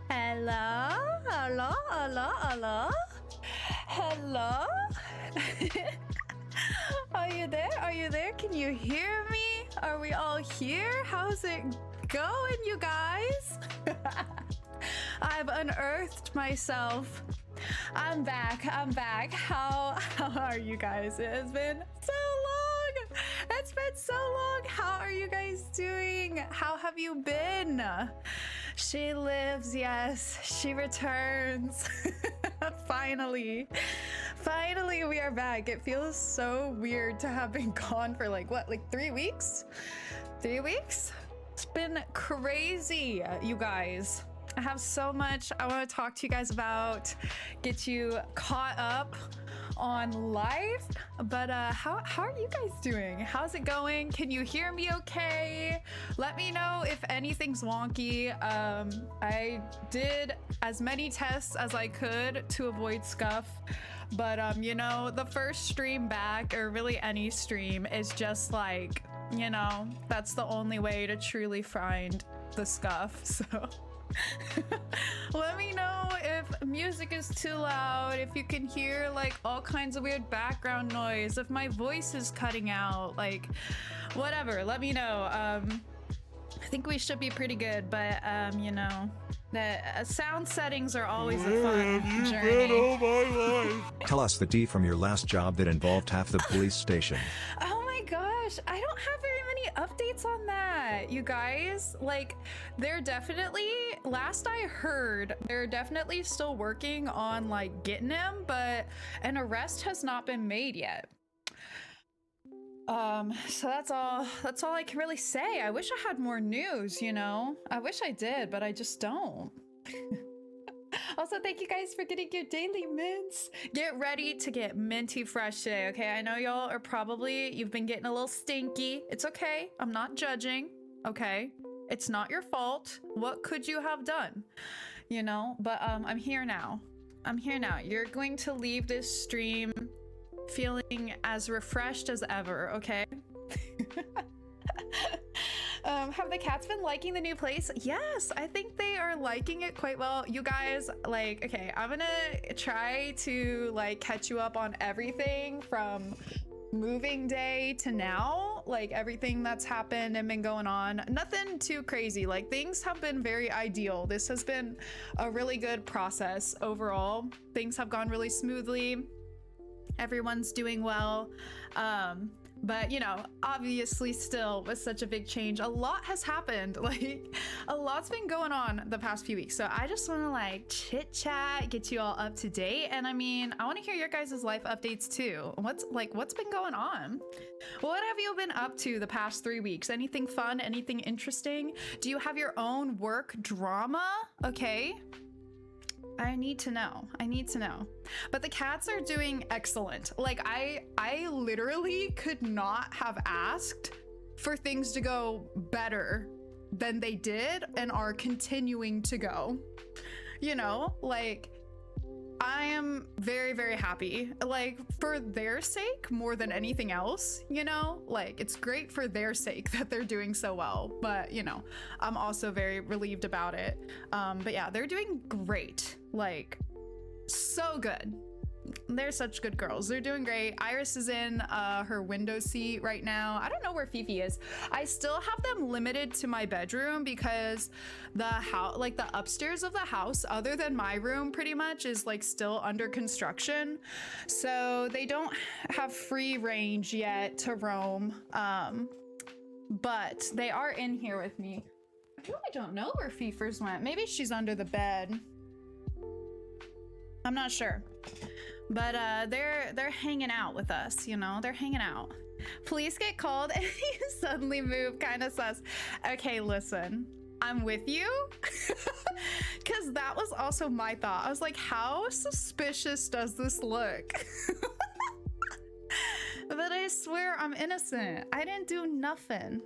Hello, hello, hello, hello, hello. Are you there? Are you there? Can you hear me? Are we all here? How's it going, you guys? I've unearthed myself. I'm back. I'm back. How are you guys? It has been so long. It's been so long. How are you guys doing? How have you been? She lives, yes. She returns. Finally. Finally, we are back. It feels so weird to have been gone for like 3 weeks? 3 weeks? It's been crazy, you guys. I have so much I want to talk to you guys about, get you caught up on life. But how are you guys doing? How's it going? Can you hear me okay? Let me know if anything's wonky. I did as many tests as I could to avoid scuff. But you know, the first stream back, or really any stream, is just like, you know, that's the only way to truly find the scuff. So let me know if music is too loud, if you can hear like all kinds of weird background noise, if my voice is cutting out, like whatever, let me know. I think we should be pretty good, but you know, the sound settings are always a fun journey. Tell us the tea from your last job that involved half the police station. Oh my gosh, I don't have very many updates on that, you guys. Like, they're definitely, last I heard, they're definitely still working on like getting him, but an arrest has not been made yet. So that's all I can really say. I wish I had more news, you know? I wish I did, but I just don't. Also, thank you guys for getting your daily mints. Get ready to get minty fresh today, okay? I know y'all are you've been getting a little stinky. It's okay. I'm not judging, okay? It's not your fault. What could you have done? You know, but I'm here now. I'm here now. You're going to leave this stream feeling as refreshed as ever, okay? Have the cats been liking the new place? Yes, I think they are liking it quite well. You guys, like, okay, I'm gonna try to like catch you up on everything from moving day to now, like everything that's happened and been going on. Nothing too crazy, like things have been very ideal. This has been a really good process overall. Things have gone really smoothly. Everyone's doing well. But you know, obviously still with such a big change, a lot has happened. Like a lot's been going on the past few weeks. So I just want to like chit chat, get you all up to date. And I mean, I want to hear your guys' life updates too. What's been going on? What have you been up to the past 3 weeks? Anything fun? Anything interesting? Do you have your own work drama? Okay. I need to know. I need to know. But the cats are doing excellent. Like I literally could not have asked for things to go better than they did and are continuing to go. You know, like I am very, very happy, like for their sake more than anything else, you know, like it's great for their sake that they're doing so well, but you know, I'm also very relieved about it. But yeah, they're doing great, like so good. They're such good girls. They're doing great. Iris is in her window seat right now. I don't know where Fifi is. I still have them limited to my bedroom because the house, like the upstairs of the house, other than my room pretty much, is like still under construction. So they don't have free range yet to roam. But they are in here with me. I really don't know where Fifers went. Maybe she's under the bed. I'm not sure. But they're hanging out with us, you know, they're hanging out. Police get called and you suddenly move, kind of sus. Okay, listen, I'm with you. Because that was also my thought. I was like, how suspicious does this look? But I swear I'm innocent. I didn't do nothing.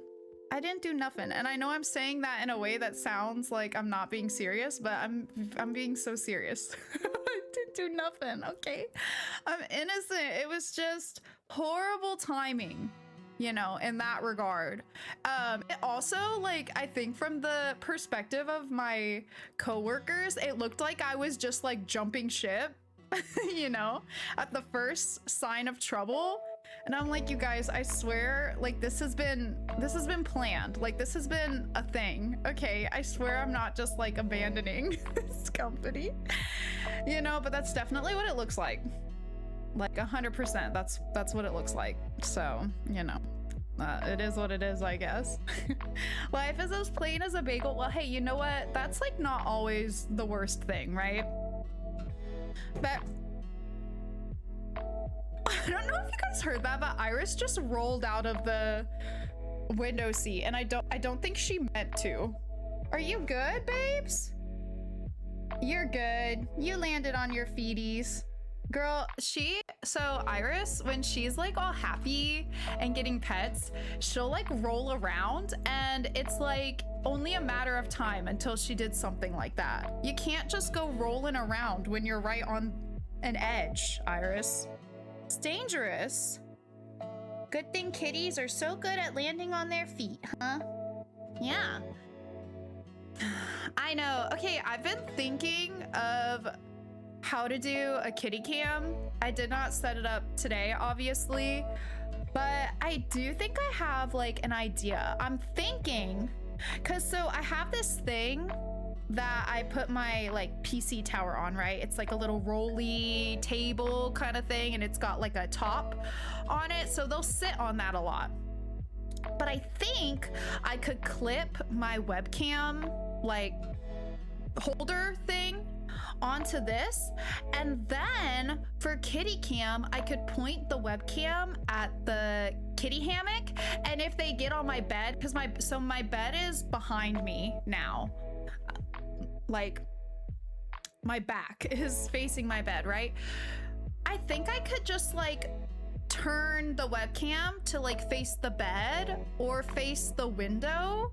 I didn't do nothing. And I know I'm saying that in a way that sounds like I'm not being serious, but I'm being so serious. I didn't do nothing, okay? I'm innocent. It was just horrible timing. you know, in that regard. It also, like, I think from the perspective of my coworkers, it looked like I was just like jumping ship, you know, at the first sign of trouble. And I'm like, you guys, I swear, like, this has been planned. Like, this has been a thing. Okay, I swear I'm not just like abandoning this company, you know, but that's definitely what it looks like. Like 100%, that's what it looks like. So, you know, it is what it is, I guess. Life is as plain as a bagel. Well, hey, you know what? That's like not always the worst thing, right? But I don't know if you guys heard that, but Iris just rolled out of the window seat, and I don't think she meant to. Are you good, babes? You're good. You landed on your feeties. Girl, so Iris, when she's like all happy and getting pets, she'll like roll around, and it's like only a matter of time until she did something like that. You can't just go rolling around when you're right on an edge, Iris. It's dangerous. Good thing kitties are so good at landing on their feet, huh? Yeah. I know. Okay, I've been thinking of how to do a kitty cam. I did not set it up today, obviously, but I do think I have like an idea. I'm thinking, cause so I have this thing that I put my like PC tower on, right? It's like a little rolly table kind of thing, and it's got like a top on it, so they'll sit on that a lot. But I think I could clip my webcam like holder thing onto this, and then for kitty cam I could point the webcam at the kitty hammock, and if they get on my bed, because my bed is behind me now, like my back is facing my bed, right? I think I could just like turn the webcam to like face the bed or face the window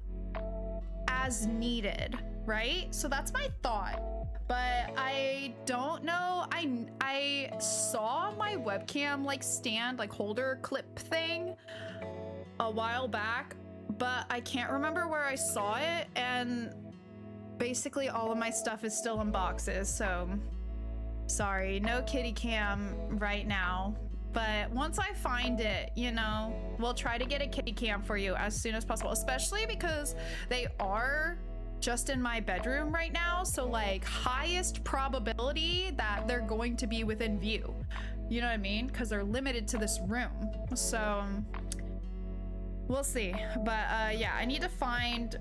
as needed, right? So that's my thought. But I don't know. I saw my webcam like stand, like holder clip thing a while back, but I can't remember where I saw it, and basically all of my stuff is still in boxes, so sorry, no kitty cam right now. But once I find it, you know, we'll try to get a kitty cam for you as soon as possible, especially because they are just in my bedroom right now, so like highest probability that they're going to be within view, you know what I mean, because they're limited to this room. So we'll see. But yeah, I need to find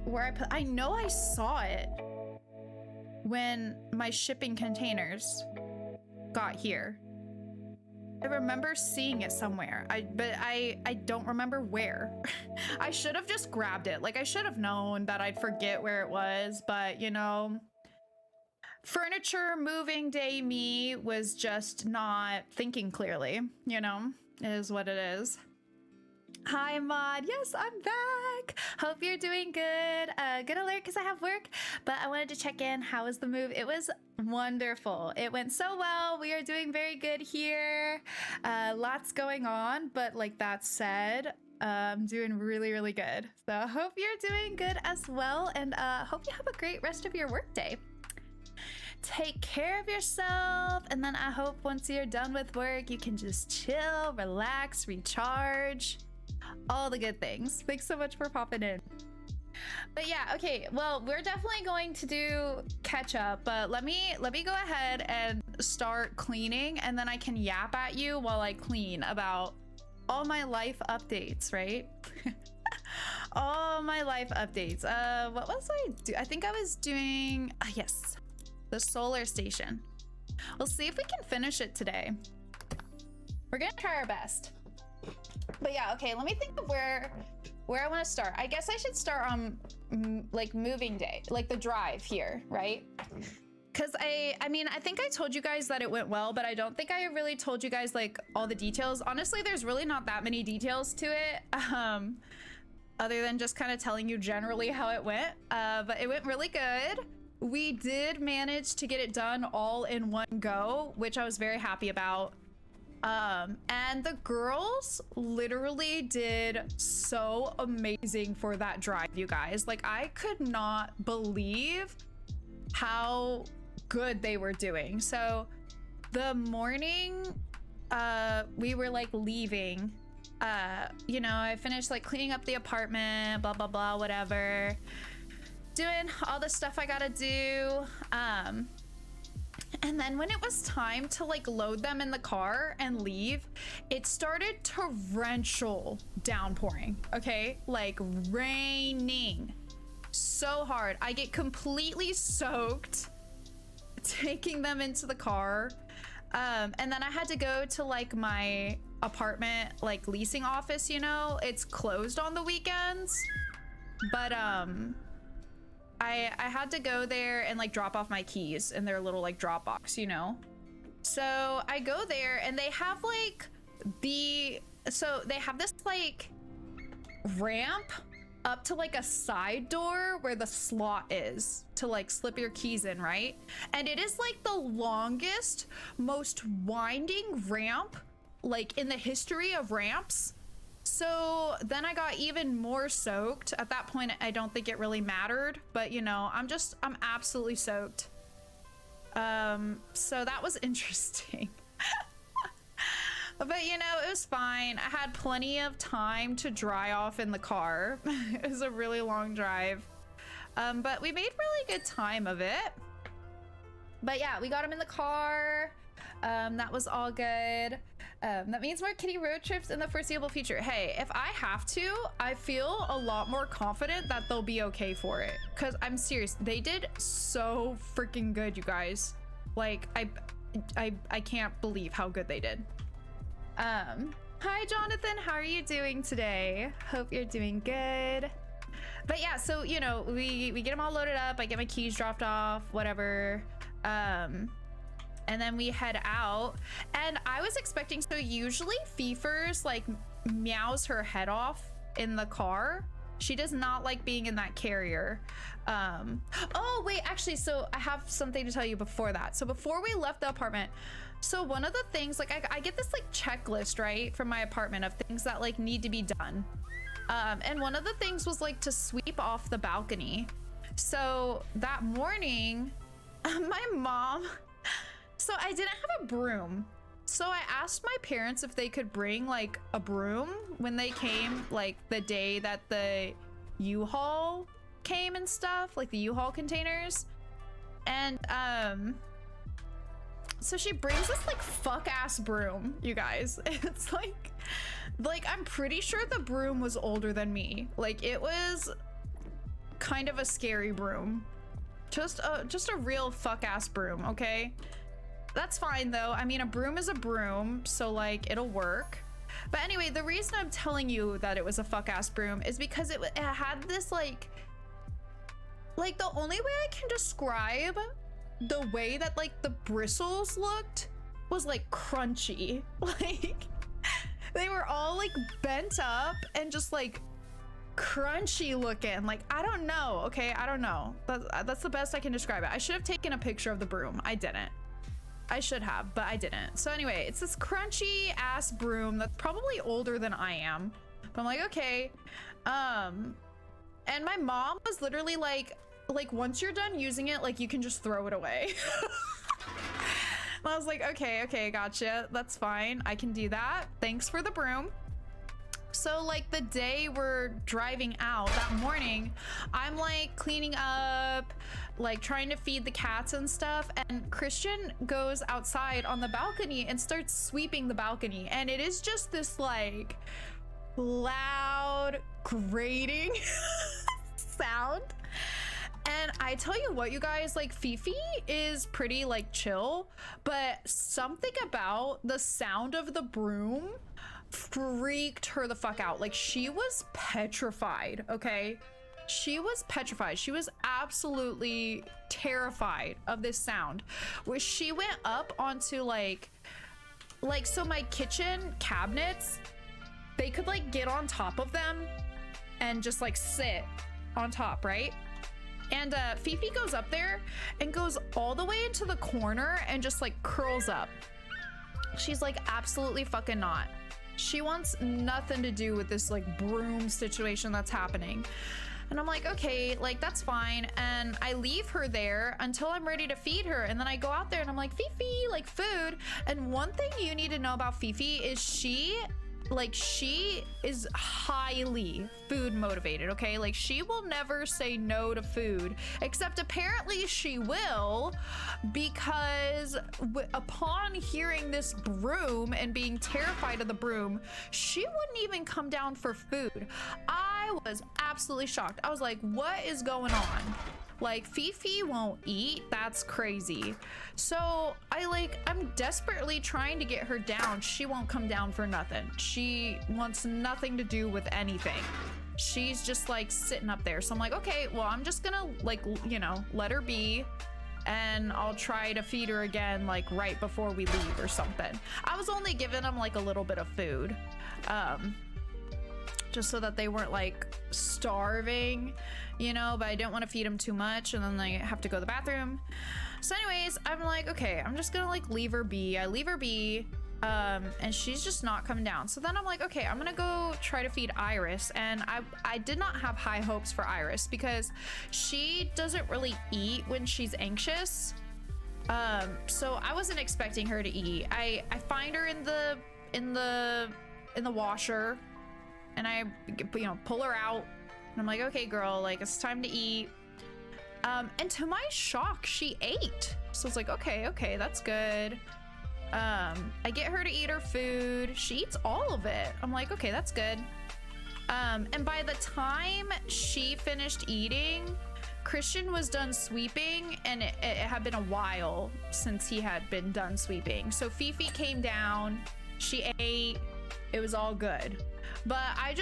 where I know I saw it when my shipping containers got here. I remember seeing it somewhere, but I don't remember where. I should have just grabbed it. Like, I should have known that I'd forget where it was, but you know, furniture moving day me was just not thinking clearly, you know, is what it is. Hi, Maud. Yes, I'm back. Hope you're doing good. Good alert because I have work, but I wanted to check in. How was the move? It was wonderful. It went so well. We are doing very good here. Lots going on, but like that said, I'm doing really, really good. So I hope you're doing good as well, and hope you have a great rest of your workday. Take care of yourself, and then I hope once you're done with work, you can just chill, relax, recharge. All the good things. Thanks so much for popping in. But yeah, okay, well, we're definitely going to do catch up, but let me go ahead and start cleaning, and then I can yap at you while I clean about all my life updates, right? All my life updates. What was I doing? I think I was doing, yes, the solar station. We'll see if we can finish it today. We're gonna try our best. But yeah, okay, let me think of where I want to start. I guess I should start on like moving day, like the drive here, right? Because I mean, I think I told you guys that it went well, but I don't think I really told you guys like all the details. Honestly, there's really not that many details to it, other than just kind of telling you generally how it went. But it went really good. We did manage to get it done all in one go, which I was very happy about. And the girls literally did so amazing for that drive, you guys. Like, I could not believe how good they were doing. So the morning we were like leaving, you know, I finished like cleaning up the apartment, blah blah blah, whatever, doing all the stuff I gotta do. And then when it was time to like load them in the car and leave, it started torrential downpouring, okay? Like raining so hard. I get completely soaked taking them into the car. And then I had to go to like my apartment, like leasing office, you know, it's closed on the weekends, but I had to go there and like drop off my keys in their little like drop box, you know? So I go there and they have like so they have this like ramp up to like a side door where the slot is to like slip your keys in, right? And it is like the longest, most winding ramp like in the history of ramps. So then I got even more soaked. At that point, I don't think it really mattered, but you know, I'm absolutely soaked. So that was interesting. But you know, it was fine. I had plenty of time to dry off in the car. It was a really long drive. But we made really good time of it. But yeah, we got him in the car. That was all good. That means more kitty road trips in the foreseeable future. Hey, if I have to, I feel a lot more confident that they'll be okay for it. Cause I'm serious, they did so freaking good, you guys. Like, I can't believe how good they did. Hi Jonathan, how are you doing today? Hope you're doing good. But yeah, so you know, we get them all loaded up, I get my keys dropped off, whatever. And then we head out, and I was expecting, so usually Feefers like meows her head off in the car. She does not like being in that carrier. Oh wait, actually, so I have something to tell you before that. So before we left the apartment, so one of the things, like I get this like checklist, right, from my apartment of things that like need to be done. And one of the things was like to sweep off the balcony. So that morning, my mom, so I didn't have a broom. So I asked my parents if they could bring like a broom when they came, like the day that the U-Haul came and stuff, like the U-Haul containers. And so she brings this like fuck ass broom, you guys. It's like I'm pretty sure the broom was older than me. Like it was kind of a scary broom. Just a real fuck ass broom, okay? That's fine though. I mean, a broom is a broom, so like it'll work. But anyway, the reason I'm telling you that it was a fuck ass broom is because it had this like the only way I can describe the way that like the bristles looked was like crunchy. Like they were all like bent up and just like crunchy looking. Like I don't know, okay? I don't know. That's the best I can describe it. I should have taken a picture of the broom. I didn't. I should have, but I didn't. So anyway, it's this crunchy ass broom that's probably older than I am. But I'm like, okay. And my mom was literally like once you're done using it, like you can just throw it away. I was like, okay, gotcha. That's fine. I can do that. Thanks for the broom. So like the day we're driving out, that morning, I'm like cleaning up, like trying to feed the cats and stuff, and Christian goes outside on the balcony and starts sweeping the balcony, and it is just this like loud grating sound. And I tell you what, you guys, like Fifi is pretty like chill, but something about the sound of the broom freaked her the fuck out. Like she was petrified, okay? She was petrified. She was absolutely terrified of this sound. Where she went up onto like so my kitchen cabinets, they could like get on top of them and just like sit on top, right? And Fifi goes up there and goes all the way into the corner and just like curls up. She's like, absolutely fucking not. She wants nothing to do with this like broom situation that's happening. And I'm like, okay, like that's fine. And I leave her there until I'm ready to feed her. And then I go out there and I'm like, Fifi, like food. And one thing you need to know about Fifi is she is highly food motivated, okay? Like she will never say no to food, except apparently she will, because upon hearing this broom and being terrified of the broom, she wouldn't even come down for food. I was absolutely shocked. I was like, what is going on? Like Fifi won't eat. That's crazy. So I'm desperately trying to get her down. She won't come down for nothing. She wants nothing to do with anything. She's just like sitting up there. So I'm like, okay, well, I'm just gonna like, you know, let her be. And I'll try to feed her again, like right before we leave or something. I was only giving them like a little bit of food. Just so that they weren't like starving, you know, but I didn't want to feed them too much and then they have to go to the bathroom. So anyways, I'm like, okay, I'm just gonna like leave her be. I leave her be, and she's just not coming down. So then I'm like, okay, I'm gonna go try to feed Iris. And I did not have high hopes for Iris because she doesn't really eat when she's anxious. So I wasn't expecting her to eat. I find her in the washer. And I, you know, pull her out and I'm like, okay, girl, like it's time to eat. And to my shock, she ate. So it's like, okay, that's good. I get her to eat her food. She eats all of it. I'm like, okay, that's good. And by the time she finished eating, Christian was done sweeping, and it had been a while since he had been done sweeping. So Fifi came down, she ate, it was all good. But I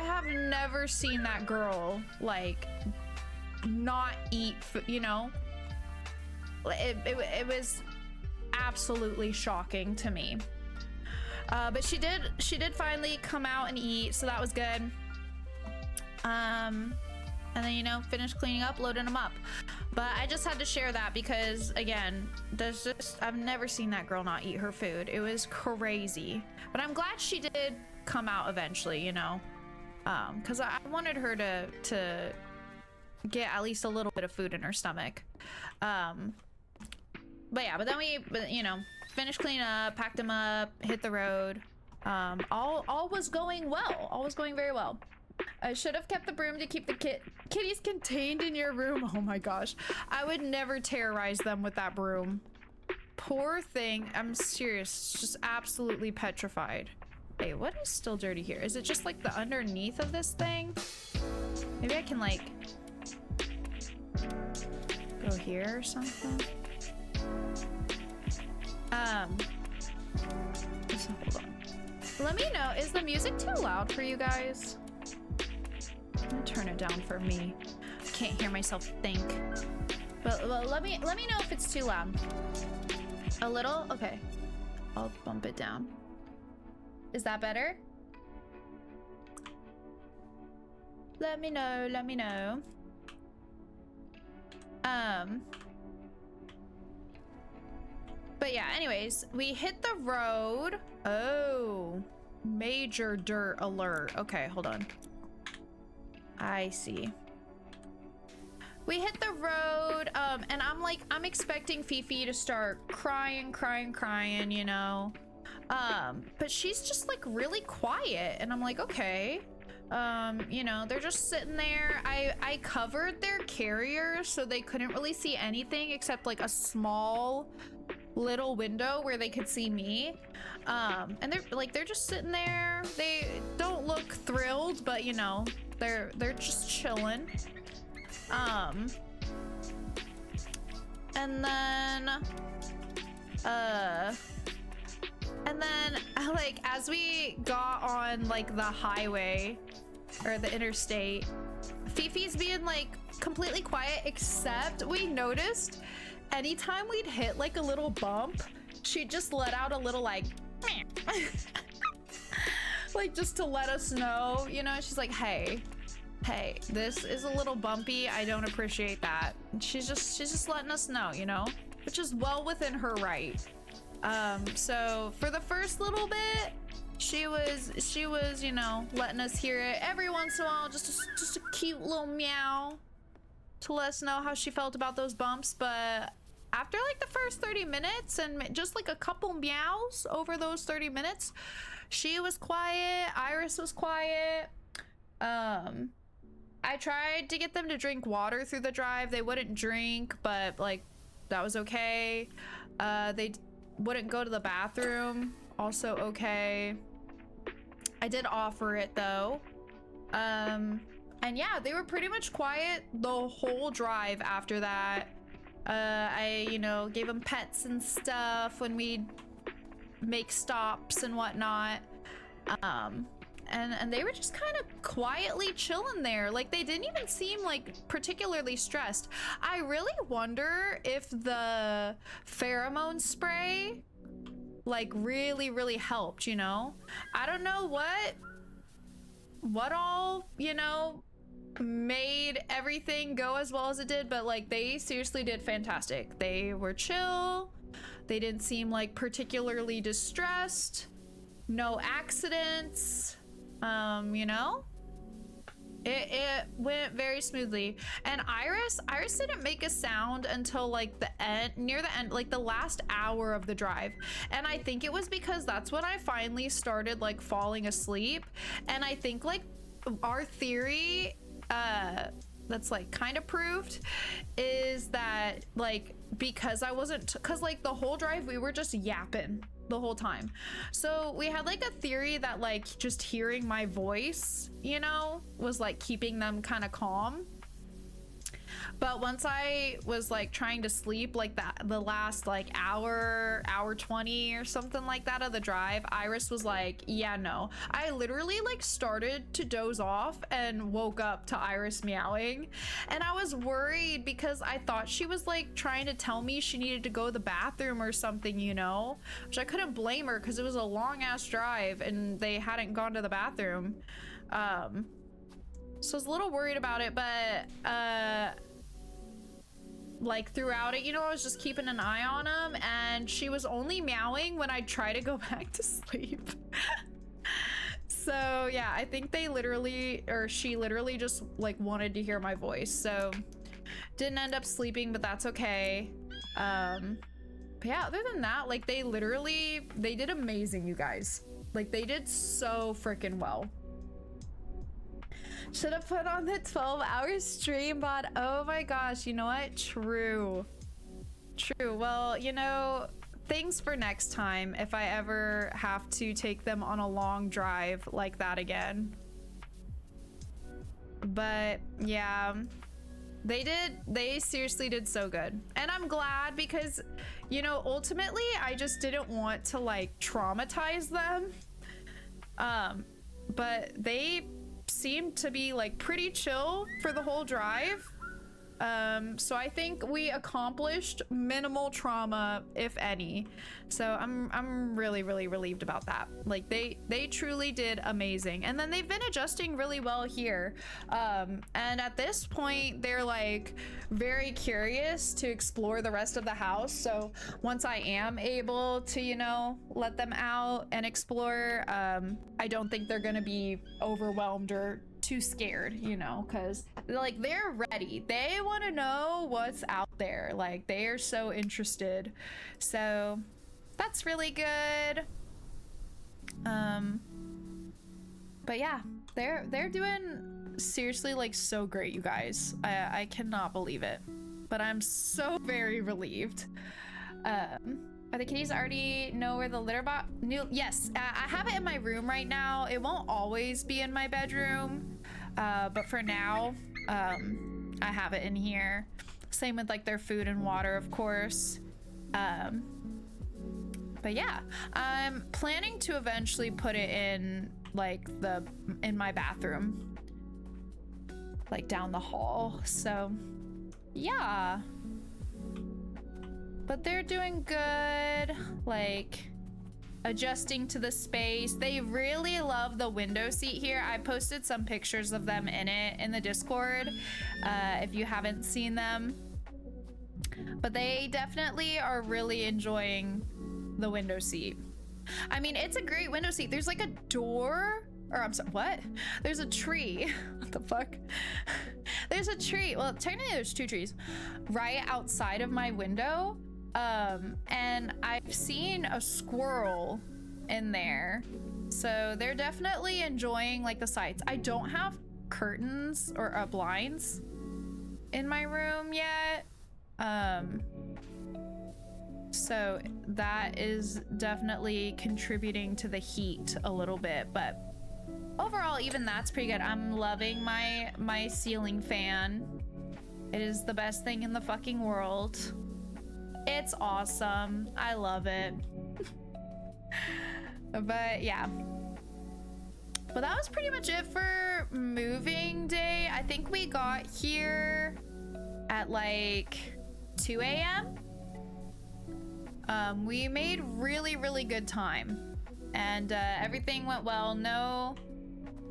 have never seen that girl like not eat, you know? It was absolutely shocking to me. But she did finally come out and eat, so that was good. And then, you know, finished cleaning up, loading them up. But I just had to share that because, again, I've never seen that girl not eat her food. It was crazy. But I'm glad she did come out eventually, you know, because I wanted her to get at least a little bit of food in her stomach. But yeah, but then we, you know, finished cleaning up, packed them up, hit the road. All was going well. All was going very well. I should have kept the broom to keep the kitties contained in your room. Oh my gosh, I would never terrorize them with that broom. Poor thing. I'm serious, just absolutely petrified. Hey, what is still dirty here? Is it just like the underneath of this thing? Maybe I can like go here or something. So hold on. Let me know, is the music too loud for you guys? I'm gonna turn it down for me. I can't hear myself think. But let me know if it's too loud. A little? Okay. I'll bump it down. Is that better? Let me know, let me know. But yeah, anyways, we hit the road. Oh, major dirt alert. Okay, hold on. I see. We hit the road, and I'm expecting Fifi to start crying, you know. But she's just like really quiet, and I'm like, okay. You know, they're just sitting there. I covered their carrier so they couldn't really see anything except like a small little window where they could see me. And they're just sitting there. They don't look thrilled, but you know, they're just chilling. And then like as we got on like the highway or the interstate, Fifi's being like completely quiet, except we noticed anytime we'd hit like a little bump, she'd just let out a little like like just to let us know, you know. She's like, hey, this is a little bumpy, I don't appreciate that. She's just letting us know, you know, which is well within her right. So for the first little bit, she was, you know, letting us hear it every once in a while, just a cute little meow to let us know how she felt about those bumps. But after like the first 30 minutes and just like a couple meows over those 30 minutes, she was quiet. Iris was quiet. I tried to get them to drink water through the drive. They wouldn't drink, but like that was okay. They wouldn't go to the bathroom. Also okay. I did offer it though. And yeah, they were pretty much quiet the whole drive after that. I, you know, gave them pets and stuff when we make stops and whatnot. And they were just kind of quietly chilling there. Like they didn't even seem like particularly stressed. I really wonder if the pheromone spray like really helped, you know? I don't know what all, you know, made everything go as well as it did, but like they seriously did fantastic. They were chill. They didn't seem like particularly distressed. No accidents. You know? It went very smoothly. And Iris didn't make a sound until like the end, near the end, like the last hour of the drive. And I think it was because that's when I finally started like falling asleep. And I think like our theory that's like kind of proved is that like because I wasn't, because like the whole drive we were just yapping the whole time. So we had like a theory that like just hearing my voice, you know, was like keeping them kind of calm. But once I was like trying to sleep like that, the last like hour 20 or something like that of the drive, Iris was like, yeah, no. I literally like started to doze off and woke up to Iris meowing. And I was worried because I thought she was like trying to tell me she needed to go to the bathroom or something, you know, which I couldn't blame her because it was a long ass drive and they hadn't gone to the bathroom. So I was a little worried about it, but like throughout it, you know, I was just keeping an eye on him, and she was only meowing when I try to go back to sleep. So yeah, I think they literally, or she literally just like wanted to hear my voice. So didn't end up sleeping, but that's okay. But yeah, other than that, like they did amazing, you guys. Like they did so freaking well. Should have put on the 12-hour stream bot. Oh my gosh, you know what? True. Well, you know, things for next time if I ever have to take them on a long drive like that again. But yeah, they seriously did so good. And I'm glad because, you know, ultimately I just didn't want to like traumatize them. But they seemed to be like pretty chill for the whole drive. So I think we accomplished minimal trauma, if any. So I'm really relieved about that. Like they truly did amazing. And then they've been adjusting really well here. And at this point, they're like very curious to explore the rest of the house. So once I am able to, you know, let them out and explore, I don't think they're gonna be overwhelmed or too scared, you know, because like they're ready. They want to know what's out there. Like they are so interested. So that's really good. But yeah, they're doing seriously like so great, you guys. I cannot believe it, but I'm so very relieved. Are the kitties already know where the litter box? Yes, I have it in my room right now. It won't always be in my bedroom, but for now, I have it in here. Same with like their food and water, of course. But yeah, I'm planning to eventually put it in like in my bathroom, like down the hall. So yeah. But they're doing good, like adjusting to the space. They really love the window seat here. I posted some pictures of them in it in the Discord, if you haven't seen them. But they definitely are really enjoying the window seat. I mean, it's a great window seat. There's like a door, or I'm sorry, what? There's a tree. What the fuck? There's a tree. Well, technically there's two trees right outside of my window. And I've seen a squirrel in there. So they're definitely enjoying like the sights. I don't have curtains or blinds in my room yet. So that is definitely contributing to the heat a little bit, but overall, even that's pretty good. I'm loving my ceiling fan. It is the best thing in the fucking world. It's awesome. I love it. But yeah. But that was pretty much it for moving day. I think we got here at like 2 a.m. We made really good time, and everything went well. No,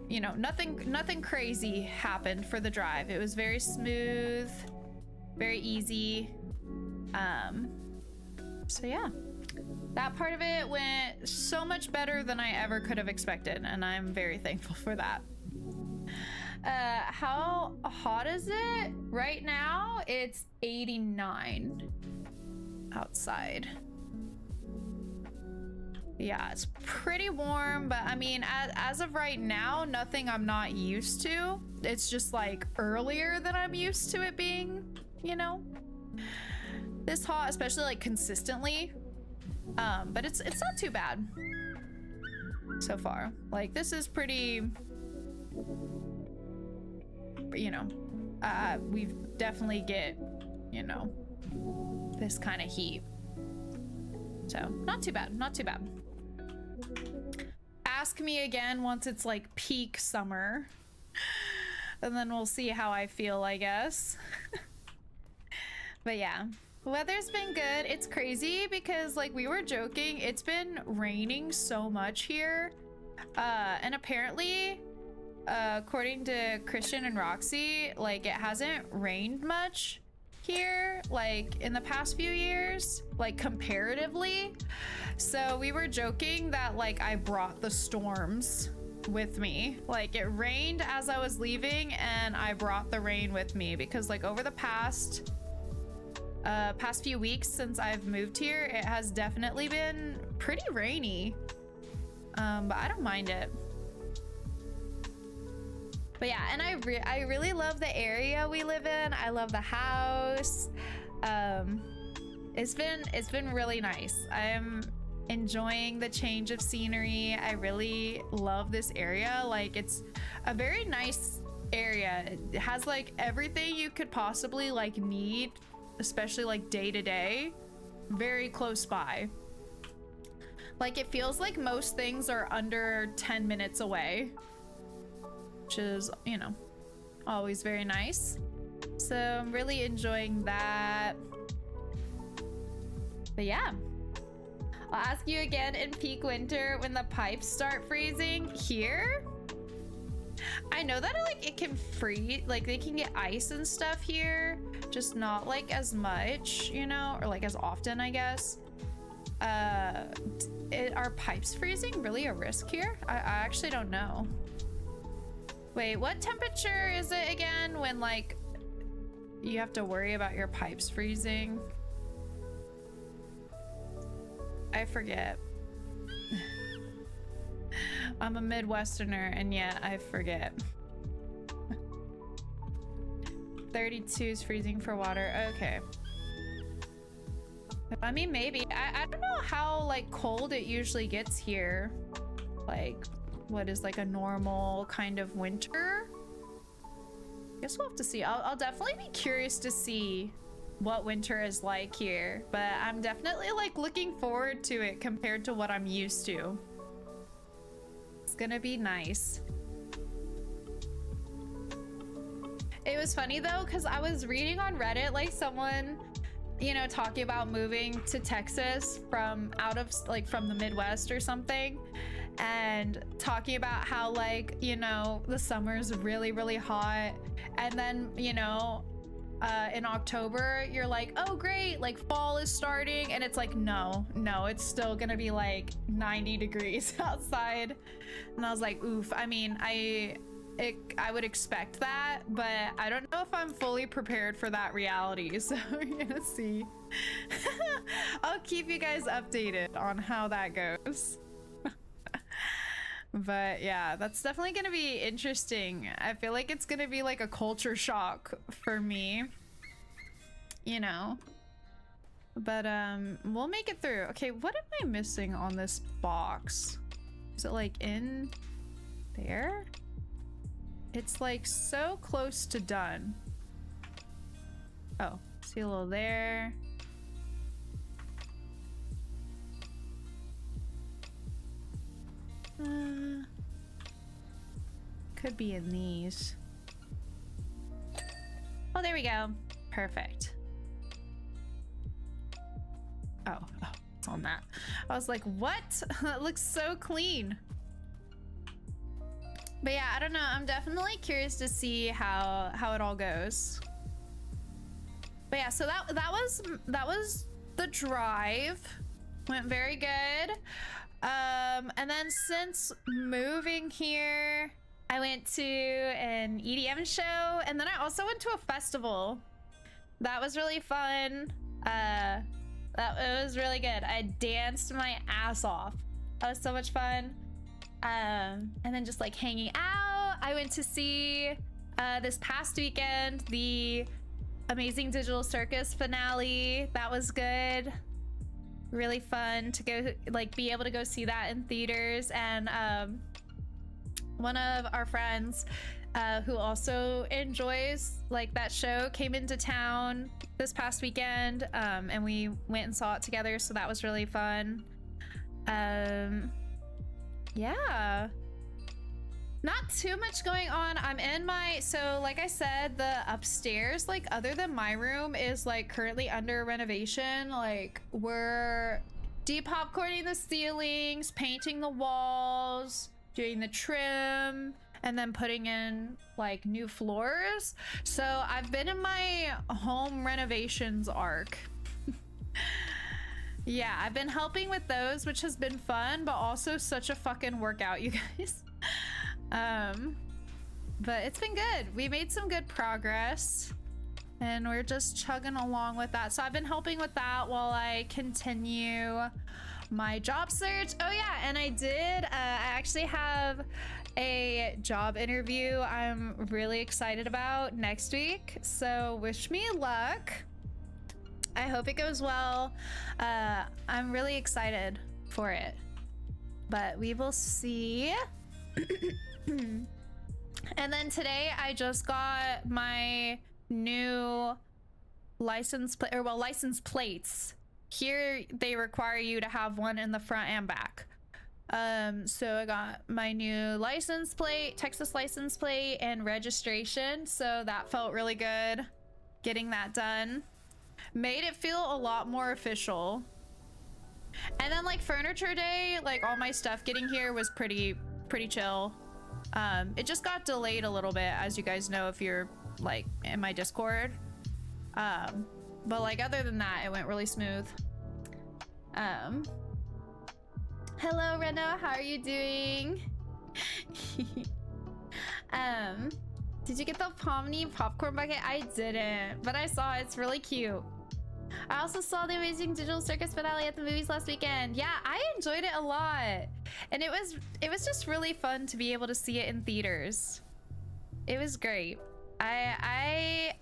you know, nothing crazy happened for the drive. It was very smooth, very easy. So yeah, that part of it went so much better than I ever could have expected, and I'm very thankful for that. How hot is it right now? It's 89 outside. Yeah, it's pretty warm, but I mean, as of right now, nothing I'm not used to. It's just like earlier than I'm used to it being, you know, this hot, especially like consistently. But it's not too bad so far. Like, this is pretty, you know, we definitely get, you know, this kind of heat. So not too bad, not too bad. Ask me again once it's like peak summer, and then we'll see how I feel, I guess. But yeah, weather's been good. It's crazy because, like, we were joking, it's been raining so much here, and apparently according to Christian and Roxy, like, it hasn't rained much here, like, in the past few years, like, comparatively. So we were joking that, like, I brought the storms with me. Like, it rained as I was leaving, and I brought the rain with me because, like, over the past few weeks since I've moved here, it has definitely been pretty rainy. But I don't mind it. But yeah, and I really love the area we live in. I love the house. It's been really nice. I'm enjoying the change of scenery. I really love this area. Like, it's a very nice area. It has like everything you could possibly like need, especially like day to day, very close by. Like, it feels like most things are under 10 minutes away, which is, you know, always very nice. So I'm really enjoying that. But yeah, I'll ask you again in peak winter when the pipes start freezing here. I know that like it can freeze, like they can get ice and stuff here, just not like as much, you know, or like as often, I guess. Are pipes freezing really a risk here? I actually don't know. Wait, what temperature is it again when like you have to worry about your pipes freezing? I forget. I'm a Midwesterner and yet I forget. 32 is freezing for water. Okay. I mean, maybe. I don't know how like cold it usually gets here. Like, what is like a normal kind of winter? Guess we'll have to see. I'll definitely be curious to see what winter is like here, but I'm definitely like looking forward to it compared to what I'm used to. It's gonna be nice. It was funny though, because I was reading on Reddit, like someone, you know, talking about moving to Texas from out of like from the Midwest or something, and talking about how, like, you know, the summer's really hot, and then, you know, in October you're like, oh great, like fall is starting, and it's like, no, it's still gonna be like 90 degrees outside. And I was like, oof. I mean, I would expect that, but I don't know if I'm fully prepared for that reality. So we're gonna see. I'll keep you guys updated on how that goes. But yeah, that's definitely gonna be interesting. I feel like it's gonna be like a culture shock for me, you know. But we'll make it through. Okay, what am I missing on this box? Is it like in there? It's like so close to done. Oh, see a little there. Could be in these. Oh, there we go. Perfect. Oh, it's on that. I was like, what? That looks so clean. But yeah, I don't know. I'm definitely curious to see how it all goes. But yeah, so that was the drive. Went very good. And then since moving here, I went to an EDM show, and then I also went to a festival. That was really fun. It was really good. I danced my ass off. That was so much fun. And then just like hanging out. I went to see this past weekend the Amazing Digital Circus finale. That was good. Really fun to go, like, be able to go see that in theaters. And one of our friends who also enjoys like that show came into town this past weekend, and we went and saw it together, so that was really fun. Yeah, not too much going on. I'm in my, so like I said, the upstairs, like other than my room, is like currently under renovation. Like we're de-popcorning the ceilings, painting the walls, doing the trim, and then putting in like new floors. So I've been in my home renovations arc. Yeah, I've been helping with those, which has been fun, but also such a fucking workout, you guys. But it's been good. We made some good progress, and we're just chugging along with that. So I've been helping with that while I continue my job search. Oh yeah, and I actually have a job interview I'm really excited about next week, so wish me luck. I hope it goes well. I'm really excited for it, but we will see. And then today I just got my new license plate, or well, license plates. Here they require you to have one in the front and back. So I got my new license plate, Texas license plate, and registration, so that felt really good getting that done. Made it feel a lot more official. And then like furniture day, like all my stuff getting here was pretty chill. It just got delayed a little bit, as you guys know if you're like in my Discord. But like other than that, it went really smooth. Hello Reno, how are you doing? Did you get the Pomni popcorn bucket? I didn't, but I saw it. It's really cute. I also saw the Amazing Digital Circus finale at the movies last weekend. Yeah, I enjoyed it a lot, and it was just really fun to be able to see it in theaters. It was great. I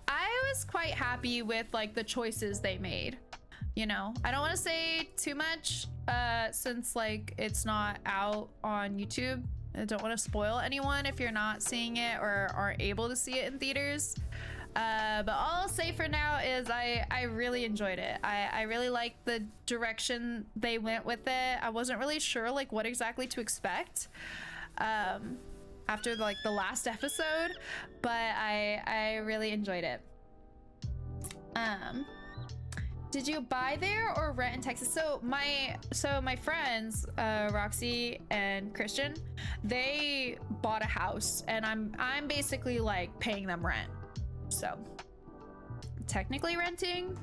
was quite happy with like the choices they made. You know, I don't want to say too much since like it's not out on YouTube. I don't want to spoil anyone if you're not seeing it or aren't able to see it in theaters. But all I'll say for now is I really enjoyed it. I really liked the direction they went with it. I wasn't really sure like what exactly to expect after like the last episode, but I really enjoyed it. Did you buy there or rent in Texas? So my friends, Roxy and Christian, they bought a house, and I'm basically like paying them rent. So technically renting.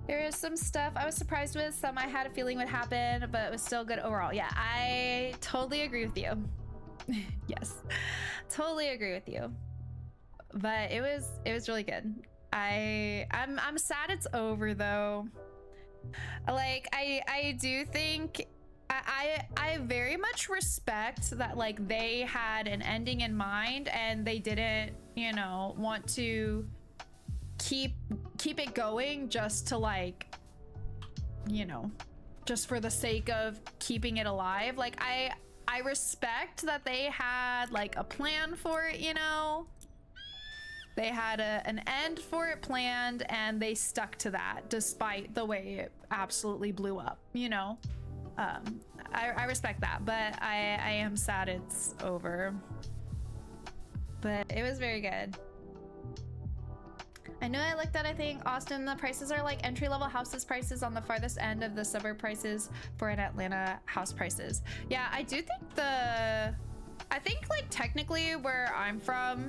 There is some stuff I was surprised with, some I had a feeling would happen, but it was still good overall. Yeah, I totally agree with you. Yes, totally agree with you. But it was really good. I'm sad it's over though. Like I do think I very much respect that like they had an ending in mind and they didn't, you know, want to keep it going just to like, you know, just for the sake of keeping it alive. Like I respect that they had like a plan for it, you know. They had an end for it planned and they stuck to that despite the way it absolutely blew up, you know. I respect that, but I am sad it's over. But it was very good. I know I looked at, I think, Austin, the prices are like entry-level houses prices on the farthest end of the suburb prices for an Atlanta house prices. Yeah, I do think I think like technically where I'm from,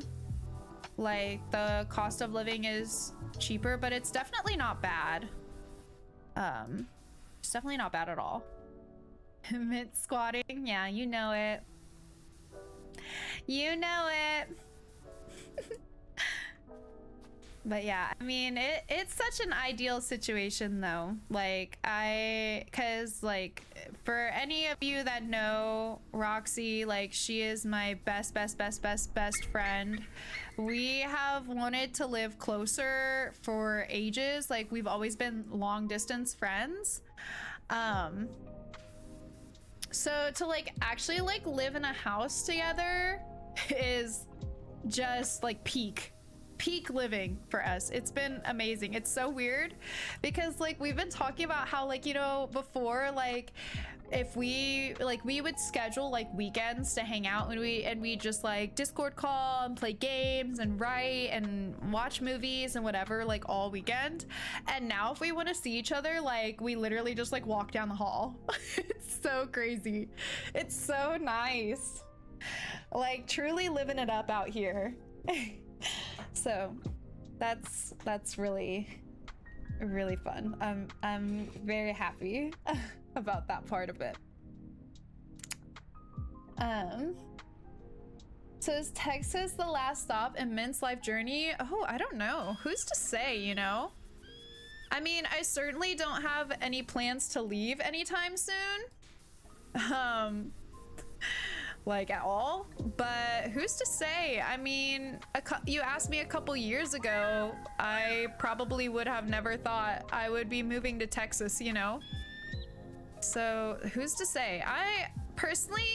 like the cost of living is cheaper, but it's definitely not bad. It's definitely not bad at all. Mid squatting, yeah, you know it. You know it. But yeah, I mean, it's such an ideal situation though. Like cause like for any of you that know Roxy, like she is my best friend. We have wanted to live closer for ages. Like we've always been long distance friends. So to like actually like live in a house together is just like peak living for us. It's been amazing. It's so weird because like we've been talking about how like, you know, before like if we would schedule like weekends to hang out and we just like Discord call and play games and write and watch movies and whatever like all weekend. And now if we want to see each other, like we literally just like walk down the hall. It's so crazy. It's so nice. Like truly living it up out here. So that's really fun. I'm very happy about that part of it. So is Texas the last stop in Mint's life journey? Oh, I don't know. Who's to say, you know? I mean, I certainly don't have any plans to leave anytime soon. Like at all, but who's to say? I mean, you asked me a couple years ago, I probably would have never thought I would be moving to Texas, you know? So who's to say? I personally,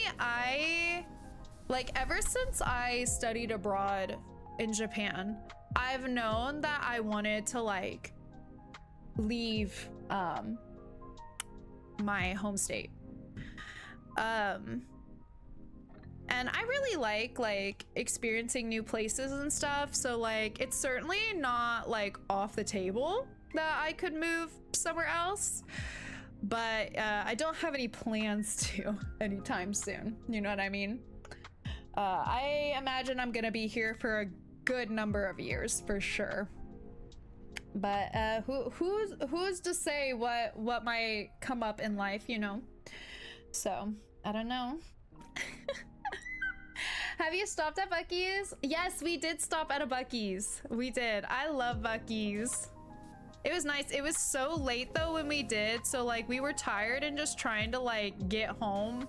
like ever since I studied abroad in Japan, I've known that I wanted to like leave my home state. And I really like experiencing new places and stuff. So like, it's certainly not like off the table that I could move somewhere else, but I don't have any plans to anytime soon. You know what I mean? I imagine I'm gonna be here for a good number of years for sure. But who's to say what might come up in life, you know? So I don't know. Have you stopped at Buc-ee's? Yes, we did stop at a Buc-ee's. We did. I love Buc-ee's. It was nice. It was so late though when we did, so like we were tired and just trying to like get home.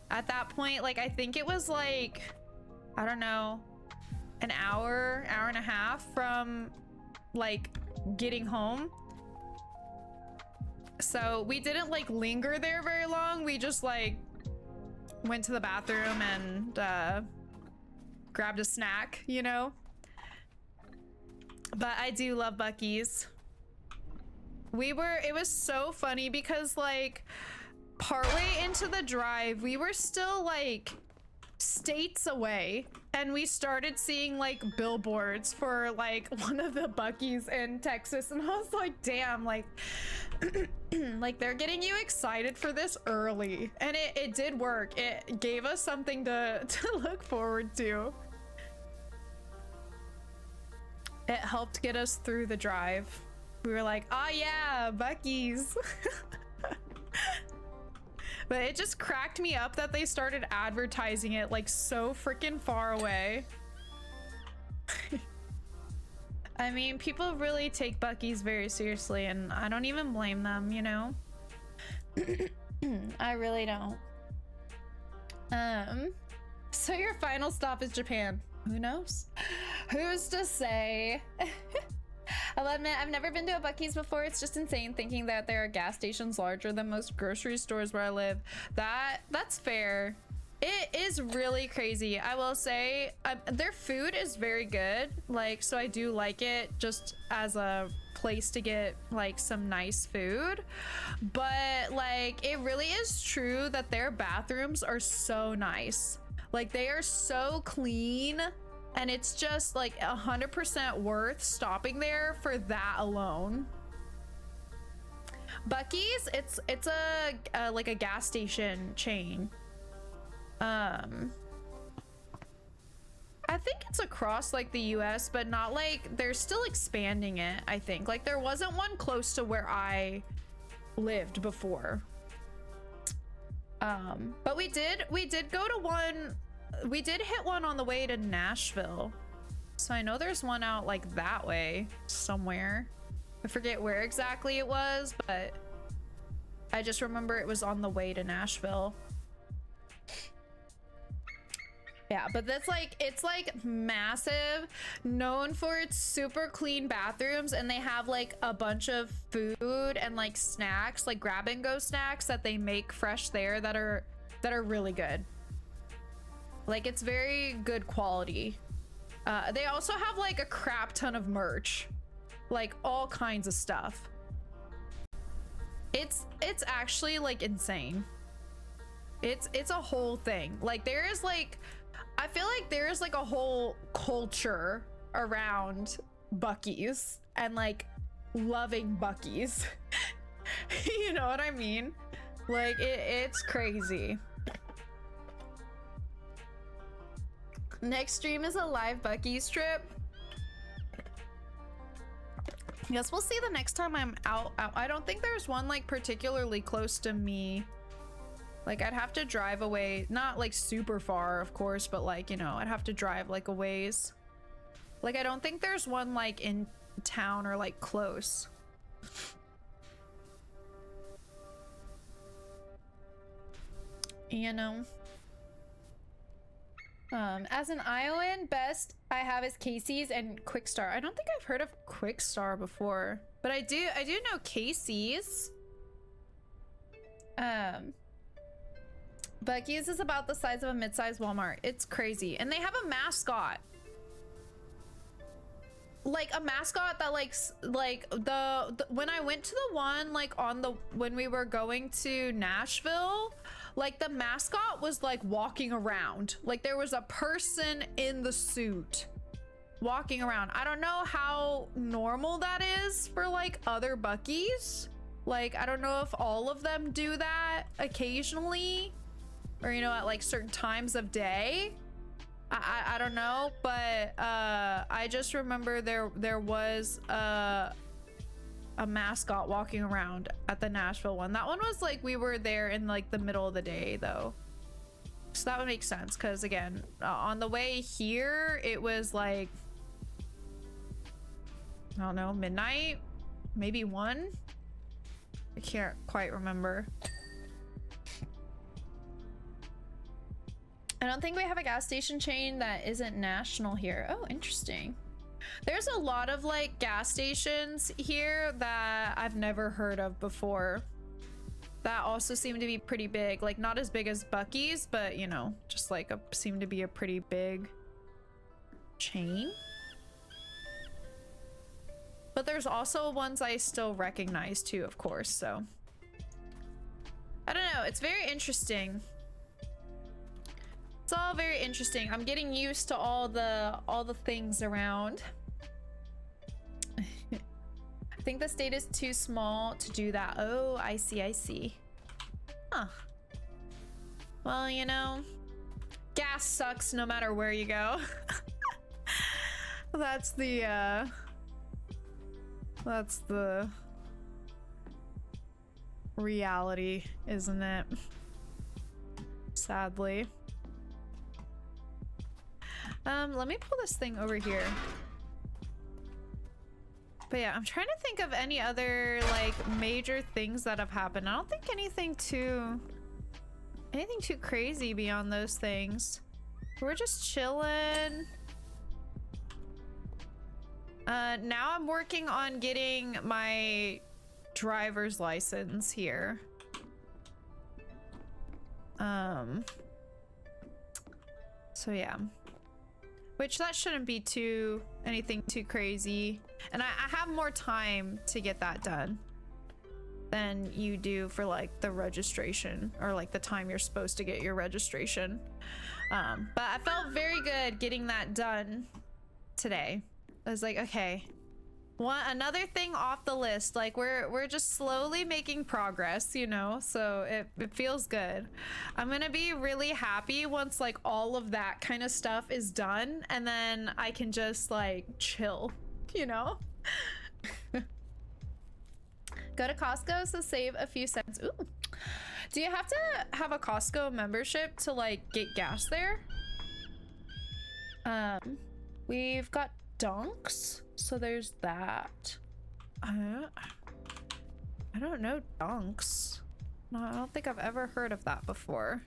At that point, like I think it was like, I don't know, an hour and a half from like getting home. So we didn't like linger there very long. We just like went to the bathroom and grabbed a snack, you know? But I do love Buc-ee's. It was so funny because like partway into the drive, we were still like states away and we started seeing like billboards for like one of the Buc-ee's in Texas, and I was like, damn, like like they're getting you excited for this early, and it did work. It gave us something to look forward to. It helped get us through the drive. We were like, oh yeah, Buc-ee's. But it just cracked me up that they started advertising it like so freaking far away. I mean, people really take Buc-ee's very seriously, and I don't even blame them, you know? I really don't. So your final stop is Japan. Who knows? Who's to say? I'll admit, I've never been to a Buc-ee's before. It's just insane thinking that there are gas stations larger than most grocery stores where I live. That's fair. It is really crazy. I will say their food is very good. Like, so I do like it just as a place to get like some nice food. But like, it really is true that their bathrooms are so nice. Like, they are so clean, and it's just like 100% worth stopping there for that alone. Buc-ee's, it's a like a gas station chain. I think it's across like the US, but not like, they're still expanding it, I think. Like, there wasn't one close to where I lived before. But we did go to one, we did hit one on the way to Nashville. So I know there's one out like that way somewhere. I forget where exactly it was, but I just remember it was on the way to Nashville. Yeah, but that's like, it's like massive, known for its super clean bathrooms, and they have like a bunch of food and like snacks, like grab and go snacks that they make fresh there that are really good. Like, it's very good quality. They also have like a crap ton of merch, like all kinds of stuff. It's actually like insane. It's a whole thing. Like, there is like, I feel like there is like a whole culture around Buc-ee's and like loving Buc-ee's. You know what I mean? Like, it's crazy. Next stream is a live Buc-ee's trip. Yes, we'll see the next time I'm out. I don't think there's one like particularly close to me. Like, I'd have to drive away, not like super far, of course, but like, you know, I'd have to drive like a ways. Like, I don't think there's one like in town or like close. You know? As an Iowan, best I have is Casey's and Quickstar. I don't think I've heard of Quickstar before, but I do know Casey's. Buc-ee's is about the size of a mid-sized Walmart. It's crazy. And they have a mascot. Like a mascot that like the when I went to the one like on the when we were going to Nashville, like the mascot was like walking around. Like, there was a person in the suit walking around. I don't know how normal that is for like other Buc-ee's. Like, I don't know if all of them do that occasionally, or, you know, at like certain times of day. I don't know, but I just remember there was a mascot walking around at the Nashville one. That one was like, we were there in like the middle of the day though, so that would make sense, because again, on the way here it was like, I don't know, midnight, maybe 1. I can't quite remember. I don't think we have a gas station chain that isn't national here. Oh, interesting. There's a lot of like gas stations here that I've never heard of before that also seem to be pretty big. Like, not as big as Buc-ee's, but you know, just like seem to be a pretty big chain. But there's also ones I still recognize too, of course, so I don't know, it's very interesting. It's all very interesting. I'm getting used to all the things around. I think the state is too small to do that. Oh, I see. Huh. Well, you know, gas sucks no matter where you go. That's the reality, isn't it? Sadly. Let me pull this thing over here. But yeah, I'm trying to think of any other like major things that have happened. I don't think anything too crazy beyond those things. We're just chilling. Now I'm working on getting my driver's license here. So yeah. Which that shouldn't be anything too crazy. And I have more time to get that done than you do for like the registration or like the time you're supposed to get your registration. But I felt very good getting that done today. I was like, okay, another thing off the list. Like we're just slowly making progress, you know, so it feels good. I'm gonna be really happy once like all of that kind of stuff is done, and then I can just like chill, you know. Go to Costco to save a few cents. Ooh. Do you have to have a Costco membership to like get gas there? We've got Dunks, so there's that. I don't know Dunks. No, I don't think I've ever heard of that before.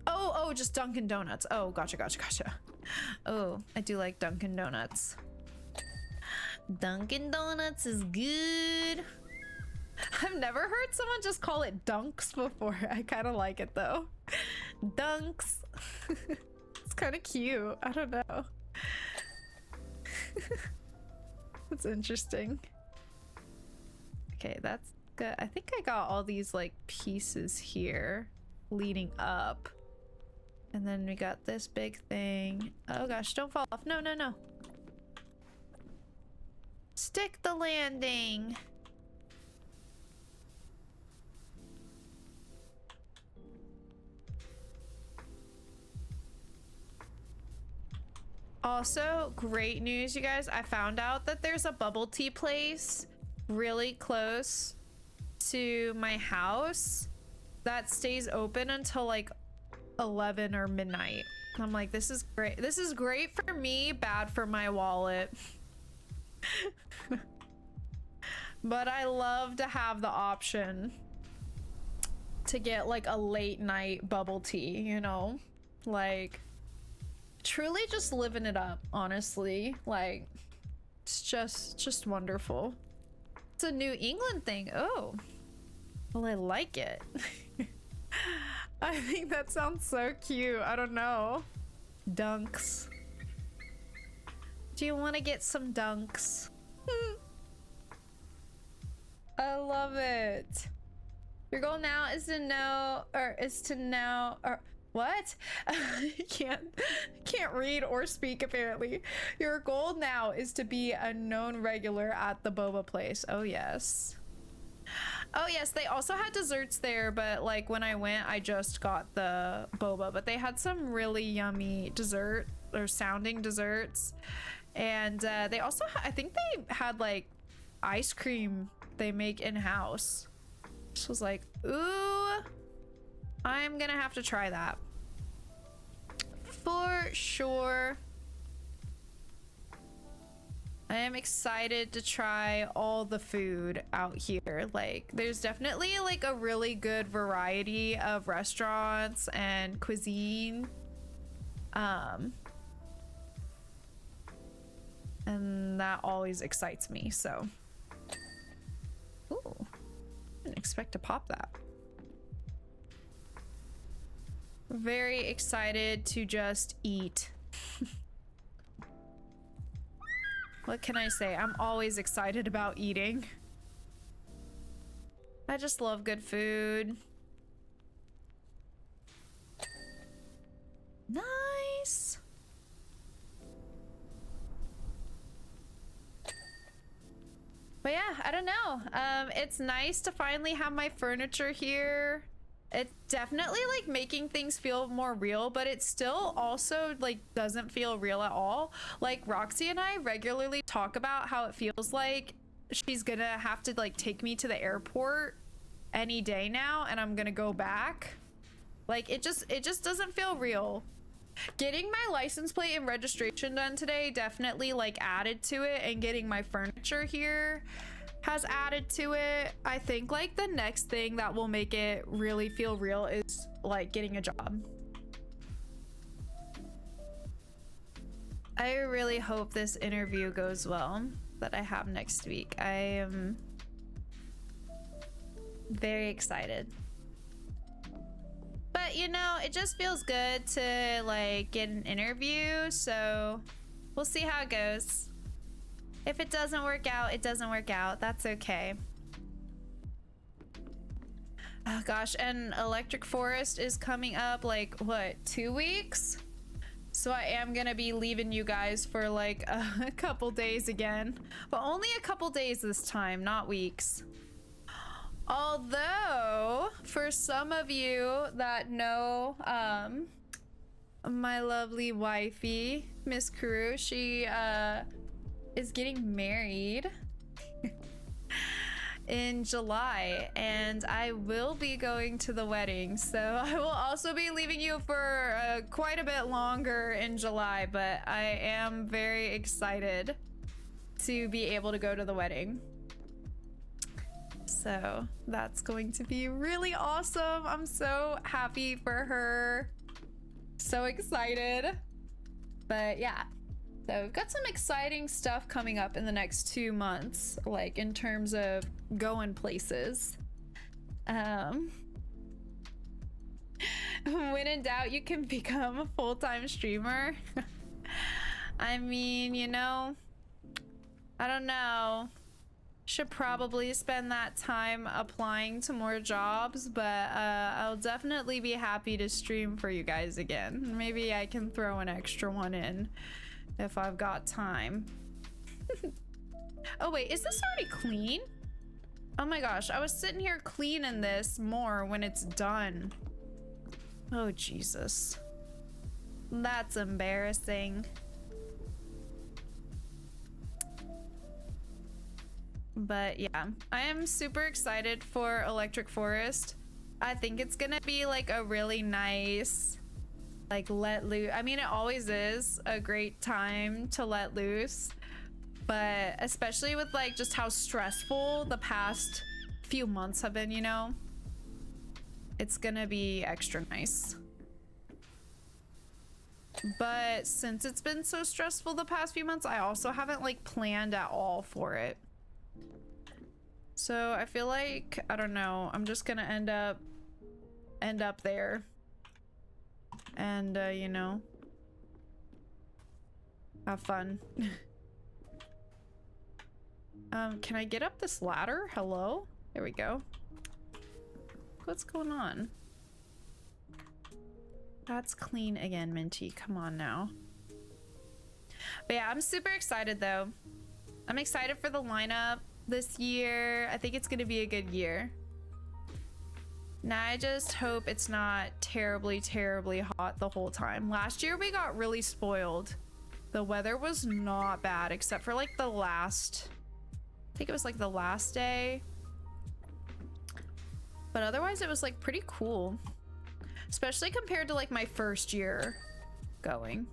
Oh, just Dunkin' Donuts. Oh, gotcha. Oh, I do like Dunkin' Donuts. Dunkin' Donuts is good. I've never heard someone just call it Dunks before. I kind of like it though. Dunks. It's kind of cute. I don't know. That's interesting. Okay, that's good. I think I got all these like pieces here leading up. And then we got this big thing. Oh gosh, don't fall off. No. Stick the landing. Also, great news, you guys. I found out that there's a bubble tea place really close to my house that stays open until like 11 or midnight. I'm like, this is great. This is great for me, bad for my wallet. But I love to have the option to get like a late night bubble tea, you know? Like, truly just living it up, honestly. Like, it's just wonderful. It's a New England thing. Oh, well, I like it. I think that sounds so cute. I don't know. Dunks. Do you want to get some dunks? I love it. Your goal now is to know, or what? can't read or speak apparently. Your goal now is to be a known regular at the boba place. Oh yes. Oh yes, they also had desserts there, but like when I went, I just got the boba, but they had some really yummy dessert or sounding desserts. And they also, I think they had like ice cream they make in-house. Just was like, ooh, I'm gonna have to try that. For sure. I am excited to try all the food out here. Like, there's definitely like a really good variety of restaurants and cuisine. And that always excites me, so. Ooh, didn't expect to pop that. Very excited to just eat. What can I say? I'm always excited about eating. I just love good food. Nice. But yeah, I don't know. It's nice to finally have my furniture here. It's definitely like making things feel more real, but it still also like doesn't feel real at all. Like Roxy and I regularly talk about how it feels like she's gonna have to like take me to the airport any day now and I'm gonna go back. Like it just doesn't feel real. Getting my license plate and registration done today definitely like added to it, and getting my furniture here has added to it. I think like the next thing that will make it really feel real is like getting a job. I really hope this interview goes well that I have next week. I am very excited. But you know, it just feels good to like get an interview, so we'll see how it goes. If it doesn't work out, it doesn't work out. That's okay. Oh gosh, and Electric Forest is coming up like what, 2 weeks? So I am gonna be leaving you guys for like a couple days again, but only a couple days this time, not weeks. Although for some of you that know my lovely wifey, Miss Kuru, she is getting married in July, and I will be going to the wedding, so I will also be leaving you for quite a bit longer in July, but I am very excited to be able to go to the wedding. So that's going to be really awesome. I'm so happy for her, so excited. But yeah, so we've got some exciting stuff coming up in the next 2 months, like in terms of going places. When in doubt, you can become a full-time streamer. I mean, you know, I don't know. Should probably spend that time applying to more jobs, but I'll definitely be happy to stream for you guys again. Maybe I can throw an extra one in if I've got time. Oh wait, is this already clean? Oh my gosh, I was sitting here cleaning this more when it's done. Oh Jesus. That's embarrassing. But yeah, I am super excited for Electric Forest. I think it's gonna be like a really nice, like let loose. I mean, it always is a great time to let loose, but especially with like just how stressful the past few months have been, you know, it's gonna be extra nice. But since it's been so stressful the past few months, I also haven't like planned at all for it. So I feel like, I don't know, I'm just gonna end up there and you know, have fun. Can I get up this ladder? Hello? There we go. What's going on? That's clean again, Minty. Come on now. But yeah, I'm super excited though. I'm excited for the lineup this year. I think it's gonna be a good year. Now I just hope it's not terribly hot the whole time. Last year we got really spoiled. The weather was not bad except for like the last, I think it was like the last day, but otherwise it was like pretty cool, especially compared to like my first year going.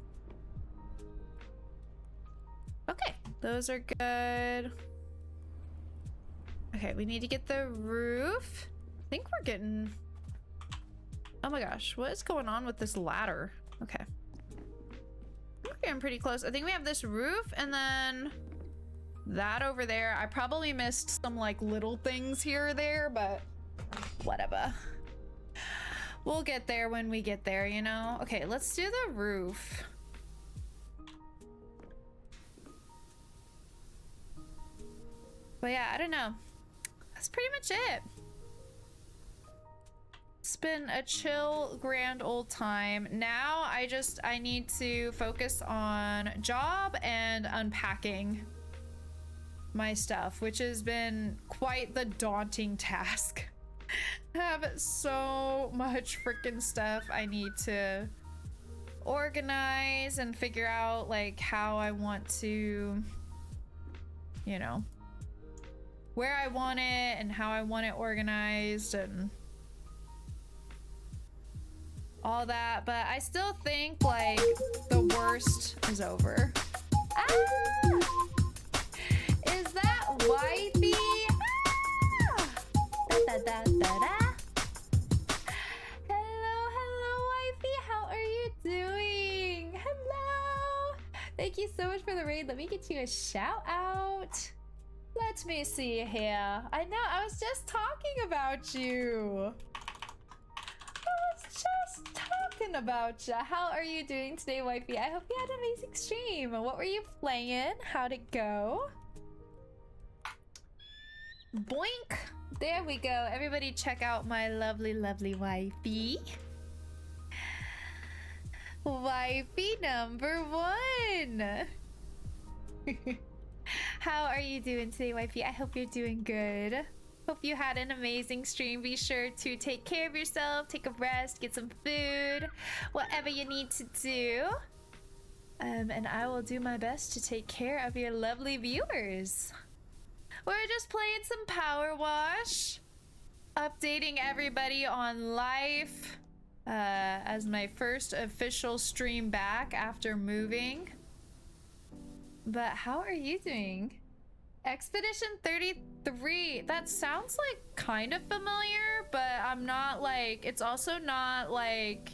Okay, those are good. Okay, we need to get the roof. I think we're getting, oh my gosh, what is going on with this ladder? Okay, we're getting pretty close. I think we have this roof and then that over there. I probably missed some like little things here or there, but whatever. We'll get there when we get there, you know? Okay, let's do the roof. But yeah, I don't know. That's pretty much it. It's been a chill, grand old time. Now I need to focus on job and unpacking my stuff, which has been quite the daunting task. have so much freaking stuff I need to organize and figure out like how I want to, you know, where I want it and how I want it organized and all that. But I still think like the worst is over. Ah! Is that wifey? Ah! Da, da, da, da, da. Hello, wifey. How are you doing? Hello. Thank you so much for the raid. Let me get you a shout out. Let me see here. I know, I was just talking about you. How are you doing today, wifey? I hope you had an amazing stream. What were you playing? How'd it go? Boink. There we go. Everybody check out my lovely, lovely wifey. Wifey number 1. How are you doing today, wifey? I hope you're doing good. Hope you had an amazing stream. Be sure to take care of yourself, take a rest, get some food, whatever you need to do. And I will do my best to take care of your lovely viewers. We're just playing some Power Wash, updating everybody on life as my first official stream back after moving. But how are you doing? Expedition 33. That sounds like kind of familiar, but I'm not like, it's also not like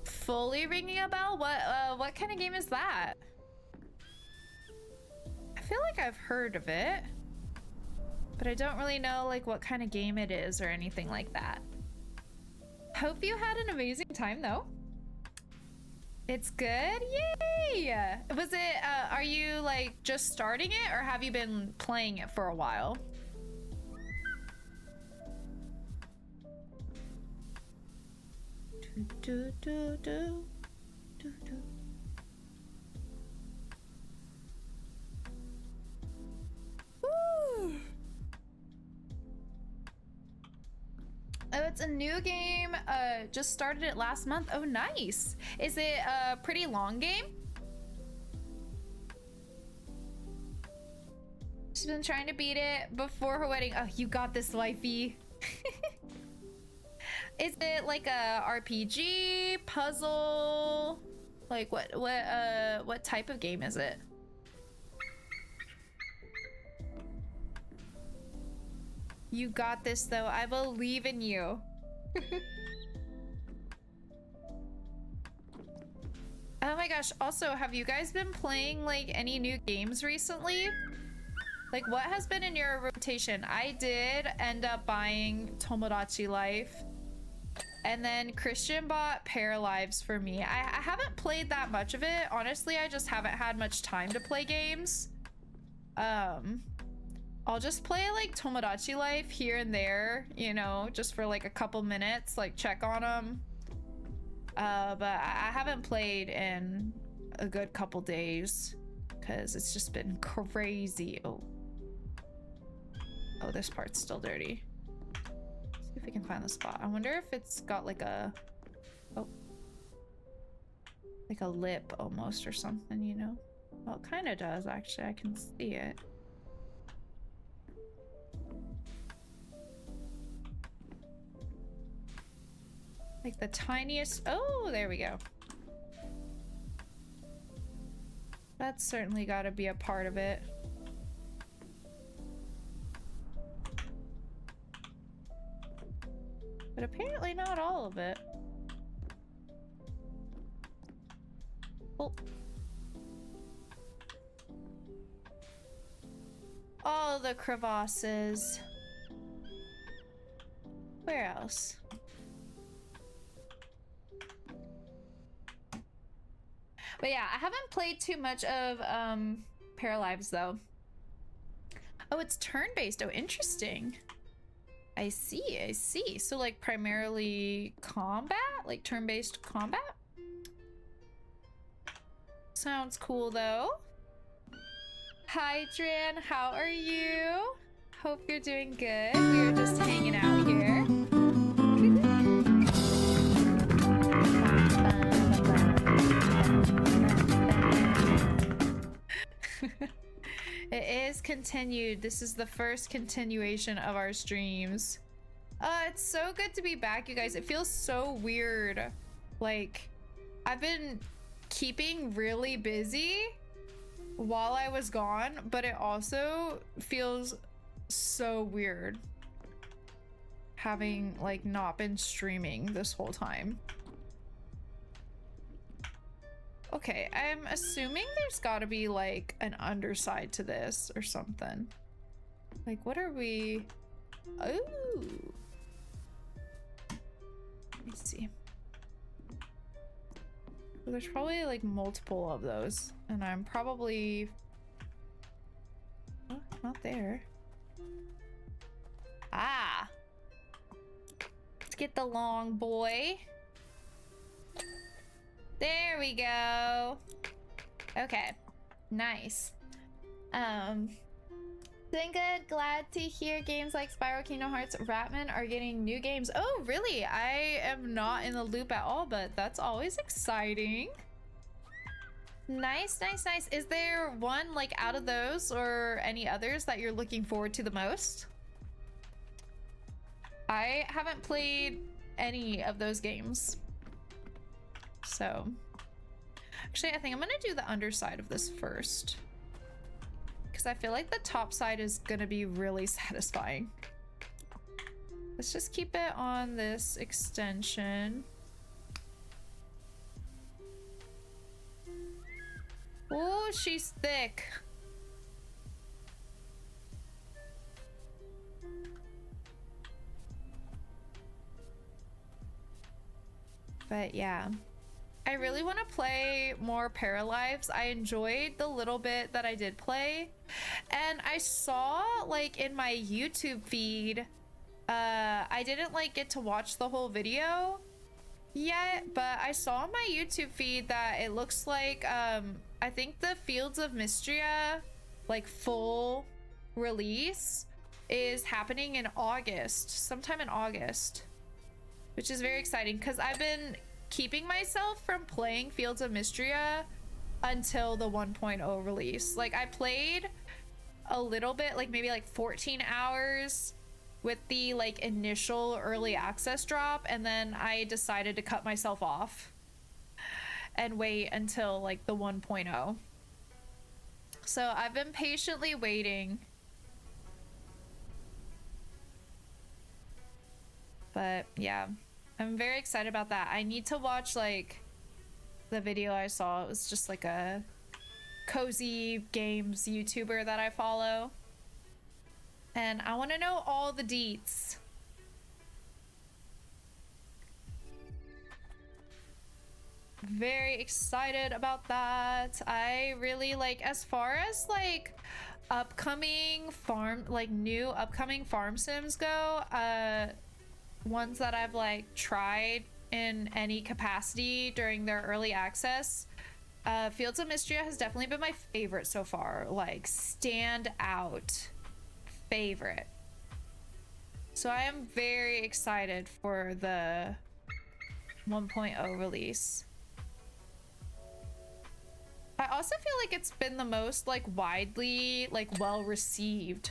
fully ringing a bell. What kind of game is that? I feel like I've heard of it, but I don't really know like what kind of game it is or anything like that. Hope you had an amazing time though. It's good? Yay! Was it, are you like just starting it or have you been playing it for a while? Do, do, do, do, do. Woo! Oh, it's a new game. Just started it last month. Oh, nice. Is it a pretty long game? She's been trying to beat it before her wedding. Oh, you got this, wifey. Is it like a RPG, puzzle? Like what type of game is it? You got this though. I believe in you. Oh my gosh. Also, have you guys been playing like any new games recently? Like what has been in your rotation? I did end up buying Tomodachi Life. And then Christian bought Paralives for me. I haven't played that much of it. Honestly, I just haven't had much time to play games. I'll just play like Tomodachi Life here and there, you know, just for like a couple minutes, like check on them. But I haven't played in a good couple days because it's just been crazy. Oh, this part's still dirty. Let's see if we can find the spot. I wonder if it's got like a, like a lip almost or something, you know? Well, it kind of does actually. I can see it. Like the tiniest, oh, there we go. That's certainly got to be a part of it. But apparently not all of it. Oh. All the crevasses. Where else? But yeah, I haven't played too much of Paralives though. Oh, it's turn-based. Oh, interesting. I see, I see. So like primarily combat? Like turn-based combat? Sounds cool though. Hi Dran, how are you? Hope you're doing good. We were just hanging out It is continued. This is the first continuation of our streams. It's so good to be back, you guys. It feels so weird. Like, I've been keeping really busy while I was gone, but it also feels so weird having like not been streaming this whole time. Okay, I'm assuming there's got to be like an underside to this or something. Like, what are we? Oh, let me see. So there's probably like multiple of those, and I'm probably not there. Ah, let's get the long boy. There we go. Okay, nice. Doing good. Glad to hear games like Spyro, Kingdom Hearts, Ratman are getting new games. Oh, really? I am not in the loop at all, but that's always exciting. Nice, nice, nice. Is there one like out of those or any others that you're looking forward to the most? I haven't played any of those games. So, actually, I think I'm gonna do the underside of this first, because I feel like the top side is gonna be really satisfying. Let's just keep it on this extension. Oh, she's thick. But yeah. I really want to play more Paralives. I enjoyed the little bit that I did play, and I saw like in my YouTube feed, I didn't like get to watch the whole video yet, but I saw on my YouTube feed that it looks like I think the Fields of Mystria like full release is happening in August, sometime in August, which is very exciting because I've been keeping myself from playing Fields of Mystria until the 1.0 release. Like, I played a little bit, like maybe like 14 hours with the like initial early access drop, and then I decided to cut myself off and wait until like the 1.0. So I've been patiently waiting, but yeah, I'm very excited about that. I need to watch like the video I saw. It was just like a cozy games YouTuber that I follow, and I want to know all the deets. Very excited about that. I really like, as far as like upcoming new upcoming farm sims go, ones that I've like tried in any capacity during their early access, Fields of Mystria has definitely been my favorite so far, like stand out favorite. So I am very excited for the 1.0 release. I also feel like it's been the most like widely like well received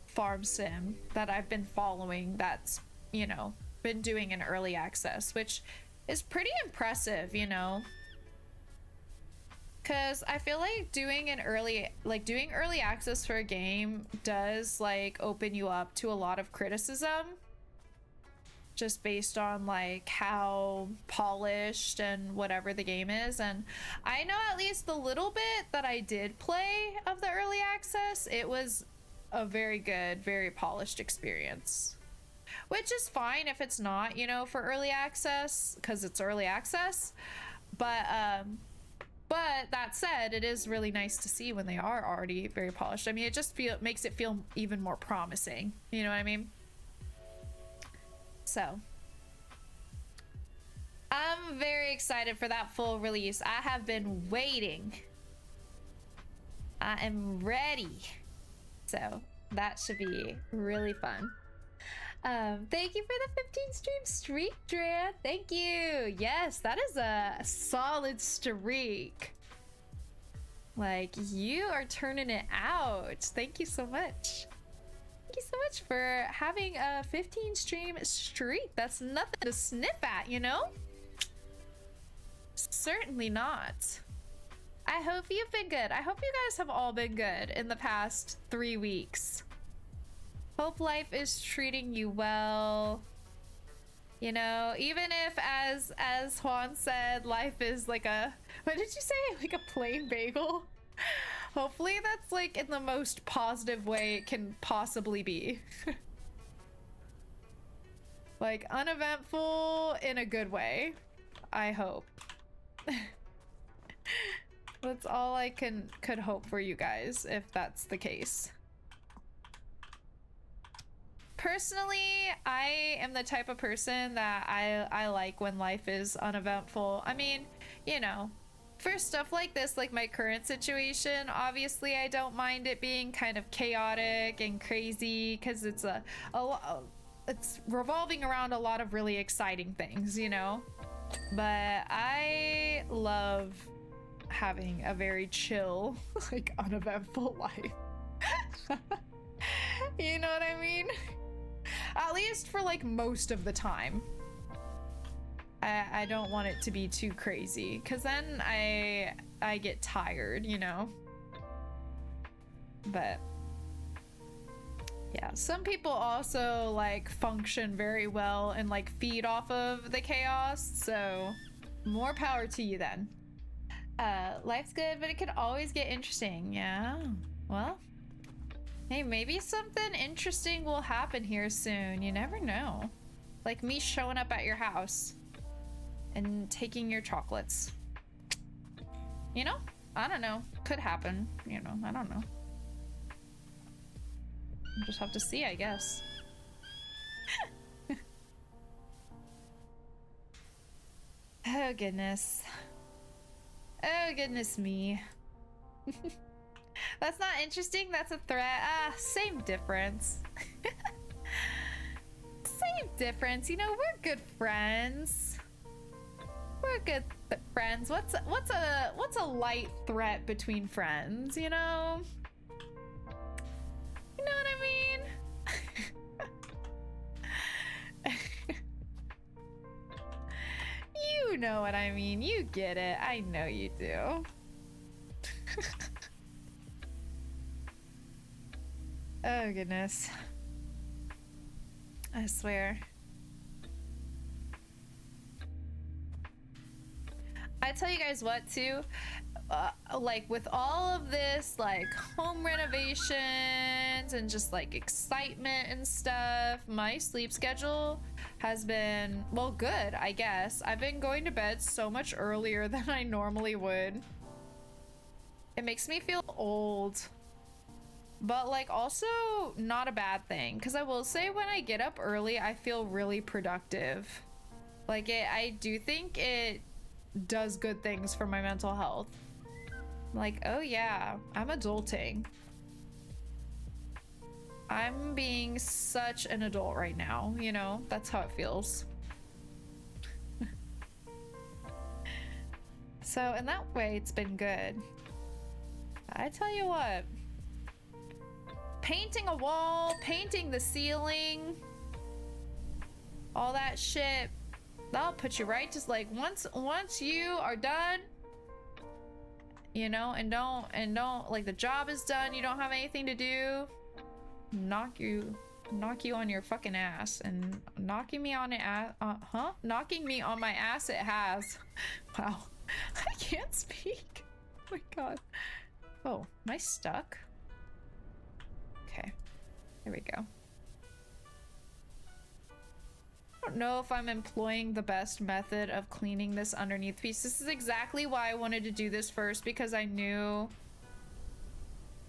farm sim that I've been following that's, you know, been doing an early access, which is pretty impressive, you know, because I feel like doing early access for a game does like open you up to a lot of criticism just based on like how polished and whatever the game is. And I know at least the little bit that I did play of the early access, it was a very good, very polished experience, which is fine if it's not, you know, for early access, because it's early access. But that said, it is really nice to see when they are already very polished. I mean, it just makes it feel even more promising, you know what I mean? So I'm very excited for that full release. I have been waiting. I am ready. So that should be really fun. Thank you for the 15 stream streak, Drea. Thank you. Yes, that is a solid streak. Like, you are turning it out. Thank you so much. Thank you so much for having a 15 stream streak. That's nothing to sniff at, you know? Certainly not. I hope you've been good. I hope you guys have all been good in the past 3 weeks. Hope life is treating you well. You know, even if, as Juan said, life is like a, what did you say? Like a plain bagel? Hopefully that's like in the most positive way it can possibly be. Like uneventful in a good way, I hope. That's all I could hope for you guys, if that's the case. Personally, I am the type of person that I like when life is uneventful. I mean, you know, for stuff like this, like my current situation, obviously I don't mind it being kind of chaotic and crazy because it's it's revolving around a lot of really exciting things, you know? But I love having a very chill, like uneventful life. You know what I mean? At least for like most of the time. I don't want it to be too crazy because then I get tired, you know? But yeah, some people also like function very well and like feed off of the chaos, so more power to you then. Life's good, but it could always get interesting. Yeah, well, hey, maybe something interesting will happen here soon. You never know. Like me showing up at your house and taking your chocolates. You know? I don't know. Could happen. You know, I don't know. We'll just have to see, I guess. Oh, goodness. Oh, goodness me. That's not interesting. That's a threat. Ah, same difference. Same difference. You know, we're good friends. We're good friends. What's a light threat between friends, you know? You know what I mean? You know what I mean. You get it. I know you do. Oh, goodness. I swear. I tell you guys what, too. Like, with all of this, like, home renovations and just, like, excitement and stuff, my sleep schedule has been, well, good, I guess. I've been going to bed so much earlier than I normally would. It makes me feel old. But, like, also not a bad thing. Because I will say when I get up early, I feel really productive. Like, I do think it does good things for my mental health. Like, oh yeah, I'm adulting. I'm being such an adult right now, you know? That's how it feels. So in that way, it's been good. I tell you what, painting a wall, painting the ceiling, all that shit, that'll put you right. Just like once you are done, you know, and don't like the job is done, you don't have anything to do, knock you on your fucking ass. And knocking me on knocking me on my ass it has. Wow. I can't speak. Oh my god. Oh, am I stuck? Okay, there we go. I don't know if I'm employing the best method of cleaning this underneath piece. This is exactly why I wanted to do this first, because I knew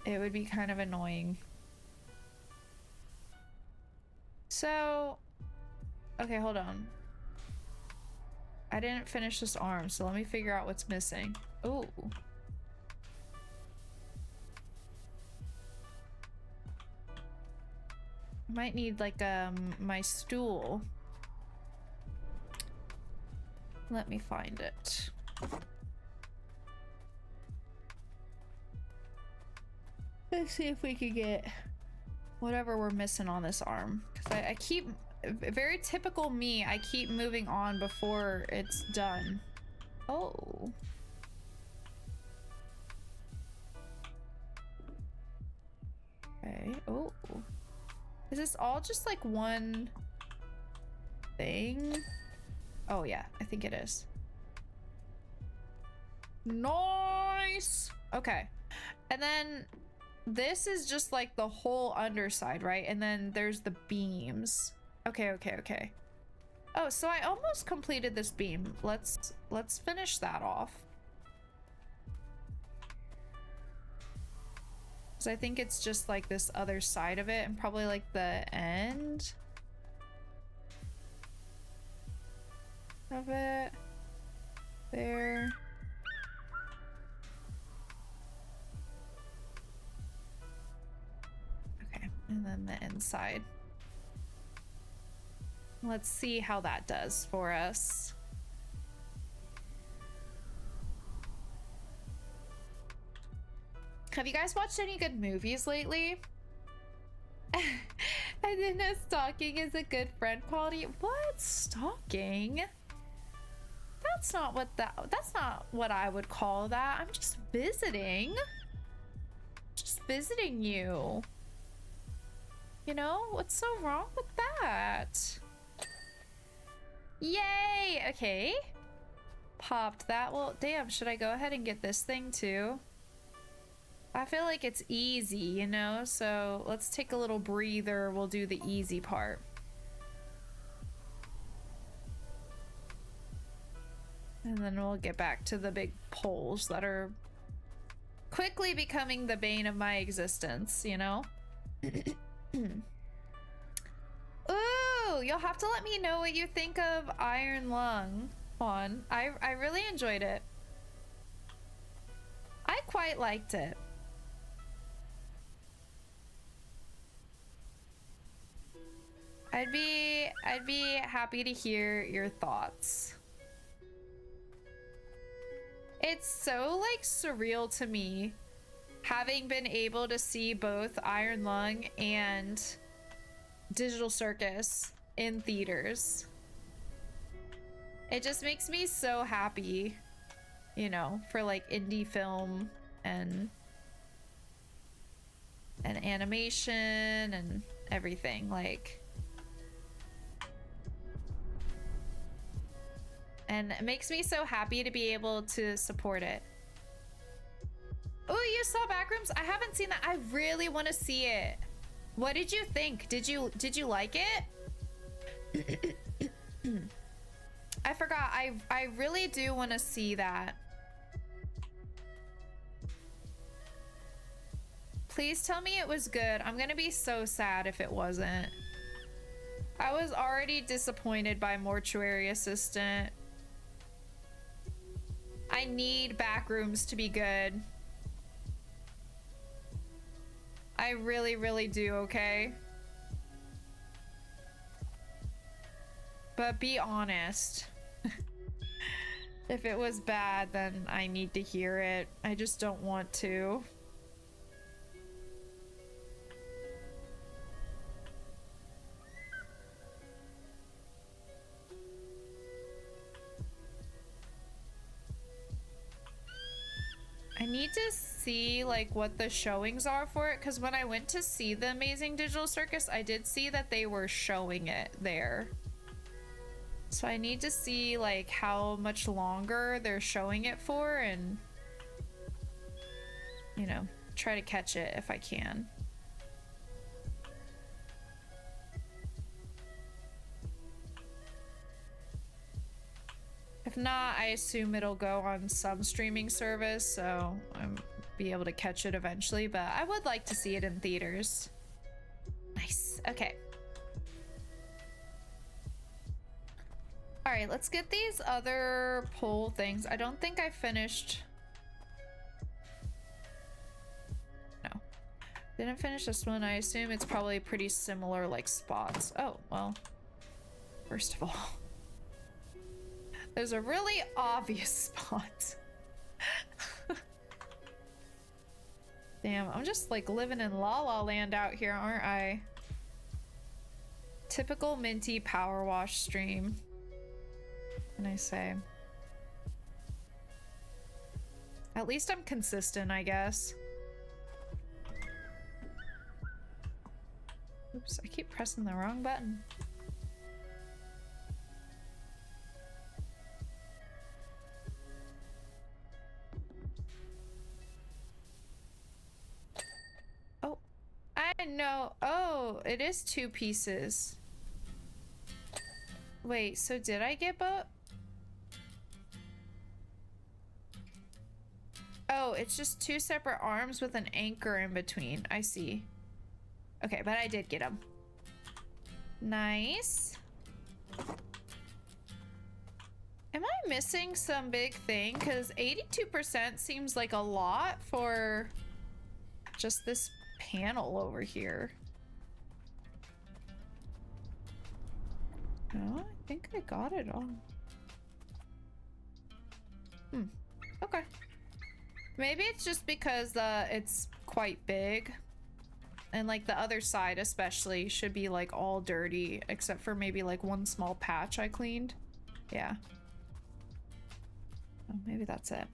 it would be kind of annoying. So, okay, hold on. I didn't finish this arm, so let me figure out what's missing. Ooh. Might need like my stool. Let me find it. Let's see if we could get whatever we're missing on this arm. Because I keep, very typical me, I keep moving on before it's done. Oh. Okay. Oh. Is this all just like one thing? Oh yeah, I think it is. Nice. Okay. And then this is just like the whole underside, right? And then there's the beams. Okay, okay, okay. Oh, so I almost completed this beam. Let's finish that off. Because I think it's just like this other side of it and probably like the end of it. There. Okay, and then the inside. Let's see how that does for us. Have you guys watched any good movies lately? I didn't know stalking is a good friend quality. What? Stalking? That's not what I would call that. I'm just visiting. Just visiting you. You know, what's so wrong with that? Yay! Okay. Popped that. Well, damn, should I go ahead and get this thing too? I feel like it's easy, you know? So let's take a little breather. We'll do the easy part. And then we'll get back to the big poles that are quickly becoming the bane of my existence, you know? Ooh, you'll have to let me know what you think of Iron Lung, Juan. I really enjoyed it. I quite liked it. I'd be happy to hear your thoughts. It's so like surreal to me having been able to see both Iron Lung and Digital Circus in theaters. It just makes me so happy, you know, for like indie film and animation and everything, like. And it makes me so happy to be able to support it. Oh, you saw Backrooms? I haven't seen that. I really want to see it. What did you think? Did you like it? I forgot. I really do want to see that. Please tell me it was good. I'm gonna be so sad if it wasn't. I was already disappointed by Mortuary Assistant. I need Backrooms to be good. I really, really do, okay? But be honest. If it was bad, then I need to hear it. I just don't want to. I need to see like what the showings are for it, because when I went to see the Amazing Digital Circus, I did see that they were showing it there. So I need to see like how much longer they're showing it for and, you know, try to catch it if I can. If not, I assume it'll go on some streaming service, so I'll be able to catch it eventually, but I would like to see it in theaters. Nice. Okay. All right, let's get these other pole things. I don't think I finished. No. Didn't finish this one. I assume it's probably pretty similar, like spots. Oh, well. First of all. There's a really obvious spot. Damn, I'm just like living in La La Land out here, aren't I? Typical Minty power wash stream. What can I say? At least I'm consistent, I guess. Oops, I keep pressing the wrong button. Oh, I know. Oh, it is 2 pieces. Wait, so did I get both? Oh, it's just 2 separate arms with an anchor in between. I see. Okay, but I did get them. Nice. Am I missing some big thing? Because 82% seems like a lot for just this panel over here. No, I think I got it all. Okay. Maybe it's just because it's quite big. And like the other side especially should be like all dirty, except for maybe like one small patch I cleaned. Yeah. Oh, maybe that's it.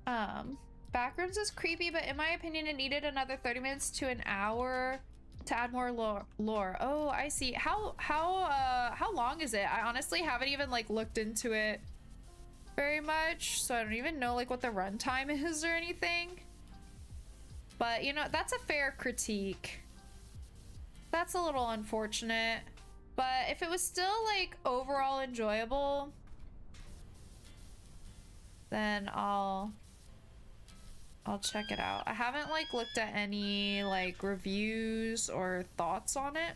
Backrooms is creepy, but in my opinion, it needed another 30 minutes to an hour to add more lore. Oh, I see. How long is it? I honestly haven't even like looked into it very much, so I don't even know like what the runtime is or anything. But you know, that's a fair critique. That's a little unfortunate. But if it was still like overall enjoyable, then I'll check it out. I haven't like looked at any like reviews or thoughts on it.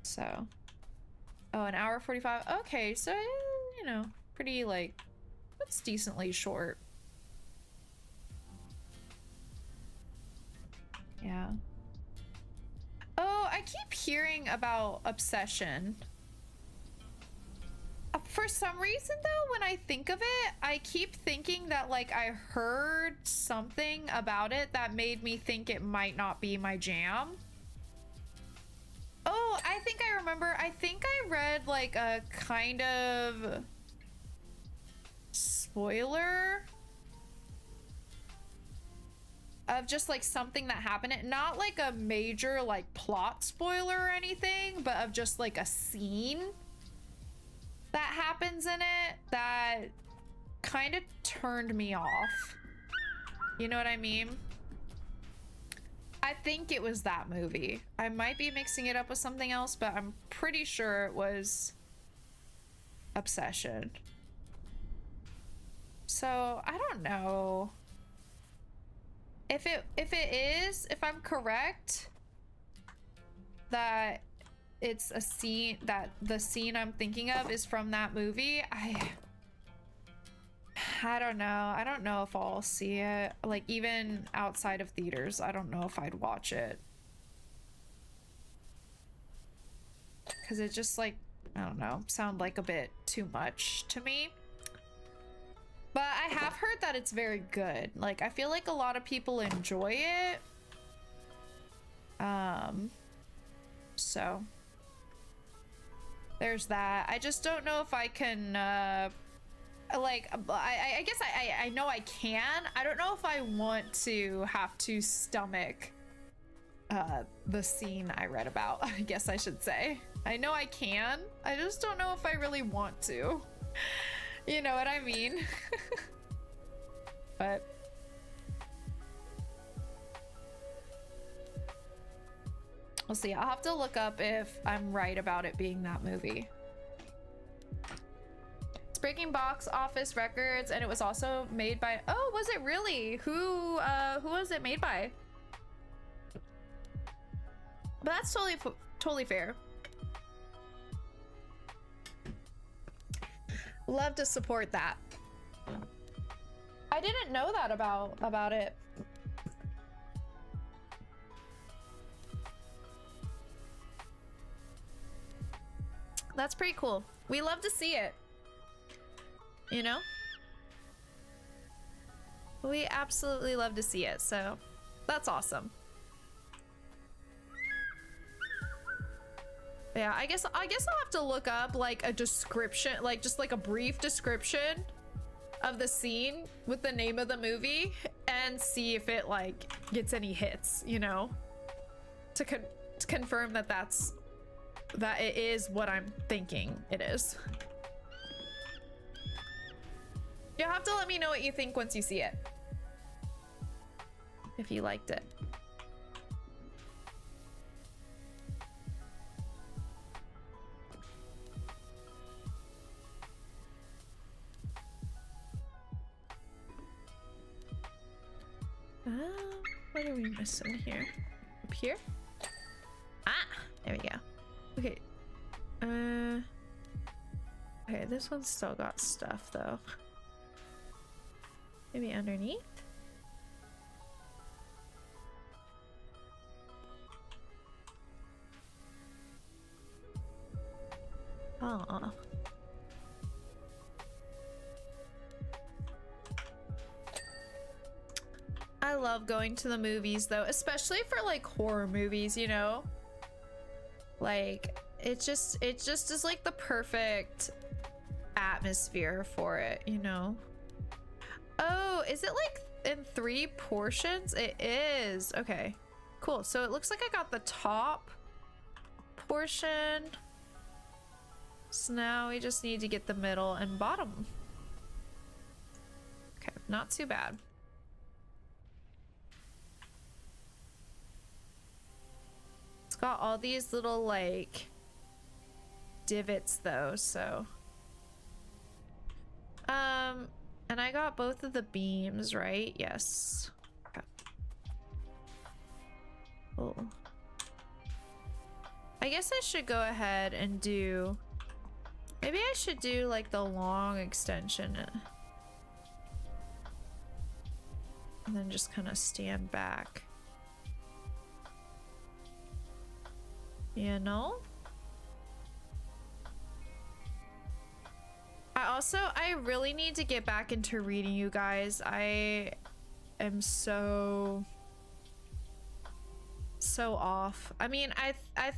So, oh, an hour 45. Okay, so you know, pretty like, that's decently short. Yeah. Oh, I keep hearing about Obsession. For some reason though, when I think of it, I keep thinking that like I heard something about it that made me think it might not be my jam. Oh, I think I remember. I think I read like a kind of spoiler of just like something that happened. Not like a major like plot spoiler or anything, but of just like a scene that happens in it that kind of turned me off. You know what I mean? I think it was that movie. I might be mixing it up with something else, but I'm pretty sure it was Obsession. So I don't know if I'm correct that it's a scene, that the scene I'm thinking of is from that movie. I don't know. I don't know if I'll see it. Like even outside of theaters, I don't know if I'd watch it. Cause it just like, I don't know, sound like a bit too much to me. But I have heard that it's very good. Like I feel like a lot of people enjoy it. So there's that. I just don't know if I can like I guess I know I can. I don't know if I want to have to stomach the scene I read about, I guess I should say. I know I can. I just don't know if I really want to. You know what I mean? But we'll see. I'll have to look up if I'm right about it being that movie. It's breaking box office records, and it was also made by, oh, was it really? Who was it made by? But that's totally fair. Love to support that. I didn't know that about it. That's pretty cool. We love to see it. you know? We absolutely love to see it, so that's awesome. Yeah, I guess I'll have to look up like a description, like just like a brief description of the scene with the name of the movie and see if it like gets any hits, you know, to confirm that that it is what I'm thinking it is. You'll have to let me know what you think once you see it, if you liked it. What are we missing here? Up here? Ah, there we go. Okay. Okay, this one's still got stuff though. Maybe underneath? Oh. I love going to the movies though, especially for like horror movies, you know? Like it just is like the perfect atmosphere for it, you know? Oh, is it like in 3 portions? It is. Okay, cool. So it looks like I got the top portion. So now we just need to get the middle and bottom. Okay, not too bad. It's got all these little like divots though, so and I got both of the beams, right? Yes. Okay. Oh, I guess I should go ahead and do, maybe I should do like the long extension and then just kind of stand back, you know? I really need to get back into reading, you guys. I am so off. I mean, I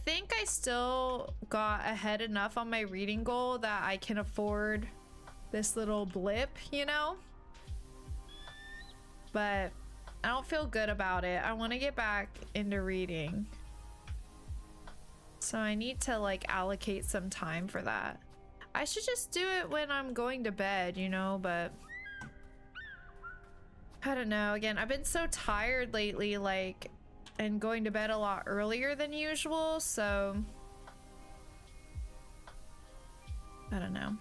think I still got ahead enough on my reading goal that I can afford this little blip, you know? But I don't feel good about it. I want to get back into reading. So I need to like allocate some time for that. I should just do it when I'm going to bed, you know, but I don't know. Again, I've been so tired lately, like, and going to bed a lot earlier than usual, so I don't know.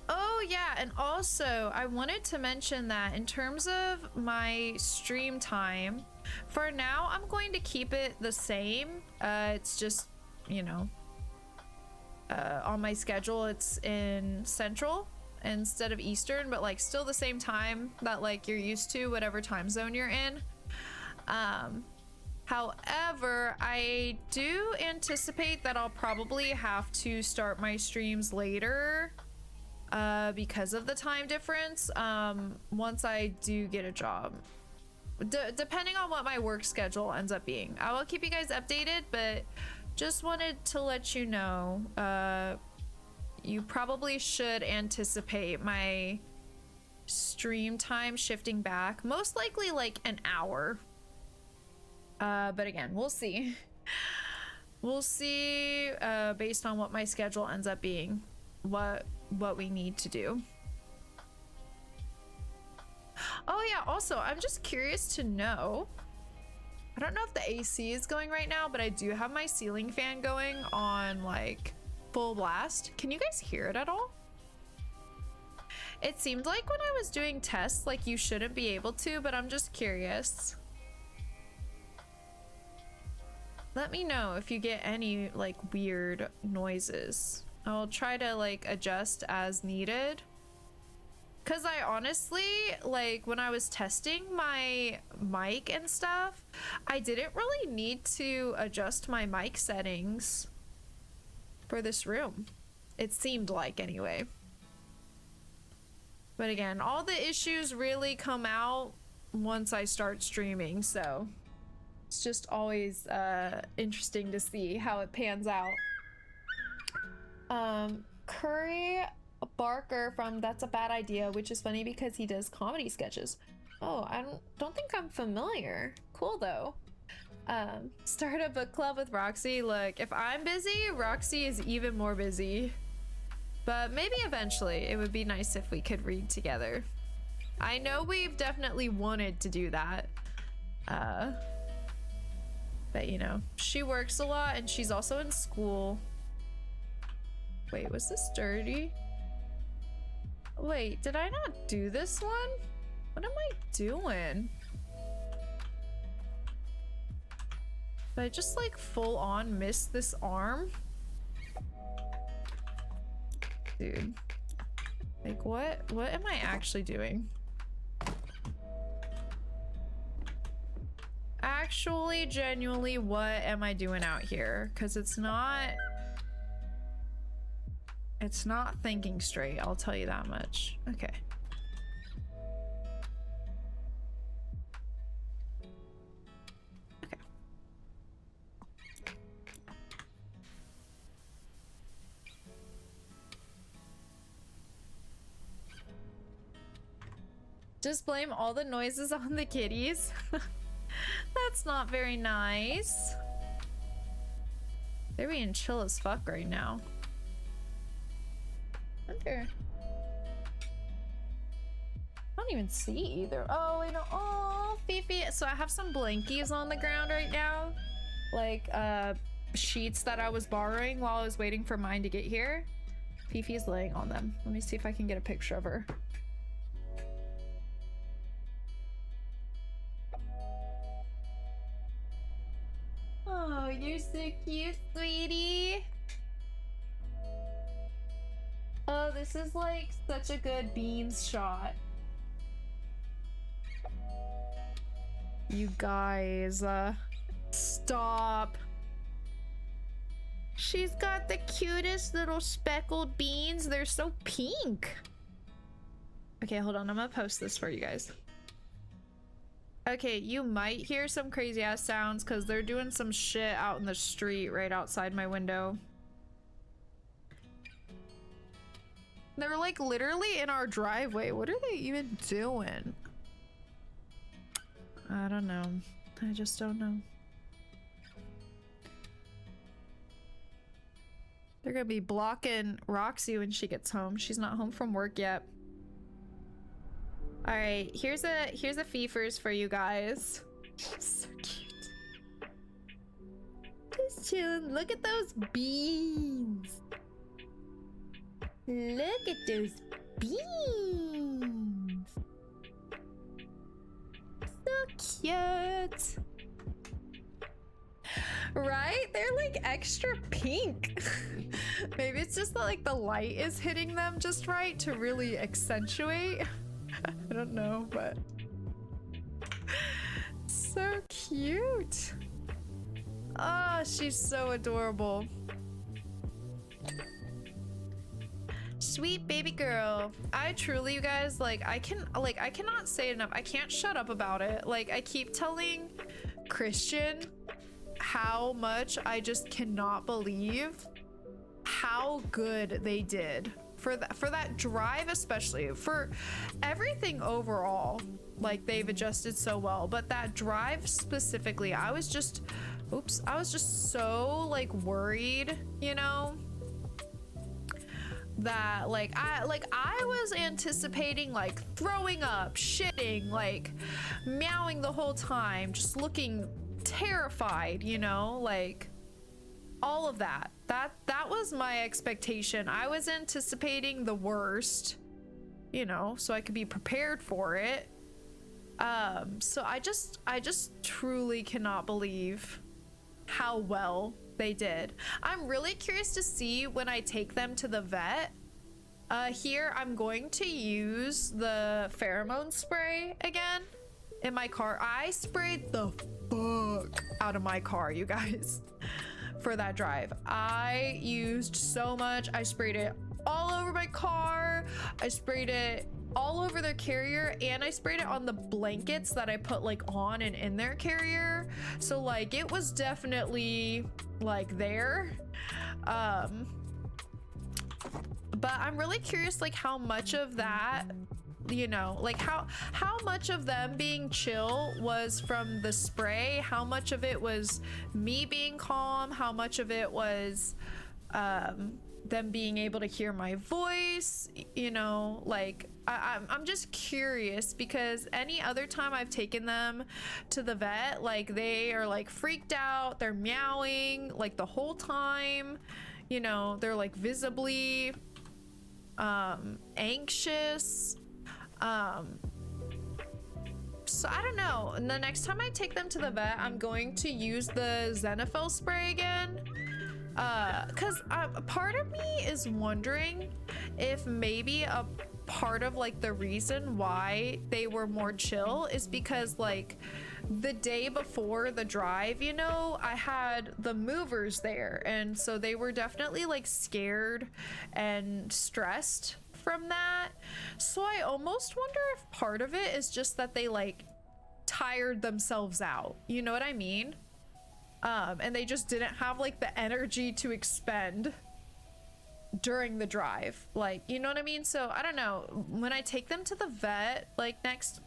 Oh yeah, and also I wanted to mention that in terms of my stream time, for now I'm going to keep it the same. It's just, you know, on my schedule it's in Central instead of Eastern, but like still the same time that like you're used to, whatever time zone you're in. However, I do anticipate that I'll probably have to start my streams later because of the time difference once I do get a job, depending on what my work schedule ends up being. I will keep you guys updated, but just wanted to let you know, you probably should anticipate my stream time shifting back, most likely like an hour. But again, we'll see. We'll see based on what my schedule ends up being, what we need to do. Oh yeah, also, I'm just curious to know, I don't know if the AC is going right now, but I do have my ceiling fan going on like full blast. Can you guys hear it at all? It seemed like when I was doing tests, like you shouldn't be able to, but I'm just curious. Let me know if you get any like weird noises. I'll try to like adjust as needed. Cause I honestly, like when I was testing my mic and stuff, I didn't really need to adjust my mic settings for this room. It seemed like anyway. But again, all the issues really come out once I start streaming, so it's just always interesting to see how it pans out. Curry Barker from That's a Bad Idea, which is funny because he does comedy sketches. Oh, I don't think I'm familiar. Cool though. Start a book club with Roxy. Look, if I'm busy, Roxy is even more busy. But maybe eventually it would be nice if we could read together. I know we've definitely wanted to do that. But you know, she works a lot and she's also in school. Wait, was this dirty? Wait, did I not do this one? What am I doing? Did I just like full on miss this arm? Dude. Like what am I actually doing? Actually, genuinely, what am I doing out here? Because it's not thinking straight, I'll tell you that much. Okay. Okay. Just blame all the noises on the kitties. That's not very nice. They're being chill as fuck right now. Wonder. I don't even see either. Oh, I know. Oh, Fifi. So I have some blankies on the ground right now. Like, sheets that I was borrowing while I was waiting for mine to get here. Fifi's laying on them. Let me see if I can get a picture of her. Oh, you're so cute, sweetie. Oh, this is like such a good beans shot. You guys, stop. She's got the cutest little speckled beans. They're so pink. Okay, hold on. I'm gonna post this for you guys. Okay, you might hear some crazy ass sounds because they're doing some shit out in the street right outside my window. They're like literally in our driveway. What are they even doing? I don't know. I just don't know. They're gonna be blocking Roxy when she gets home. She's not home from work yet. All right, here's a Feefers for you guys. So cute. Just chilling. Look at those beans. Look at those beans. So cute. Right? They're like extra pink. Maybe it's just that like the light is hitting them just right to really accentuate. I don't know, but so cute. Oh, she's so adorable. Sweet baby girl. I truly, you guys, like I cannot say it enough. I can't shut up about it. Like I keep telling Christian how much I just cannot believe how good they did for that drive, especially for everything overall. Like they've adjusted so well, but that drive specifically, I was just so like worried, you know, that I was anticipating like throwing up, shitting, like meowing the whole time, just looking terrified, you know, like all of that. That was my expectation. I was anticipating the worst, you know, so I could be prepared for it. So I just truly cannot believe how well they did. I'm really curious to see when I take them to the vet. Here I'm going to use the pheromone spray again in my car. I sprayed the fuck out of my car, you guys, for that drive. I used so much. I sprayed it all over my car. I sprayed it all over their carrier, and I sprayed it on the blankets that I put like on and in their carrier. So like it was definitely like there. But I'm really curious like how much of that, you know, like how much of them being chill was from the spray, how much of it was me being calm, how much of it was them being able to hear my voice, you know, like I'm just curious, because any other time I've taken them to the vet, like they are like freaked out, they're meowing like the whole time, you know, they're like visibly anxious. So I don't know, and the next time I take them to the vet, I'm going to use the Zenithal spray again, because part of me is wondering if maybe a part of like the reason why they were more chill is because like the day before the drive, you know, I had the movers there, and so they were definitely like scared and stressed from that. So I almost wonder if part of it is just that they like tired themselves out, you know what I mean? And they just didn't have like the energy to expend during the drive, like, you know what I mean? So I don't know, when I take them to the vet, like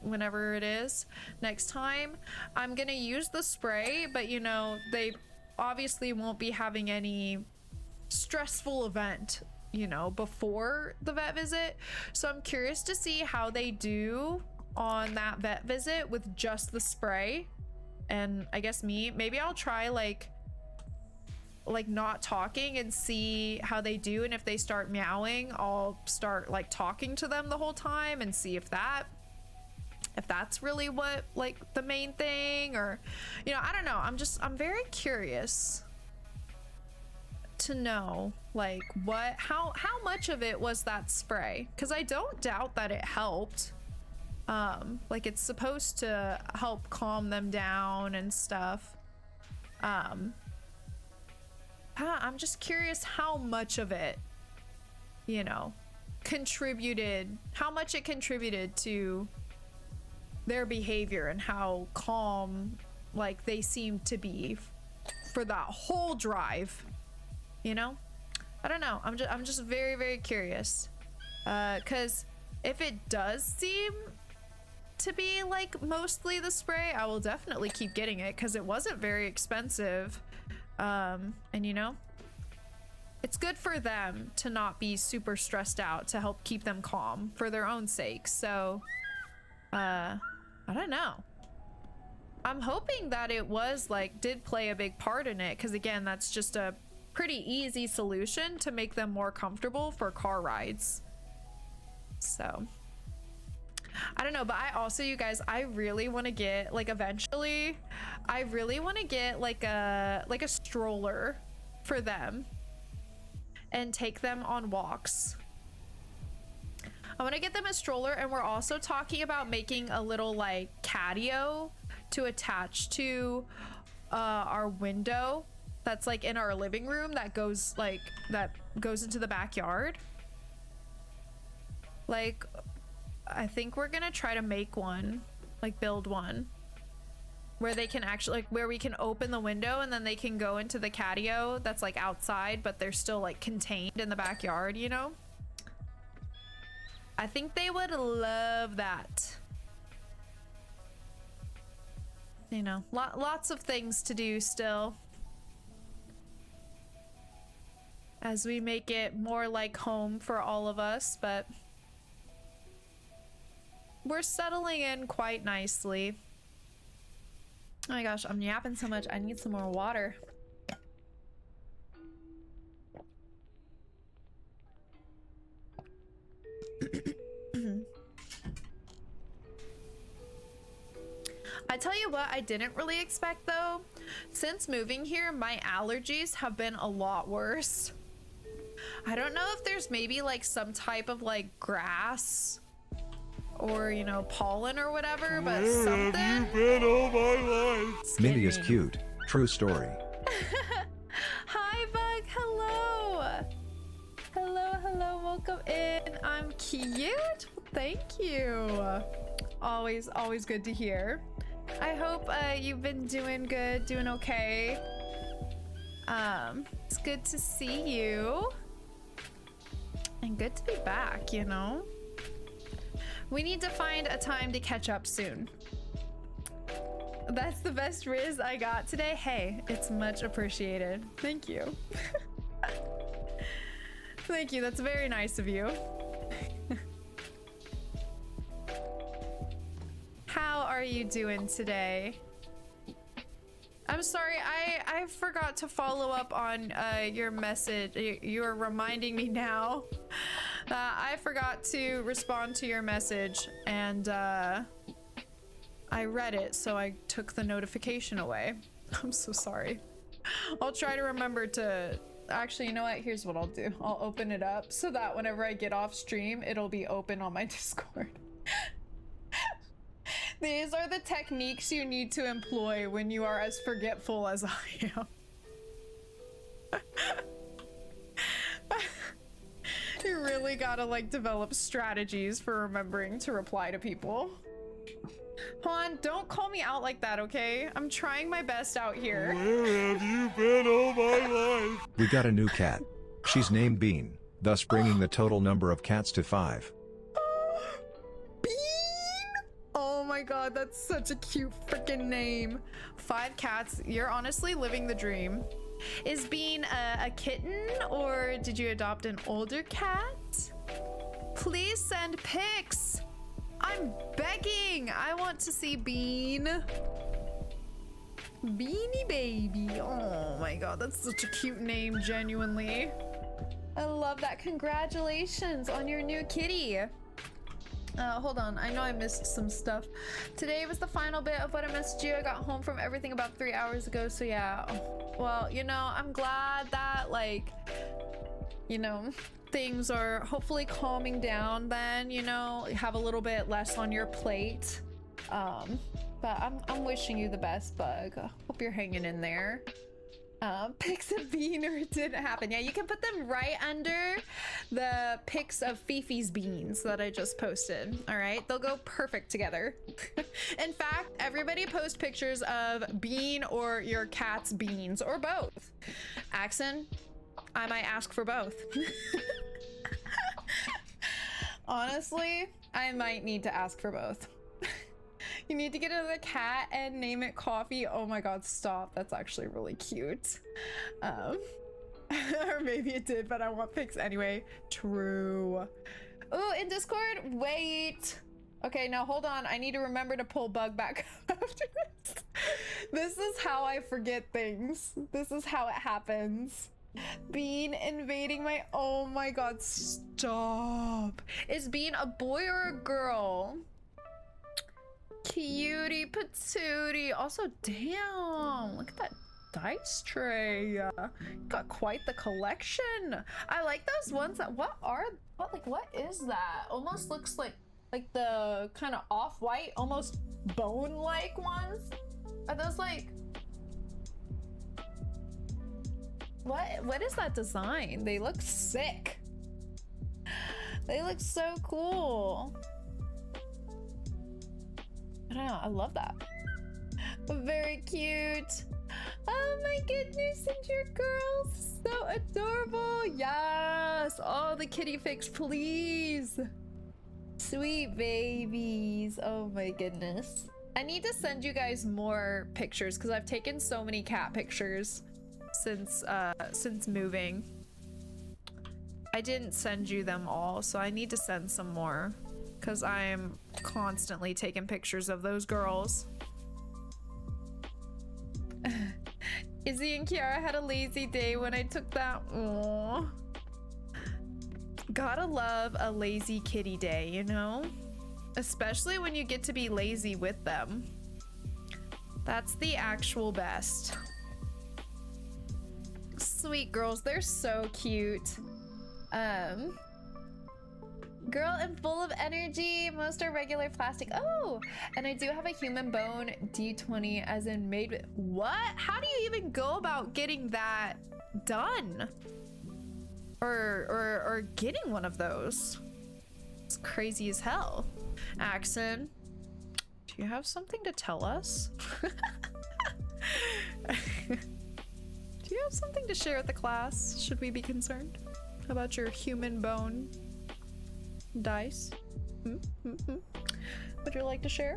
whenever it is next time, I'm gonna use the spray, but you know, they obviously won't be having any stressful event, you know, before the vet visit. So I'm curious to see how they do on that vet visit with just the spray. And I guess maybe I'll try like not talking and see how they do, and if they start meowing, I'll start like talking to them the whole time and see if that's really what like the main thing, or you know, I don't know. I'm very curious to know like how much of it was that spray, because I don't doubt that it helped. Like it's supposed to help calm them down and stuff. I'm just curious how much of it, you know, how much it contributed to their behavior and how calm like they seemed to be for that whole drive, you know? I don't know. I'm just very, very curious. 'Cause if it does seem to be like mostly the spray, I will definitely keep getting it, because it wasn't very expensive. And you know, it's good for them to not be super stressed out, to help keep them calm for their own sake. So I don't know, I'm hoping that it was like did play a big part in it, because again, that's just a pretty easy solution to make them more comfortable for car rides. So I don't know, but I also, you guys, I really want to get like eventually I really want to get like a stroller for them and take them on walks. I want to get them a stroller, and we're also talking about making a little like catio to attach to our window that's like in our living room that goes into the backyard. Like I think we're gonna try to make one, like build one where they can actually like, where we can open the window and then they can go into the catio that's like outside, but they're still like contained in the backyard, you know? I think they would love that. You know, lots of things to do still as we make it more like home for all of us, but we're settling in quite nicely. Oh my gosh, I'm yapping so much. I need some more water. I tell you what I didn't really expect though. Since moving here, my allergies have been a lot worse. I don't know if there's maybe like some type of like grass or, you know, pollen or whatever, but something. You've been all my life. Mindy is cute. True story. Hi, Bug. Hello. Hello, hello. Welcome in. I'm cute. Thank you. Always good to hear. I hope you've been doing good, doing okay. It's good to see you. And good to be back, you know? We need to find a time to catch up soon. That's the best Riz I got today. Hey, it's much appreciated. Thank you. Thank you, that's very nice of you. How are you doing today? I'm sorry, I forgot to follow up on your message. You're reminding me now. I forgot to respond to your message, and I read it, so I took the notification away. I'm so sorry. I'll try to remember to... Actually, you know what? Here's what I'll do. I'll open it up so that whenever I get off stream, it'll be open on my Discord. These are the techniques you need to employ when you are as forgetful as I am. You really gotta like develop strategies for remembering to reply to people. Hold on, don't call me out like that, okay? I'm trying my best out here. Where have you been all my life? We got a new cat. She's named Bean, thus bringing the total number of cats to 5. Bean? Oh my god, that's such a cute freaking name. 5 cats, you're honestly living the dream. Is Bean a kitten, or did you adopt an older cat? Please send pics. I'm begging. I want to see Bean. Beanie baby. Oh my god, that's such a cute name, genuinely. I love that. Congratulations on your new kitty. Hold on, I know I missed some stuff. Today was the final bit of what I missed you. I got home from everything about 3 hours ago, so yeah. Well, you know, I'm glad that, like, you know, things are hopefully calming down then, you know, have a little bit less on your plate. But I'm wishing you the best, Bug. Hope you're hanging in there. Pics of Bean, or it didn't happen. Yeah, you can put them right under the pics of Fifi's beans that I just posted. All right, they'll go perfect together. In fact, everybody post pictures of Bean or your cat's beans, or both. Axon, I might ask for both. Honestly, I might need to ask for both. You need to get another cat and name it Coffee. Oh my god, stop. That's actually really cute. Or maybe it did, but I want pics anyway. True. Oh, in Discord? Wait. Okay, now hold on. I need to remember to pull Bug back after this. This is how I forget things. This is how it happens. Bean invading my... Oh my god, stop. Is Bean a boy or a girl? Cutie patootie. Also, damn, look at that dice tray. Got quite the collection. I like those ones that... What is that? Almost looks like the kind of off-white, almost bone-like ones. Are those like... What is that design? They look sick. They look so cool. I don't know, I love that. Very cute. Oh my goodness, and your girls, so adorable. Yes, all the kitty pics, please. Sweet babies. Oh my goodness. I need to send you guys more pictures because I've taken so many cat pictures since moving. I didn't send you them all, so I need to send some more because I'm constantly taking pictures of those girls. Izzy and Kiara had a lazy day when I took that. Aww. Gotta love a lazy kitty day, you know? Especially when you get to be lazy with them. That's the actual best. Sweet girls, they're so cute. Girl and full of energy. Most are regular plastic. Oh, and I do have a human bone D20 as in made with... What? How do you even go about getting that done? Or getting one of those? It's crazy as hell. Axon, do you have something to tell us? Do you have something to share with the class? Should we be concerned about your human bone dice? Would you like to share?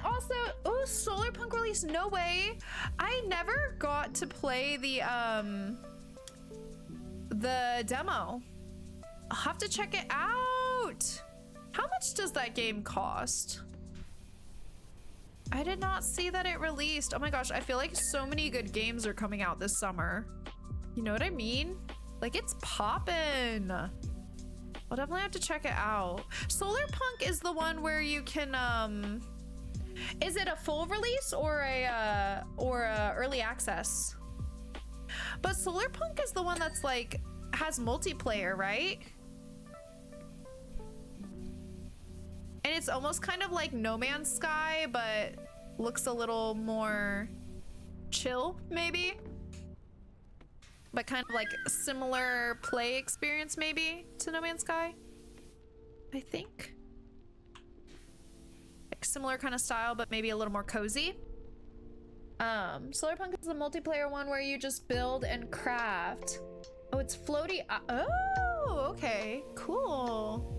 Also, oh, Solarpunk release, no way. I never got to play the demo. I'll have to check it out. How much does that game cost? I did not see that it released. Oh my gosh, I feel like so many good games are coming out this summer. You know what I mean? Like, it's poppin'. I'll definitely have to check it out. Solarpunk is the one where you can, is it a full release or a early access? But Solarpunk is the one that's like, has multiplayer, right? And it's almost kind of like No Man's Sky, but looks a little more chill, maybe? But kind of like a similar play experience, maybe, to No Man's Sky? I think. Like similar kind of style, but maybe a little more cozy. Solarpunk is the multiplayer one where you just build and craft. Oh, it's floaty. Oh, okay, cool.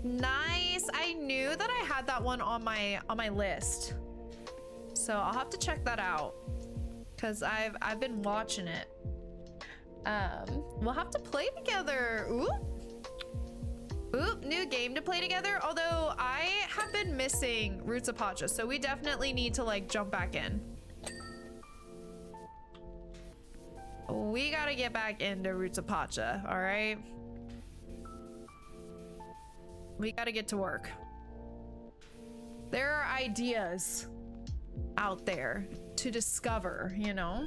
Nice. I knew that I had that one on my list, so I'll have to check that out because I've been watching it. We'll have to play together. Oop, new game to play together. Although I have been missing Roots of Pacha, so we definitely need to like jump back in. We gotta get back into Roots of Pacha, all right? We gotta get to work. There are ideas out there to discover, you know?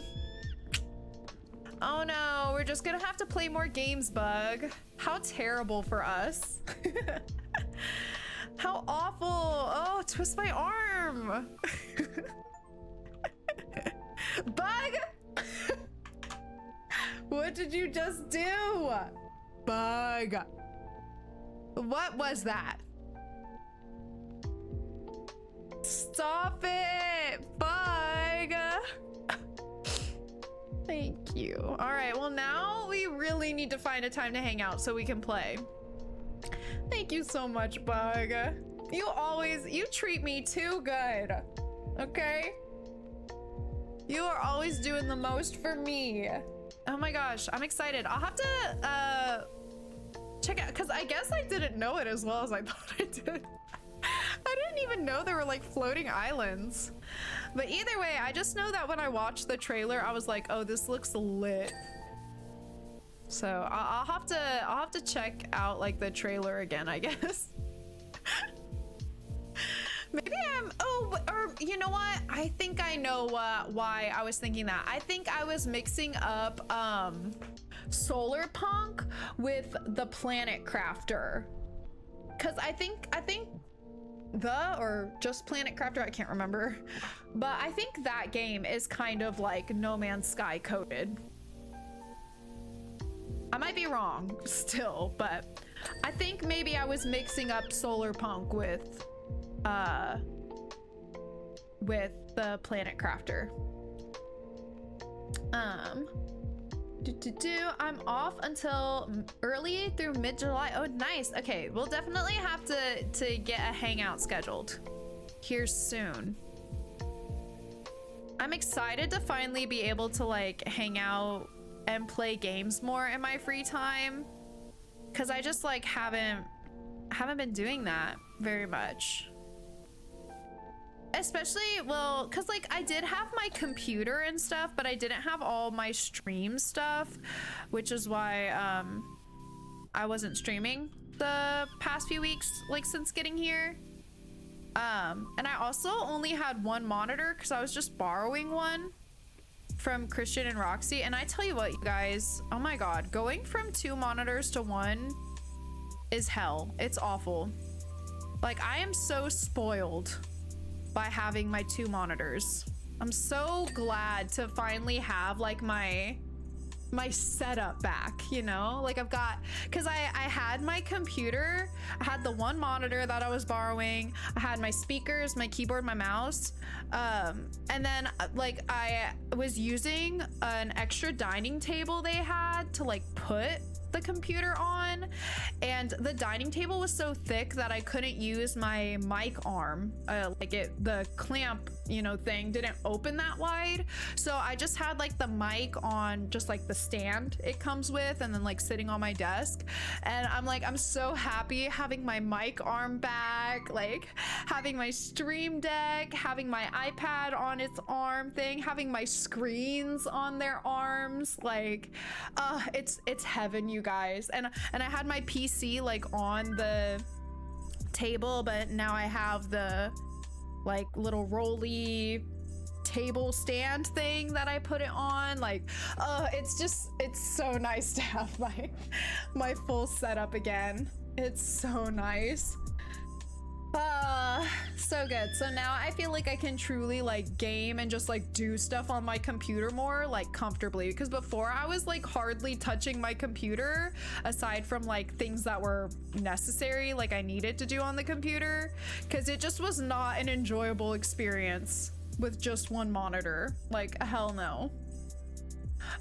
Oh no, we're just gonna have to play more games, Bug. How terrible for us. How awful. Oh, twist my arm. Bug! What did you just do? Bug. What was that? Stop it, Bug. Thank you. All right, well now we really need to find a time to hang out so we can play. Thank you so much, Bug. You treat me too good, okay? You are always doing the most for me. Oh my gosh, I'm excited. I'll have to check out, because I guess I didn't know it as well as I thought I did. I didn't even know there were like floating islands. But either way, I just know that when I watched the trailer, I was like, oh, this looks lit. So I'll have to check out like the trailer again, I guess. Maybe or you know what? I think I know why I was thinking that. I think I was mixing up Solarpunk with the Planet Crafter. Cause I think or just Planet Crafter, I can't remember. But I think that game is kind of like No Man's Sky coded. I might be wrong still, but I think maybe I was mixing up Solarpunk with the Planet Crafter. I'm off until early through mid-July. Oh, nice. Okay, we'll definitely have to get a hangout scheduled here soon. I'm excited to finally be able to like hang out and play games more in my free time, because I just like haven't been doing that very much. Especially, well, because like I did have my computer and stuff, but I didn't have all my stream stuff, which is why I wasn't streaming the past few weeks, like since getting here. And I also only had one monitor because I was just borrowing one from Christian and Roxy. And I tell you what, you guys, oh my god, going from 2 monitors to 1 is hell. It's awful. Like, I am so spoiled by having my 2 monitors. I'm so glad to finally have like my my setup back, you know? Like I've got, because I had my computer, I had the one monitor that I was borrowing, I had my speakers, my keyboard, my mouse, and then like I was using an extra dining table they had to like put the computer on, and the dining table was so thick that I couldn't use my mic arm, the clamp, you know, thing didn't open that wide, so I just had like the mic on just like the stand it comes with, and then like sitting on my desk. And I'm so happy having my mic arm back, like having my stream deck, having my iPad on its arm thing, having my screens on their arms, like it's heaven, you guys. And I had my PC like on the table, but now I have the like little rolly table stand thing that I put it on. Like it's so nice to have my full setup again. It's so nice. So good. So now I feel like I can truly like game and just like do stuff on my computer more like comfortably, because before I was like hardly touching my computer aside from like things that were necessary, like I needed to do on the computer, because it just was not an enjoyable experience with just one monitor. Like hell no.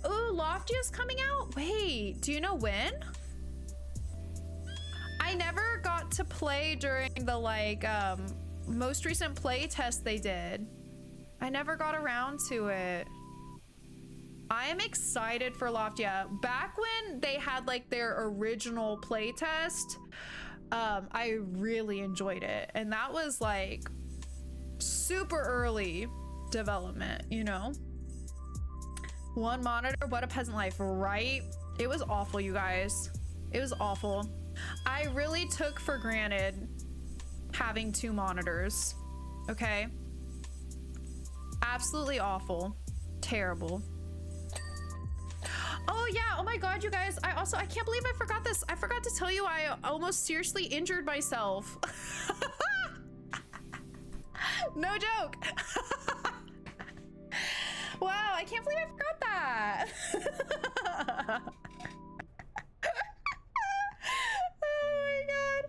Ooh, Loftia's coming out. Wait, do you know when? I never got to play during the like most recent play test they did. I never got around to it. I am excited for Loftia. Back when they had like their original play test, I really enjoyed it, and that was like super early development, you know? One monitor, what a peasant life, right? It was awful, you guys. It was awful. I really took for granted having two monitors, okay? Absolutely awful. Terrible. Oh yeah, oh my god, you guys, I can't believe I forgot this. I forgot to tell you I almost seriously injured myself. No joke. Wow, I can't believe I forgot that. Oh my god.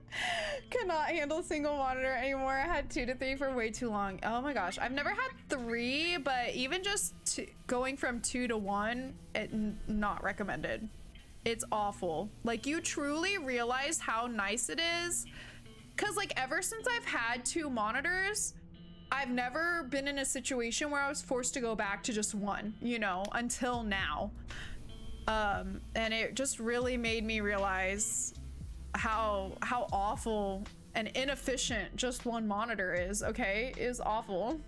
Cannot handle a single monitor anymore. I had 2 to 3 for way too long. Oh my gosh, I've never had 3, but even just going from 2 to 1, not recommended. It's awful. Like, you truly realize how nice it is, because like ever since I've had 2 monitors, I've never been in a situation where I was forced to go back to just 1, you know, until now. And it just really made me realize how awful and inefficient just 1 monitor is, okay? It is awful.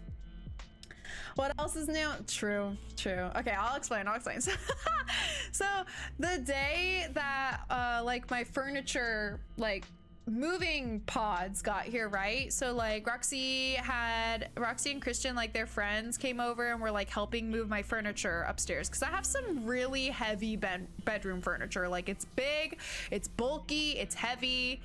What else is new? True. Okay, I'll explain. So the day that like my furniture, like moving pods got here, right? So like Roxy and Christian, like their friends came over and were like helping move my furniture upstairs, because I have some really heavy bedroom furniture. Like it's big, it's bulky, it's heavy,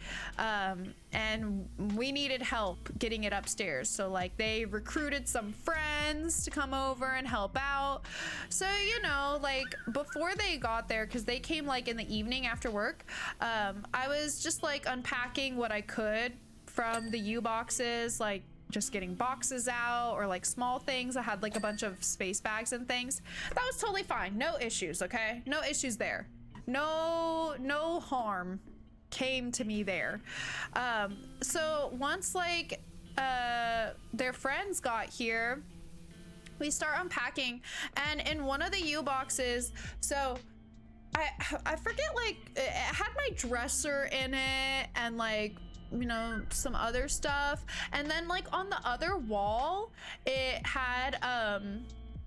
and we needed help getting it upstairs. So like they recruited some friends to come over and help out. So, you know, like before they got there, because they came like in the evening after work, I was just like unpacking what I could from the U boxes, like just getting boxes out or like small things. I had like a bunch of space bags and things. That was totally fine. No issues, okay? No issues there. No harm came to me there. So once like their friends got here, we start unpacking, and in one of the U boxes, so I forget, like it had my dresser in it and like, you know, some other stuff, and then like on the other wall it had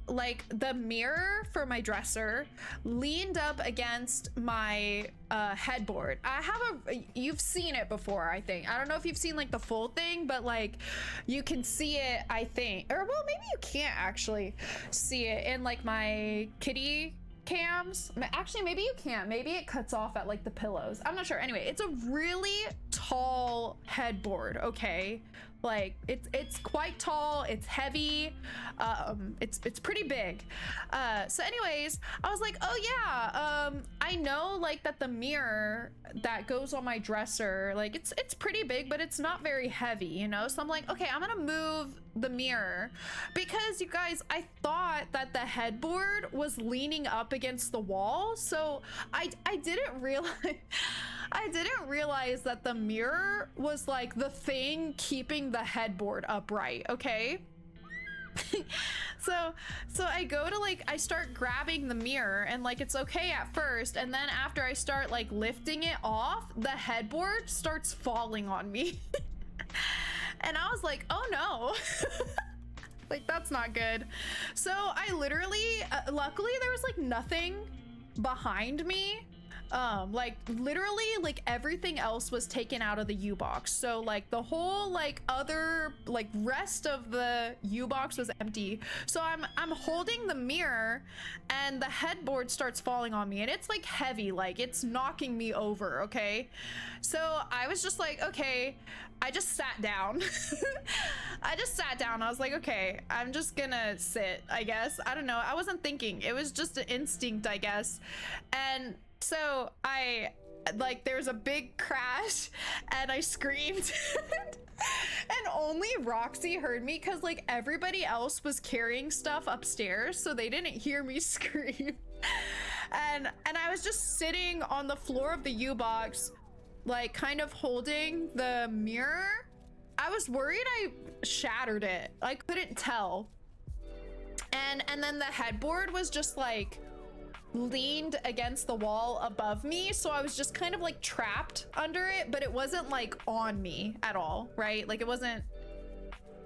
like the mirror for my dresser leaned up against my headboard. I have you've seen it before, I think. I don't know if you've seen like the full thing, but like you can see it, I think, or well, maybe you can't actually see it in like my kitty cams. Actually, maybe you can't. Maybe it cuts off at like the pillows. I'm not sure. Anyway, it's a really tall headboard, okay? Like it's quite tall, it's heavy, it's pretty big. So anyways, I was like, oh yeah, I know like that the mirror that goes on my dresser, like it's pretty big, but it's not very heavy, you know? So I'm like, okay, I'm gonna move the mirror, because you guys, I thought that the headboard was leaning up against the wall. So I didn't realize I didn't realize that the mirror was like the thing keeping the headboard upright, okay? so I go to like, I start grabbing the mirror and like it's okay at first, and then after I start like lifting it off, the headboard starts falling on me. And I was like, oh no. Like that's not good. So I literally, luckily there was like nothing behind me. Like literally like everything else was taken out of the U-box. So like the whole like other like rest of the U-box was empty. So I'm holding the mirror and the headboard starts falling on me, and it's like heavy, like it's knocking me over, okay? So I was just like, okay, I just sat down. I just sat down. I was like, okay, I'm just gonna sit, I guess. I don't know. I wasn't thinking. It was just an instinct, I guess. And so like there's a big crash and I screamed. And only Roxy heard me, because like everybody else was carrying stuff upstairs, so they didn't hear me scream. And I was just sitting on the floor of the U-box, like kind of holding the mirror. I was worried I shattered it. I couldn't tell. And then the headboard was just like leaned against the wall above me, so I was just kind of like trapped under it, but it wasn't like on me at all, right? Like it wasn't,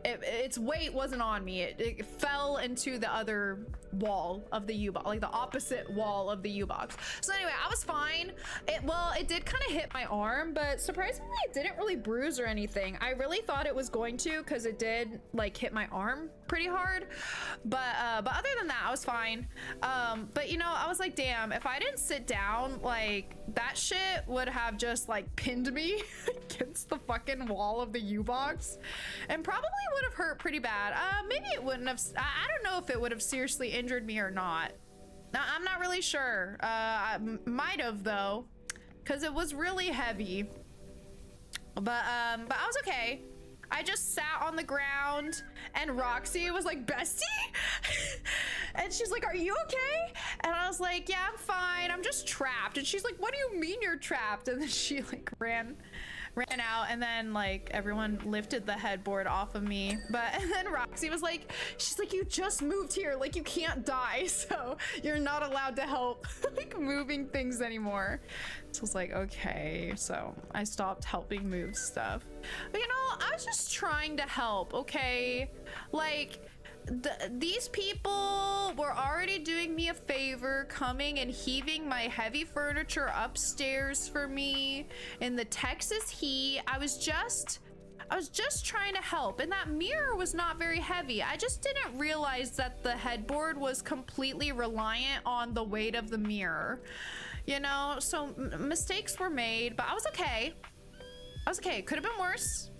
its weight wasn't on me. It fell into the other wall of the U-box, like the opposite wall of the U-box. So anyway, I was fine. It did kind of hit my arm, but surprisingly it didn't really bruise or anything. I really thought it was going to, because it did like hit my arm pretty hard, but other than that I was fine. But you know, I was like, damn, if I didn't sit down, like that shit would have just like pinned me against the fucking wall of the U-box and probably would have hurt pretty bad. Maybe it wouldn't have. I don't know if it would have seriously injured me or not. Now, I'm not really sure. I might have though, because it was really heavy. But I was okay. I just sat on the ground and Roxy was like, bestie? And she's like, are you okay? And I was like, yeah, I'm fine. I'm just trapped. And she's like, what do you mean you're trapped? And then she like ran out, and then like everyone lifted the headboard off of me. But and then Roxy was like, she's like, you just moved here, like you can't die, so you're not allowed to help like moving things anymore. So I was like, okay. So I stopped helping move stuff. But you know, I was just trying to help, okay? Like these people were already doing me a favor, coming and heaving my heavy furniture upstairs for me in the Texas heat. I was just trying to help, and that mirror was not very heavy. I just didn't realize that the headboard was completely reliant on the weight of the mirror, you know? So mistakes were made, but I was okay. I was okay. Could have been worse.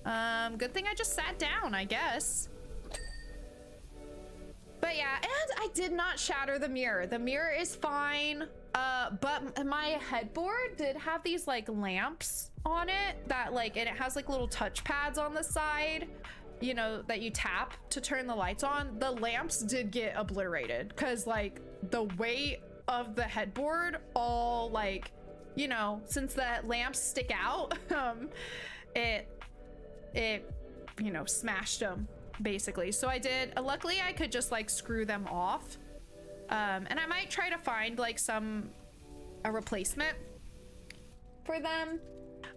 Good thing I just sat down, I guess. But yeah, and I did not shatter the mirror. The mirror is fine. But my headboard did have these like lamps on it that like, and it has like little touch pads on the side, you know, that you tap to turn the lights on. The lamps did get obliterated because like the weight of the headboard all like, you know, since the lamps stick out, it, you know, smashed them basically. So I did, luckily I could just like screw them off. And I might try to find like a replacement for them,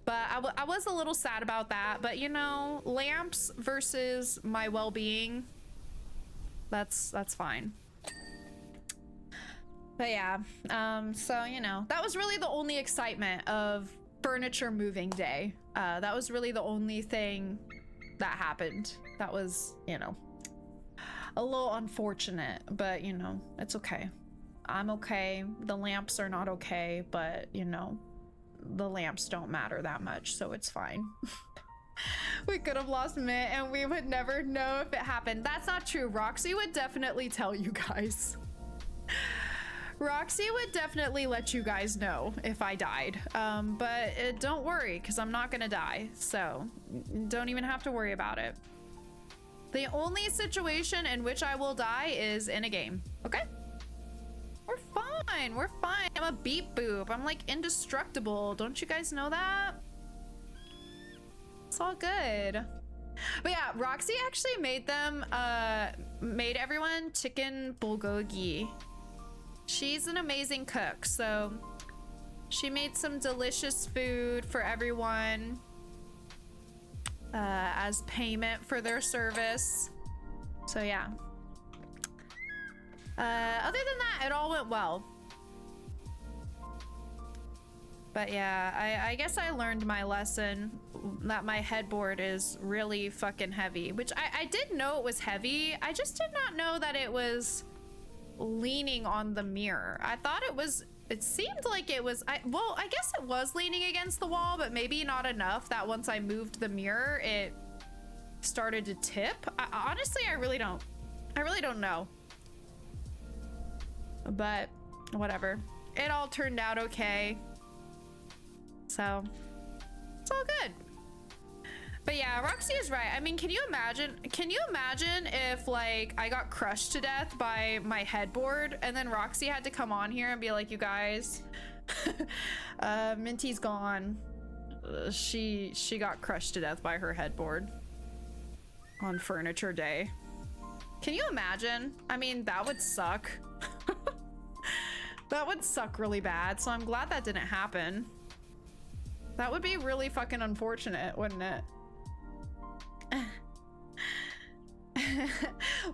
but I was a little sad about that. But you know, lamps versus my well-being, that's fine. But yeah, so you know, that was really the only excitement of furniture moving day. That was really the only thing that happened. That was, you know, a little unfortunate, but you know, it's okay. I'm okay. The lamps are not okay, but you know, the lamps don't matter that much, so it's fine. We could have lost Mint and we would never know if it happened. That's not true. Roxy would definitely tell you guys. Roxy would definitely let you guys know if I died. But don't worry, because I'm not gonna die. So don't even have to worry about it. The only situation in which I will die is in a game. Okay? We're fine. We're fine. I'm a beep boop. I'm like indestructible. Don't you guys know that? It's all good. But yeah, Roxy actually made them, made everyone chicken bulgogi. She's an amazing cook, so she made some delicious food for everyone as payment for their service. So yeah. Other than that, it all went well. But yeah, I guess I learned my lesson that my headboard is really fucking heavy, which I did know it was heavy. I just did not know that it was leaning on the mirror. I thought it seemed like it was, well, I guess it was leaning against the wall, but maybe not enough that once I moved the mirror, it started to tip. Honestly, I really don't know. But whatever. It all turned out okay. So it's all good. But yeah, Roxy is right. I mean, can you imagine if like I got crushed to death by my headboard and then Roxy had to come on here and be like, you guys, Minty's gone. She got crushed to death by her headboard on furniture day. Can you imagine? I mean, that would suck. That would suck really bad. So I'm glad that didn't happen. That would be really fucking unfortunate, wouldn't it?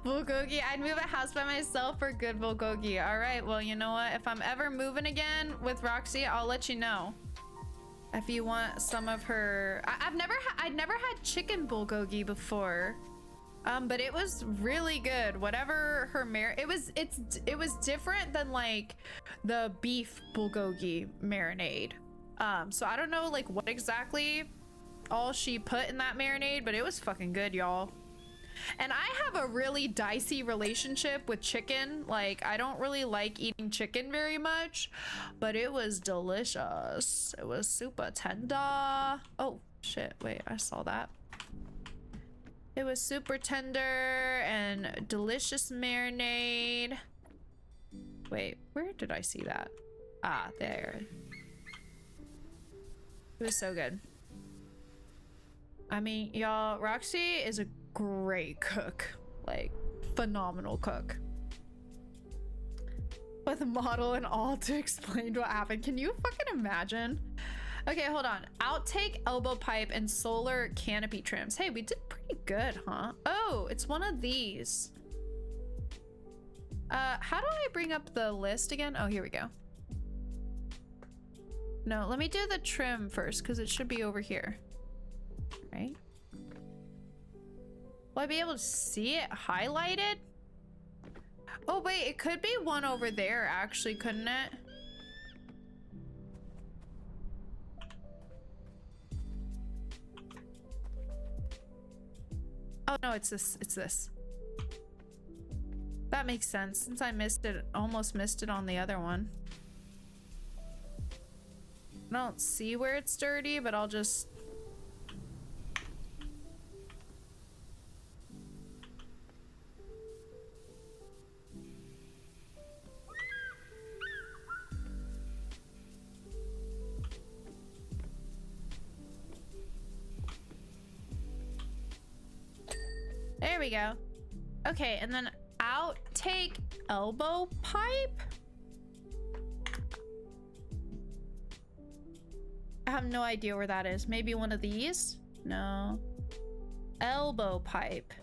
Bulgogi, I'd move a house by myself for good bulgogi. All right, well, you know what? If I'm ever moving again with Roxy, I'll let you know. If you want some of her, I'd never had chicken bulgogi before, but it was really good. Whatever her it was different than like the beef bulgogi marinade. So I don't know like what exactly all she put in that marinade, but it was fucking good, y'all. And I have a really dicey relationship with chicken. Like, I don't really like eating chicken very much, but it was delicious. It was super tender. Oh shit, wait, I saw that. It was super tender and delicious marinade. Wait, where did I see that? Ah, there. It was so good. I mean, y'all, Roxy is a great cook. Like, phenomenal cook. With a model and all to explain what happened. Can you fucking imagine? Okay, hold on. Outtake elbow pipe and solar canopy trims. Hey, we did pretty good, huh? Oh, it's one of these. How do I bring up the list again? Oh, here we go. No, let me do the trim first because it should be over here. Right? Will I be able to see it highlighted? Oh wait, it could be one over there actually, couldn't it? Oh no, it's this. That makes sense since I missed it, almost missed it on the other one. I don't see where it's dirty, but I'll just... There we go. Okay, and then outtake elbow pipe? I have no idea where that is. Maybe one of these? No. Elbow pipe.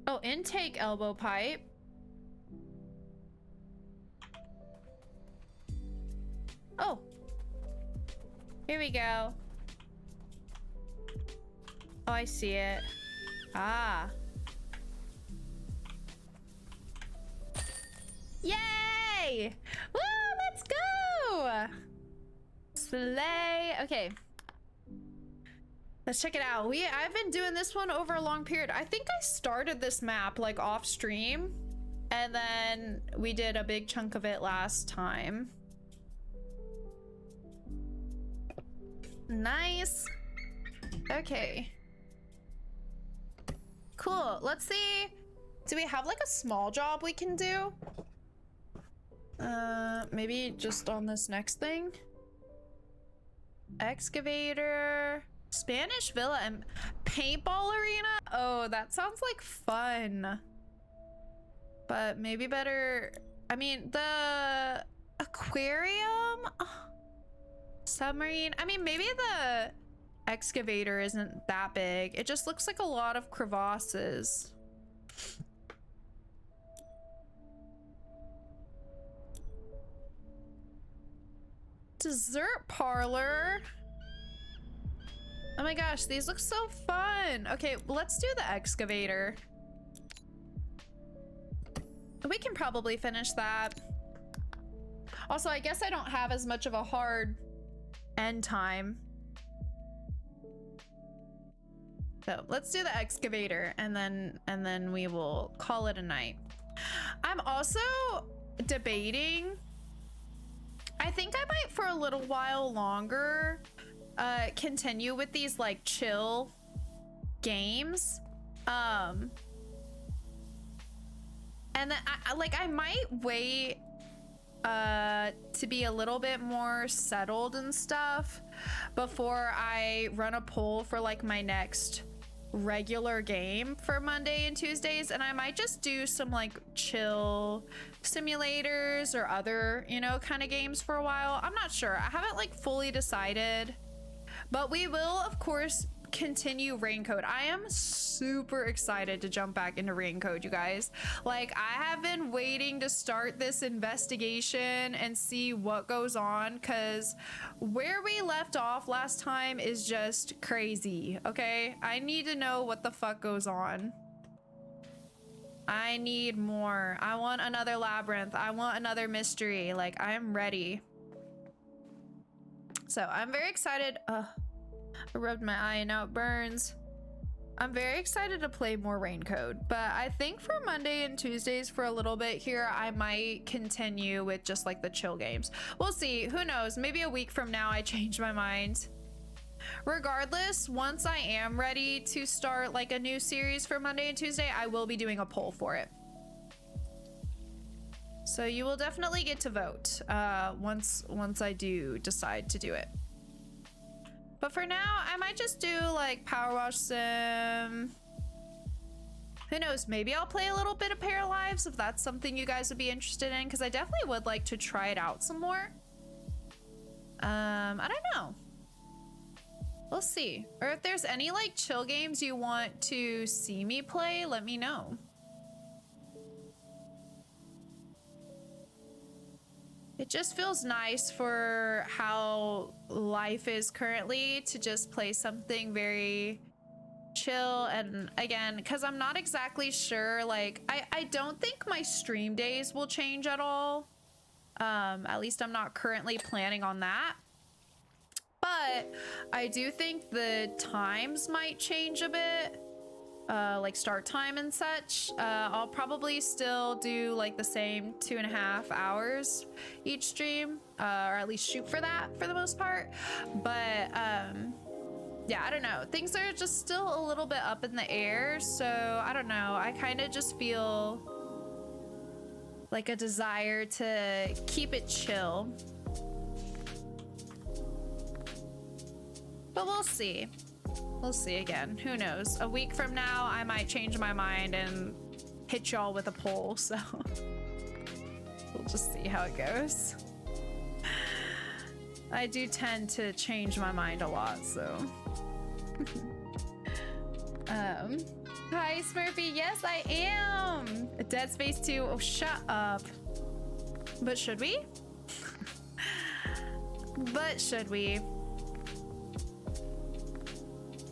Oh, intake elbow pipe. Oh. Here we go. Oh, I see it. Ah. Yay! Woo, let's go! Slay. Okay. Let's check it out. I've been doing this one over a long period. I think I started this map like off stream, and then we did a big chunk of it last time. Nice. Okay. Cool. Let's see. Do we have like a small job we can do? Maybe just on this next thing. Excavator, Spanish Villa, and paintball arena. Oh, that sounds like fun. But maybe better. I mean, the aquarium, submarine. I mean, maybe the excavator isn't that big. It just looks like a lot of crevasses. Dessert parlor. Oh my gosh, these look so fun. Okay, let's do the excavator. We can probably finish that. Also, I guess I don't have as much of a hard end time. So let's do the excavator, and then we will call it a night. I'm also debating. I think I might, for a little while longer, continue with these like chill games. And then I might wait to be a little bit more settled and stuff before I run a poll for like my next regular game for Monday and Tuesdays, and I might just do some like chill simulators or other, you know, kind of games for a while. I'm not sure. I haven't like fully decided, but we will of course continue Raincoat. I am super excited to jump back into Raincoat, you guys. Like, I have been waiting to start this investigation and see what goes on, because where we left off last time is just crazy. Okay, I need to know what the fuck goes on. I need more. I want another labyrinth. I want another mystery. Like, I'm ready. So I'm very excited. I rubbed my eye and now it burns. I'm very excited to play more Raincoat, but I think for Monday and Tuesdays for a little bit here, I might continue with just like the chill games. We'll see. Who knows? Maybe a week from now I change my mind. Regardless, once I am ready to start like a new series for Monday and Tuesday, I will be doing a poll for it. So you will definitely get to vote once I do decide to do it. But for now, I might just do like Power Wash Sim. Who knows? Maybe I'll play a little bit of Pair of Lives if that's something you guys would be interested in, because I definitely would like to try it out some more. I don't know. We'll see. Or if there's any like chill games you want to see me play, let me know. It just feels nice for how life is currently to just play something very chill. And again, because I'm not exactly sure, like I don't think my stream days will change at all. At least I'm not currently planning on that. But I do think the times might change a bit. Like start time and such. I'll probably still do like the same 2.5 hours each stream, or at least shoot for that for the most part. But yeah, I don't know. Things are just still a little bit up in the air, so I don't know. I kind of just feel like a desire to keep it chill. But we'll see. We'll see again. Who knows? A week from now, I might change my mind and hit y'all with a poll, so we'll just see how it goes. I do tend to change my mind a lot, so. Hi, Smurfy. Yes, I am. Dead Space 2. Oh, shut up. But should we? But should we?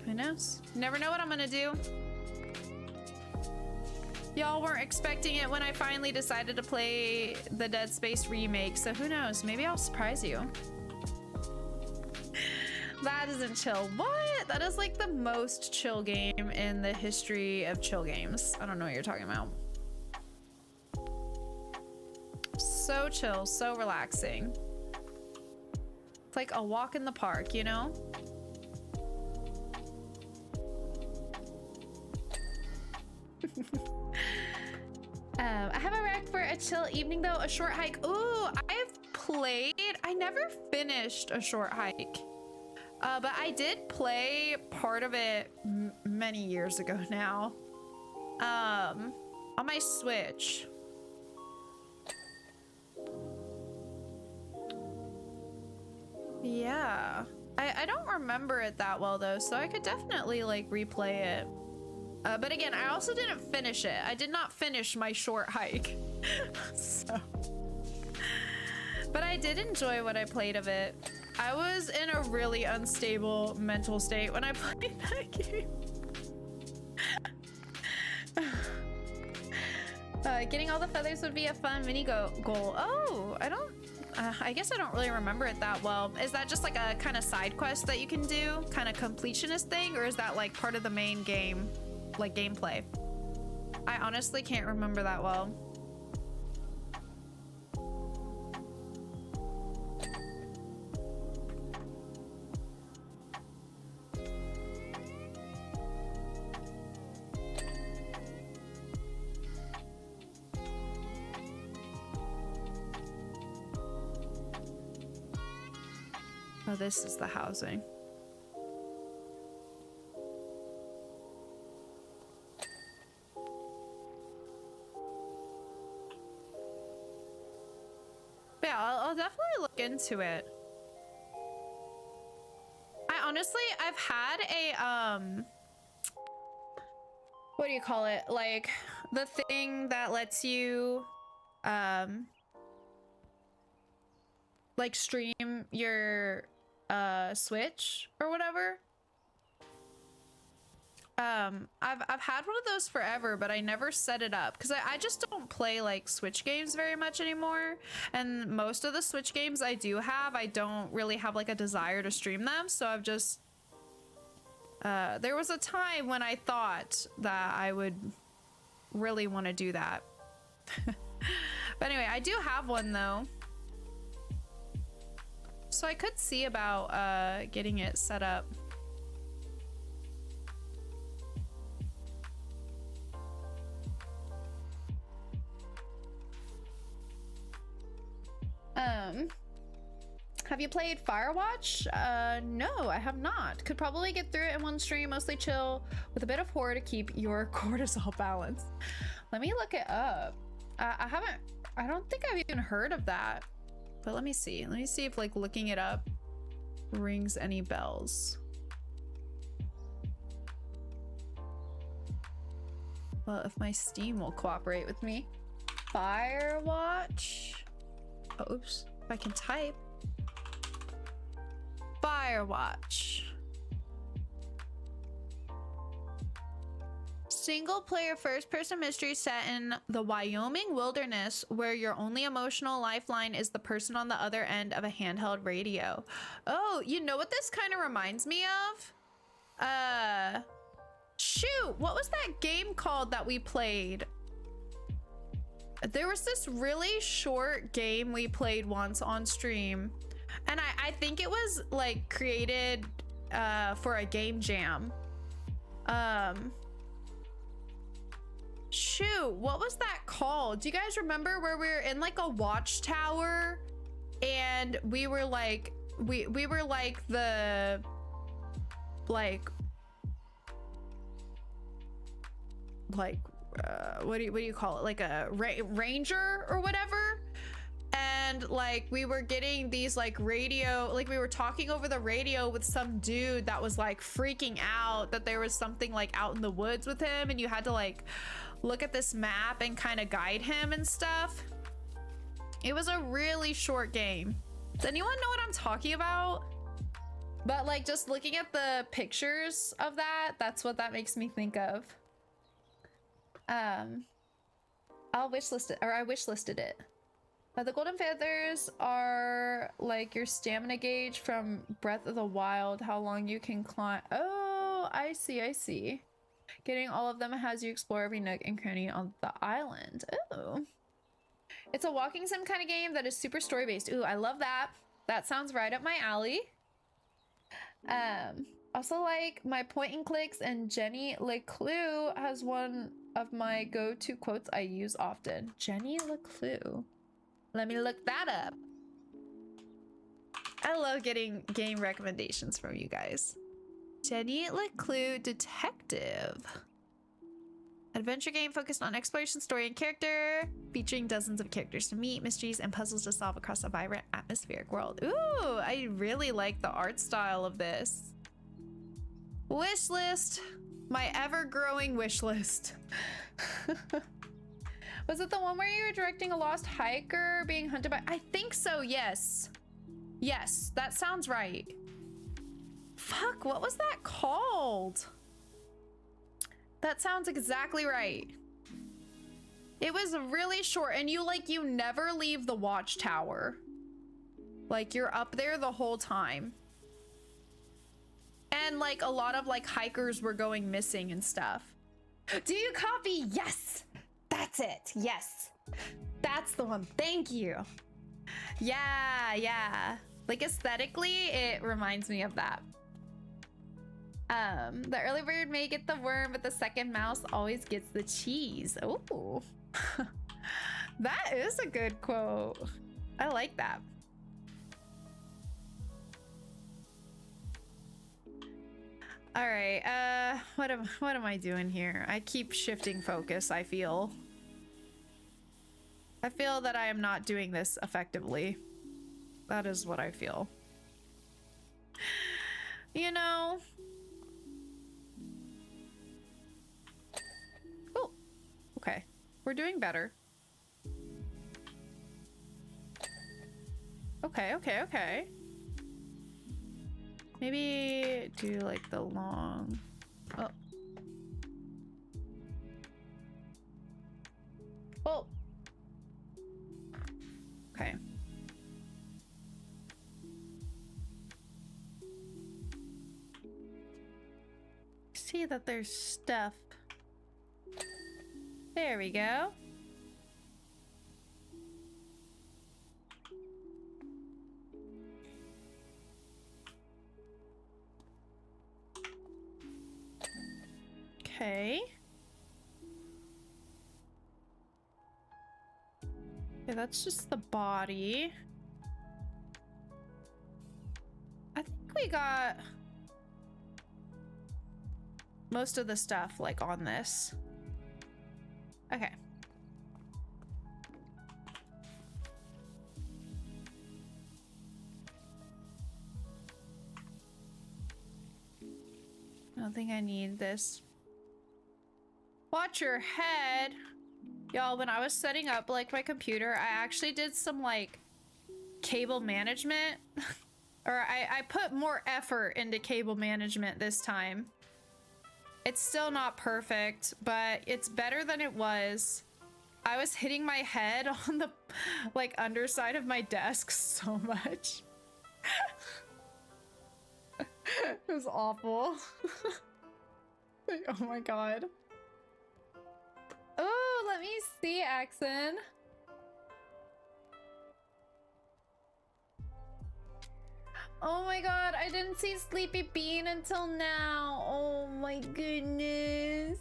Who knows? You never know what I'm gonna do. Y'all weren't expecting it when I finally decided to play the Dead Space remake, so who knows? Maybe I'll surprise you. That isn't chill. What? That is like the most chill game in the history of chill games. I don't know what you're talking about. So chill, so relaxing. It's like a walk in the park, you know? I have a rec for a chill evening though, a short hike. Ooh, I've played, I never finished a short hike. But I did play part of it many years ago now. On my Switch. Yeah. I don't remember it that well though, so I could definitely like replay it. But again, I also didn't finish it. I did not finish my short hike. So. But I did enjoy what I played of it. I was in a really unstable mental state when I played that game. Getting all the feathers would be a fun mini goal. Oh, I guess I don't really remember it that well. Is that just like a kind of side quest that you can do? Kind of completionist thing? Or is that like part of the main game? Like gameplay? I honestly can't remember that well. Oh, this is the housing. But yeah, I'll definitely look into it. I've had a, what do you call it? Like the thing that lets you, like stream your Switch or whatever. I've had one of those forever, but I never set it up because I just don't play like Switch games very much anymore. And most of the Switch games I do have, I don't really have like a desire to stream them. So I've just, there was a time when I thought that I would really want to do that. But anyway, I do have one though. So I could see about getting it set up. Have you played Firewatch? No, I have not. Could probably get through it in one stream, mostly chill, with a bit of horror to keep your cortisol balanced. Let me look it up. I don't think I've even heard of that. But let me see if like looking it up rings any bells. Well, if my Steam will cooperate with me. Firewatch. Oh, oops, if I can type. Firewatch. Single-player first-person mystery set in the Wyoming wilderness where your only emotional lifeline is the person on the other end of a handheld radio. Oh, you know what this kind of reminds me of? Shoot, what was that game called that we played? There was this really short game we played once on stream, and I think it was like created for a game jam. Shoot, what was that called? Do you guys remember where we were in like a watchtower and we were like we were like the what do you call it, like a ranger or whatever, and like we were getting these like radio, like we were talking over the radio with some dude that was like freaking out that there was something like out in the woods with him, and you had to like look at this map and kind of guide him and stuff. It was a really short game. Does anyone know what I'm talking about? But like just looking at the pictures of that, that's what that makes me think of. I'll wishlist it, or I wishlisted it. The golden feathers are like your stamina gauge from Breath of the Wild, how long you can climb. Oh, I see, I see. Getting all of them has you explore every nook and cranny on the island. Oh. It's a walking sim kind of game that is super story based. Ooh, I love that. That sounds right up my alley. Also like my point and clicks, and Jenny Leclue has one of my go-to quotes I use often. Jenny Leclue. Let me look that up. I love getting game recommendations from you guys. Jenny Leclue Detective. Adventure game focused on exploration, story, and character, featuring dozens of characters to meet, mysteries, and puzzles to solve across a vibrant, atmospheric world. Ooh, I really like the art style of this. Wish list. My ever-growing wish list. Was it the one where you were directing a lost hiker being hunted by? I think so, yes. Yes, that sounds right. Fuck, what was that called? That sounds exactly right. It was really short, and you never leave the watchtower. Like, you're up there the whole time. And like a lot of like hikers were going missing and stuff. Do you copy? Yes. That's it. Yes. That's the one. Thank you. Yeah, yeah. Like aesthetically, it reminds me of that. The early bird may get the worm, but the second mouse always gets the cheese. Oh. That is a good quote. I like that. All right, what am I doing here? I keep shifting focus, I feel. I feel that I am not doing this effectively. That is what I feel. You know. Oh, okay. We're doing better. Okay, okay, okay. Maybe do like the long... Oh. Oh. Okay. See that there's stuff. There we go. Okay. Okay, that's just the body. I think we got most of the stuff like on this. Okay. I don't think I need this. Watch your head. Y'all, when I was setting up like my computer, I actually did some like cable management. Or I put more effort into cable management this time. It's still not perfect, but it's better than it was. I was hitting my head on the like underside of my desk so much. It was awful. Oh my god. Oh, let me see, Axon. Oh my god, I didn't see Sleepy Bean until now. Oh my goodness.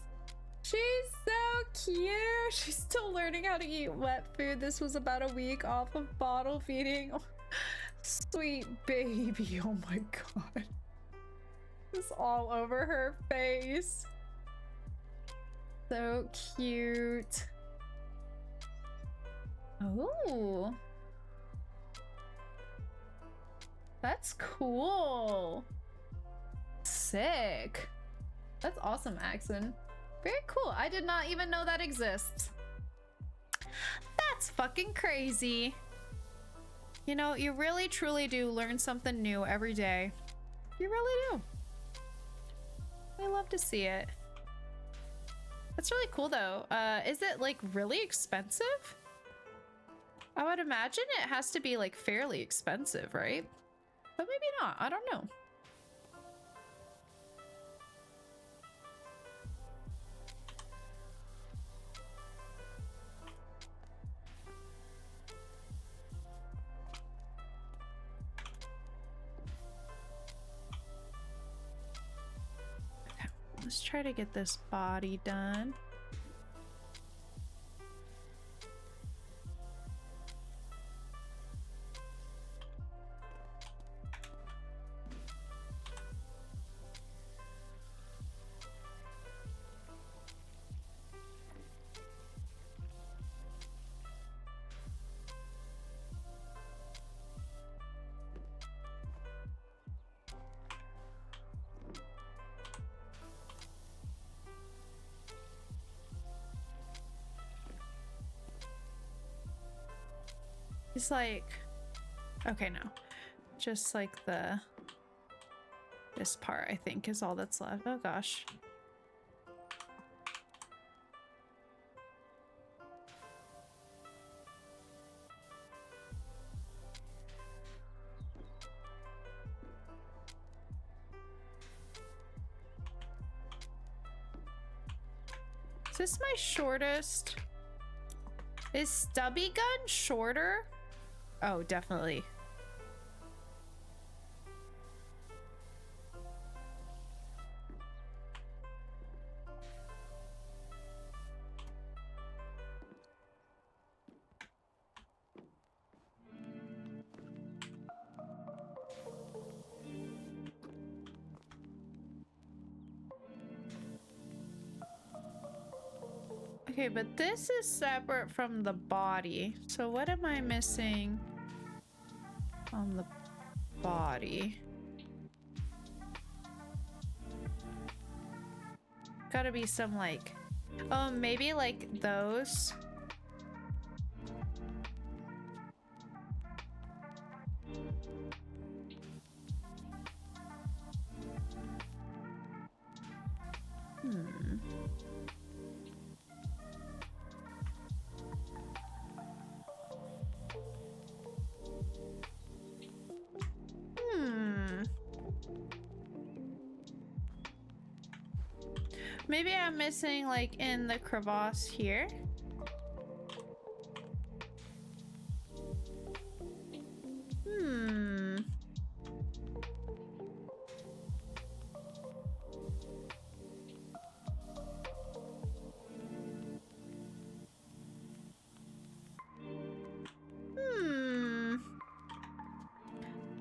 She's so cute. She's still learning how to eat wet food. This was about a week off of bottle feeding. Oh, sweet baby. Oh my god. It's all over her face. So cute. Oh. That's cool. Sick. That's awesome, Axon. Very cool. I did not even know that exists. That's fucking crazy. You know, you really truly do learn something new every day. You really do. I love to see it. That's really cool though. Is it like really expensive? I would imagine it has to be like fairly expensive, right? But maybe not. I don't know. Okay, let's try to get this body done. It's like, okay, no, just like this part I think is all that's left. Oh gosh. Is this my shortest? Is Stubby Gun shorter? Oh, definitely. Okay, but this is separate from the body. So what am I missing on the body? Gotta be some like, oh, maybe like those. Maybe I'm missing like in the crevasse here.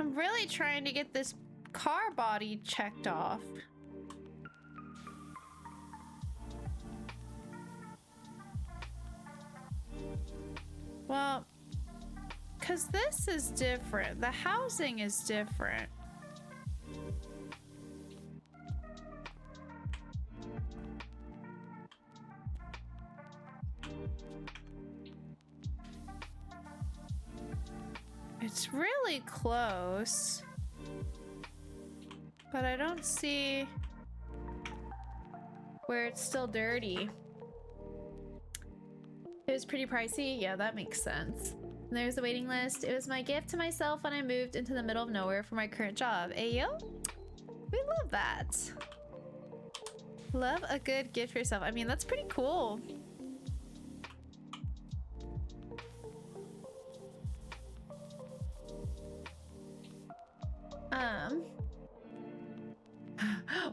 I'm really trying to get this car body checked off. Well, because this is different. The housing is different. It's really close. But I don't see where it's still dirty. It was pretty pricey. Yeah, that makes sense. And there's the waiting list. It was my gift to myself when I moved into the middle of nowhere for my current job. Ayo? We love that. Love a good gift for yourself. I mean, that's pretty cool.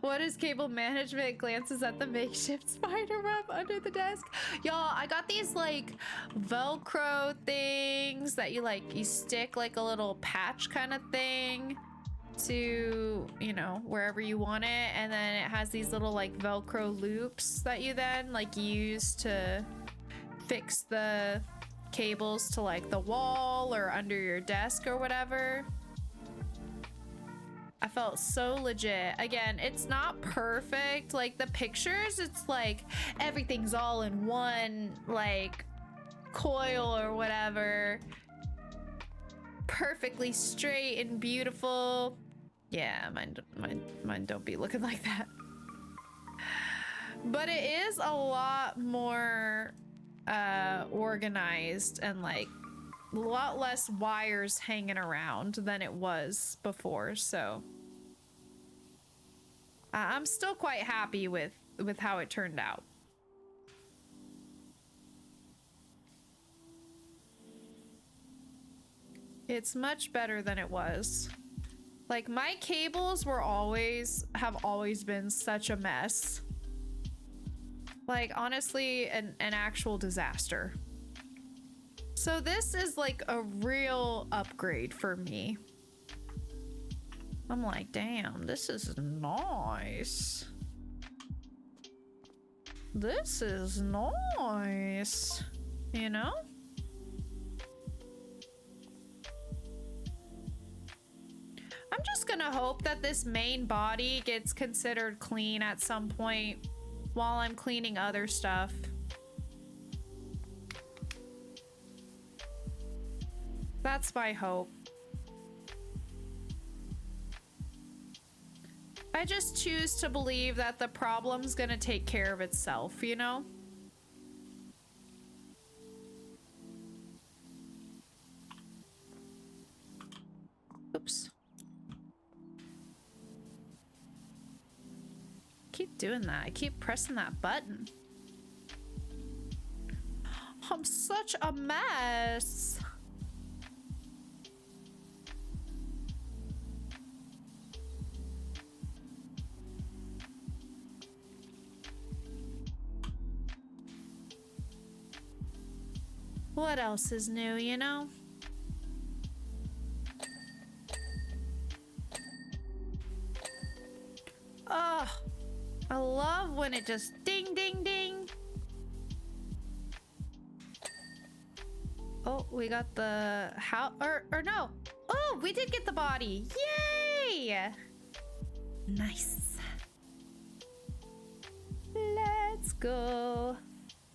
What is cable management? Glances at the makeshift spider web under the desk. Y'all, I got these like Velcro things that you stick like a little patch kind of thing to, you know, wherever you want it. And then it has these little like Velcro loops that you then like use to fix the cables to like the wall or under your desk or whatever. I felt so legit. Again, it's not perfect. Like the pictures, it's like everything's all in one like coil or whatever. Perfectly straight and beautiful. Yeah, mine don't be looking like that. But it is a lot more organized and like a lot less wires hanging around than it was before, so I'm still quite happy with how it turned out. It's much better than it was. Like, my cables have always been such a mess. Like, honestly, an actual disaster. So this is like a real upgrade for me. I'm like, damn, this is nice. This is nice, you know? I'm just gonna hope that this main body gets considered clean at some point while I'm cleaning other stuff. That's my hope. I just choose to believe that the problem's gonna take care of itself, you know? Oops. Keep doing that. I keep pressing that button. I'm such a mess. What else is new, you know? Ugh. I love when it just ding, ding, ding. Oh, we got the how or no. Oh, we did get the body. Yay! Nice. Let's go.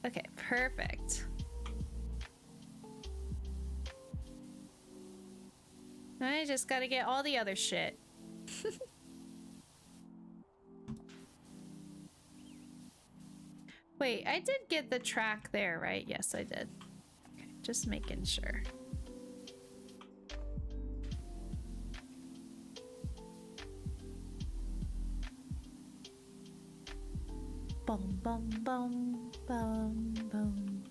Okay, perfect. I just gotta get all the other shit. Wait, I did get the track there, right? Yes, I did. Okay, just making sure. Bum, bum, bum, bum, bum.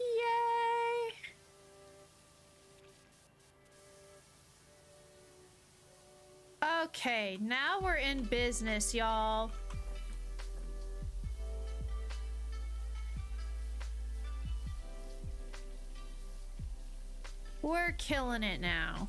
Yay! Okay, now we're in business, y'all. We're killing it now.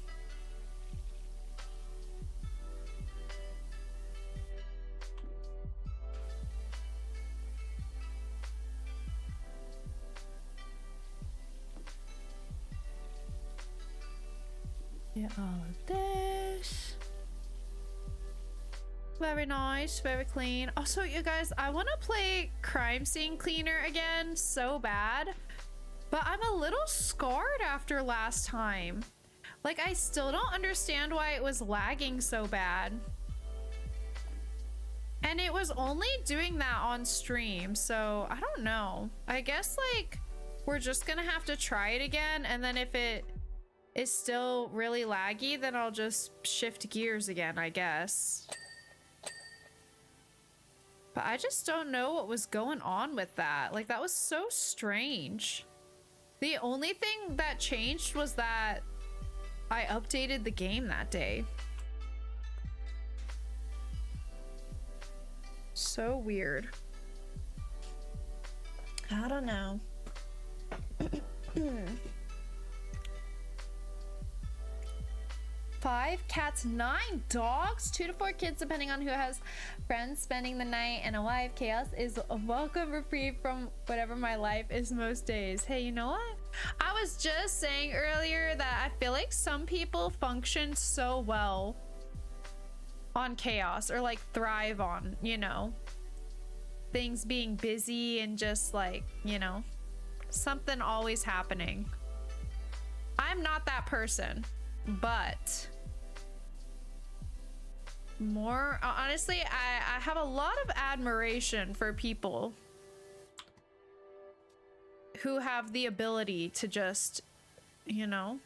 Get all of this. Very nice, very clean. Also, you guys, I want to play Crime Scene Cleaner again so bad, but I'm a little scarred after last time. Like, I still don't understand why it was lagging so bad. And it was only doing that on stream, so I don't know. I guess, like, we're just gonna have to try it again, and then if it is still really laggy, then I'll just shift gears again, I guess. But I just don't know what was going on with that. Like, that was so strange. The only thing that changed was that I updated the game that day. So weird. I don't know. 5 cats, 9 dogs, 2 to 4 kids, depending on who has friends spending the night, and a wife. Chaos is a welcome reprieve from whatever my life is most days. Hey, you know what? I was just saying earlier that I feel like some people function so well on chaos, or like thrive on, you know, things being busy and just like, you know, something always happening. I'm not that person, but more honestly, I have a lot of admiration for people who have the ability to just, you know,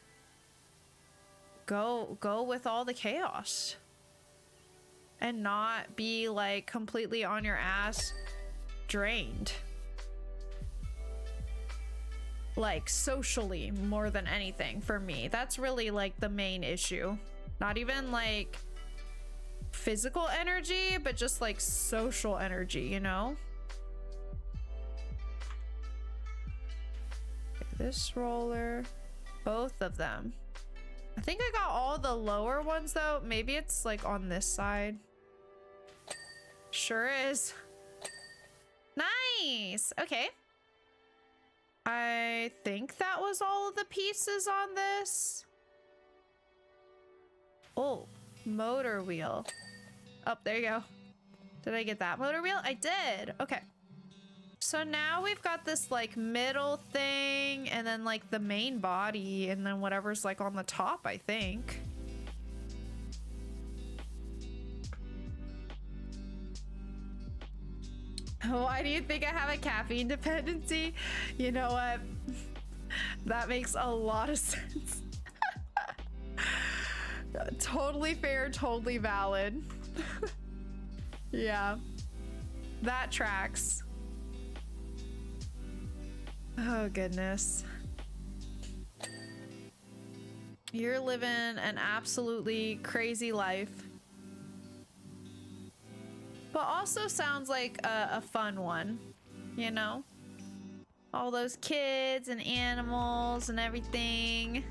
go with all the chaos and not be like completely on your ass drained, like socially, more than anything. For me, that's really like the main issue. Not even like physical energy, but just like social energy, you know. This roller, both of them. I think I got all the lower ones though. Maybe it's like on this side. Sure is. Nice. Okay. I think that was all of the pieces on this. Oh, motor wheel. Oh, there you go. Did I get that motor wheel? I did. Okay. So now we've got this like middle thing, and then like the main body, and then whatever's like on the top, I think. Why do you think I have a caffeine dependency? You know what? That makes a lot of sense. Totally fair, totally valid. Yeah, that tracks. Oh goodness. You're living an absolutely crazy life. But also sounds like a fun one, you know? All those kids and animals and everything.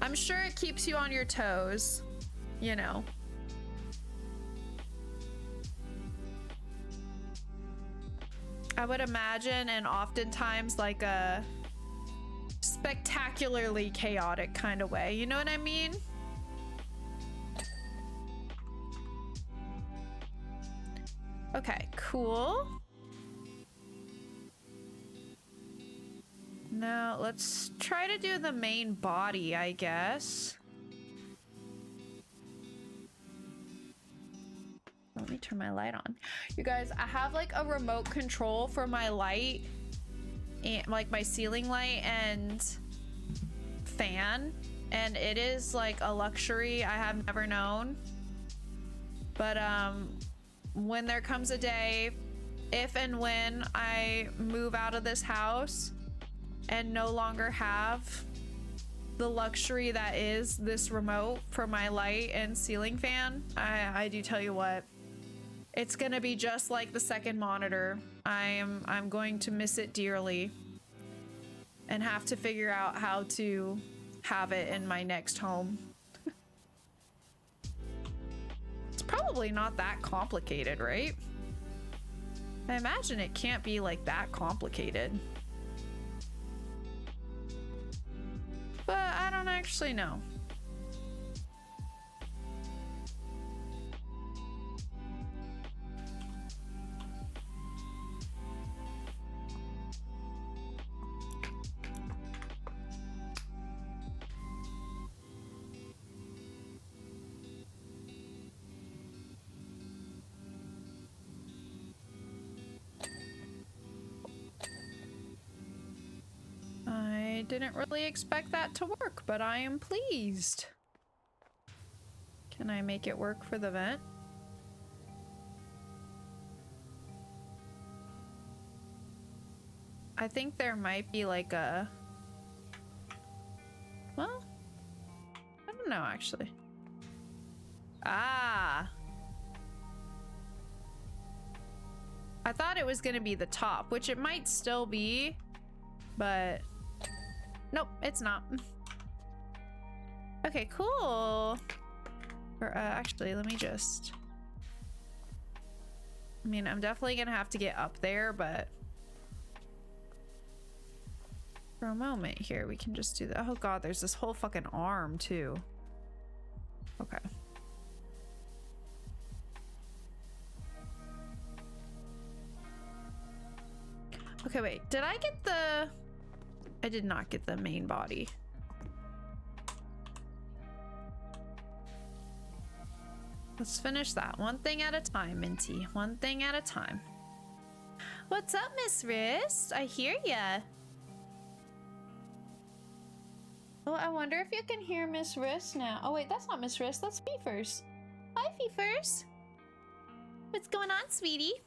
I'm sure it keeps you on your toes, you know? I would imagine, and oftentimes like a spectacularly chaotic kind of way, you know what I mean? Okay, cool. Now let's try to do the main body, I guess. Let me turn my light on. You guys, I have like a remote control for my light, and like my ceiling light and fan, and it is like a luxury I have never known. But when there comes a day, if and when I move out of this house and no longer have the luxury that is this remote for my light and ceiling fan, I do tell you what, it's gonna be just like the second monitor. I'm going to miss it dearly and have to figure out how to have it in my next home. It's probably not that complicated, right? I imagine it can't be like that complicated. But I don't actually know. I didn't really expect that to work, but I am pleased. Can I make it work for the vent? I think there might be like a... Well, I don't know actually. Ah! I thought it was gonna be the top, which it might still be, but nope, it's not. Okay, cool. Or actually, let me just... I mean, I'm definitely gonna have to get up there, but for a moment here, we can just do that. Oh god, there's this whole fucking arm too. Okay. Okay, wait. Did I get the... I did not get the main body. Let's finish that. One thing at a time, Minty. One thing at a time. What's up, Miss Wrist? I hear ya. Well, I wonder if you can hear Miss Wrist now. Oh, wait, that's not Miss Wrist. That's Feefers. Hi, Feefers. What's going on, sweetie?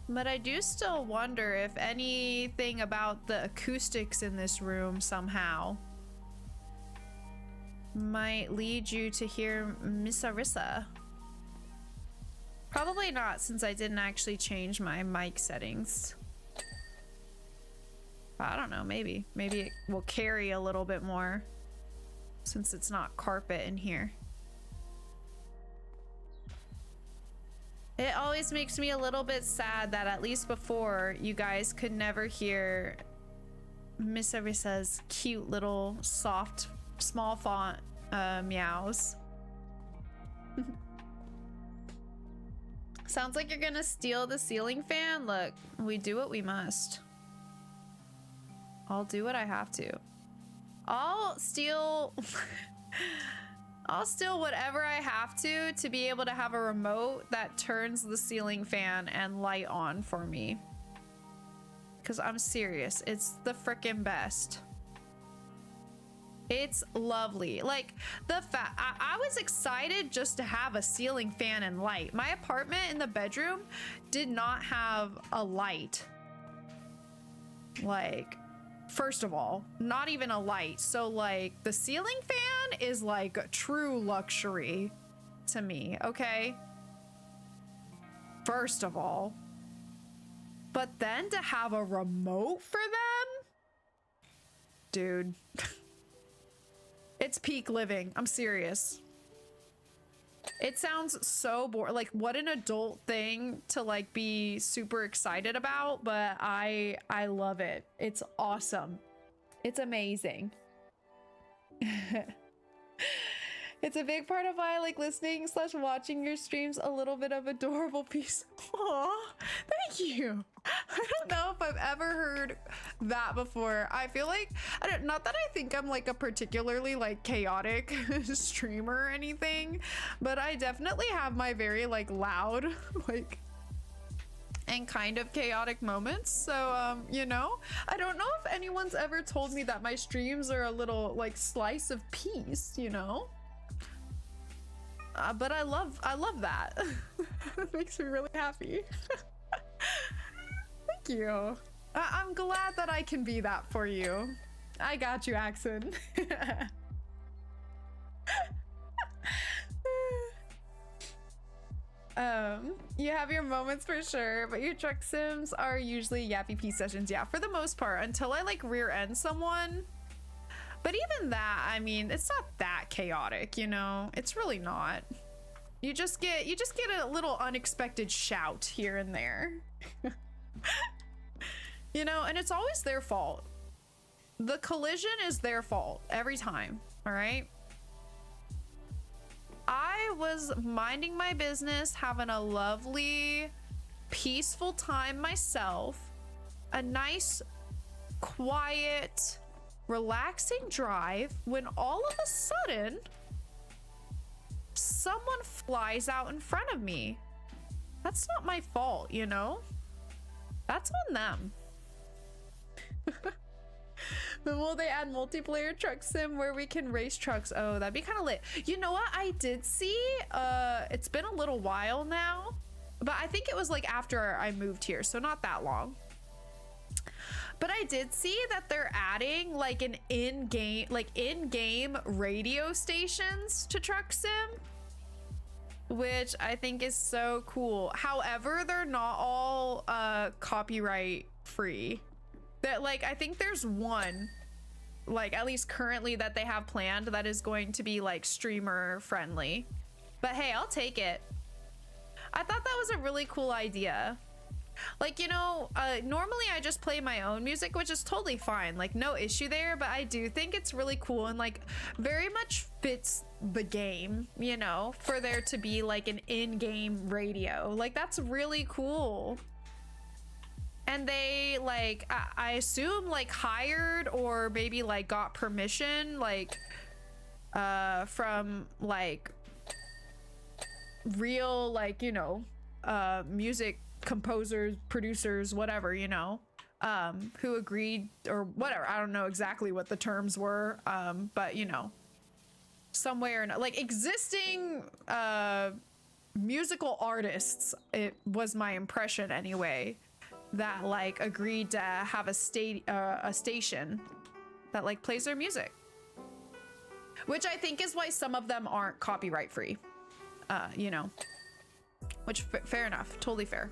But I do still wonder if anything about the acoustics in this room somehow might lead you to hear Miss Arissa. Probably not, since I didn't actually change my mic settings. I don't know, maybe. Maybe it will carry a little bit more since it's not carpet in here. It always makes me a little bit sad that at least before, you guys could never hear Miss Arissa's cute little soft small font meows. Sounds like you're gonna steal the ceiling fan. Look, we do what we must. I'll do what I have to. I'll steal I'll steal whatever I have to be able to have a remote that turns the ceiling fan and light on for me. Because I'm serious, it's the frickin' best. It's lovely. Like, I was excited just to have a ceiling fan and light. My apartment in the bedroom did not have a light. Like, first of all, not even a light. So like the ceiling fan is like a true luxury to me, okay? First of all. But then to have a remote for them? Dude. It's peak living. I'm serious. It sounds so boring. Like, what an adult thing to like be super excited about, but I love it. It's awesome. It's amazing. It's a big part of why I like listening / watching your streams. A little bit of adorable piece. Aw, thank you. I don't know if I've ever heard that before. I feel like, not that I think I'm like a particularly like chaotic streamer or anything, but I definitely have my very like loud, like, and kind of chaotic moments. So, you know, I don't know if anyone's ever told me that my streams are a little like slice of peace, you know? But I love that. It makes me really happy. Thank you. I'm glad that I can be that for you. I got you, Axon. You have your moments for sure, but your truck sims are usually yappy pee sessions. Yeah, for the most part, until I like rear end someone. But even that, I mean, it's not that chaotic, you know? It's really not. You just get a little unexpected shout here and there. You know, and it's always their fault. The collision is their fault every time, all right? I was minding my business, having a lovely, peaceful time myself. A nice, quiet, relaxing drive when all of a sudden someone flies out in front of me. That's not my fault, you know? That's on them. Then will they add multiplayer truck sim where we can race trucks? Oh, that'd be kind of lit. You know what I did see? It's been a little while now, but I think it was like after I moved here, so not that long. But I did see that they're adding like an in-game radio stations to Truck Sim, which I think is so cool. However, they're not all copyright free. That, like, I think there's one, like, at least currently that they have planned that is going to be like streamer friendly. But hey, I'll take it. I thought that was a really cool idea. Like, you know, normally I just play my own music, which is totally fine, like no issue there, but I do think it's really cool and like very much fits the game, you know, for there to be like an in-game radio. Like, that's really cool. And they like, I assume like hired or maybe like got permission like from like real, like, you know, music composers, producers, whatever, you know, who agreed or whatever. I don't know exactly what the terms were, but you know, somewhere like existing musical artists, it was my impression anyway, that like agreed to have a station that like plays their music, which I think is why some of them aren't copyright free, you know, which fair enough, totally fair.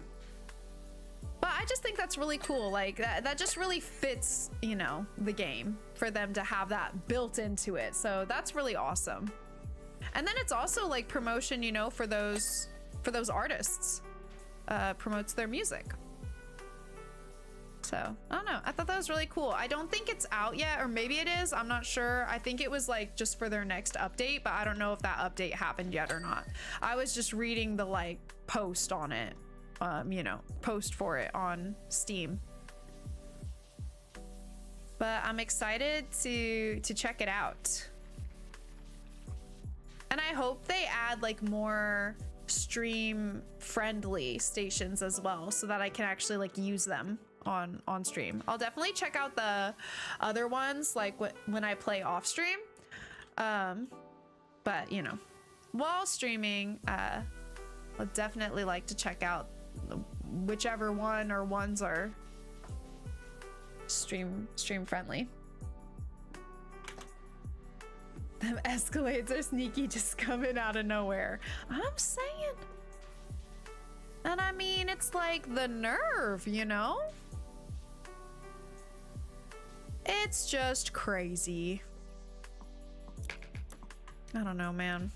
But I just think that's really cool. Like that just really fits, you know, the game for them to have that built into it. So that's really awesome. And then it's also like promotion, you know, for those artists, promotes their music. So I don't know. I thought that was really cool. I don't think it's out yet, or maybe it is. I'm not sure. I think it was like just for their next update, but I don't know if that update happened yet or not. I was just reading the like post on it. You know, post for it on Steam. But I'm excited to check it out. And I hope they add like more stream friendly stations as well, so that I can actually like use them on stream. I'll definitely check out the other ones like when I play off stream. But you know, while streaming, I'd definitely like to check out whichever one or ones are stream friendly. Them Escalades are sneaky, just coming out of nowhere. I'm saying. And I mean, it's like the nerve, you know? It's just crazy. I don't know, man.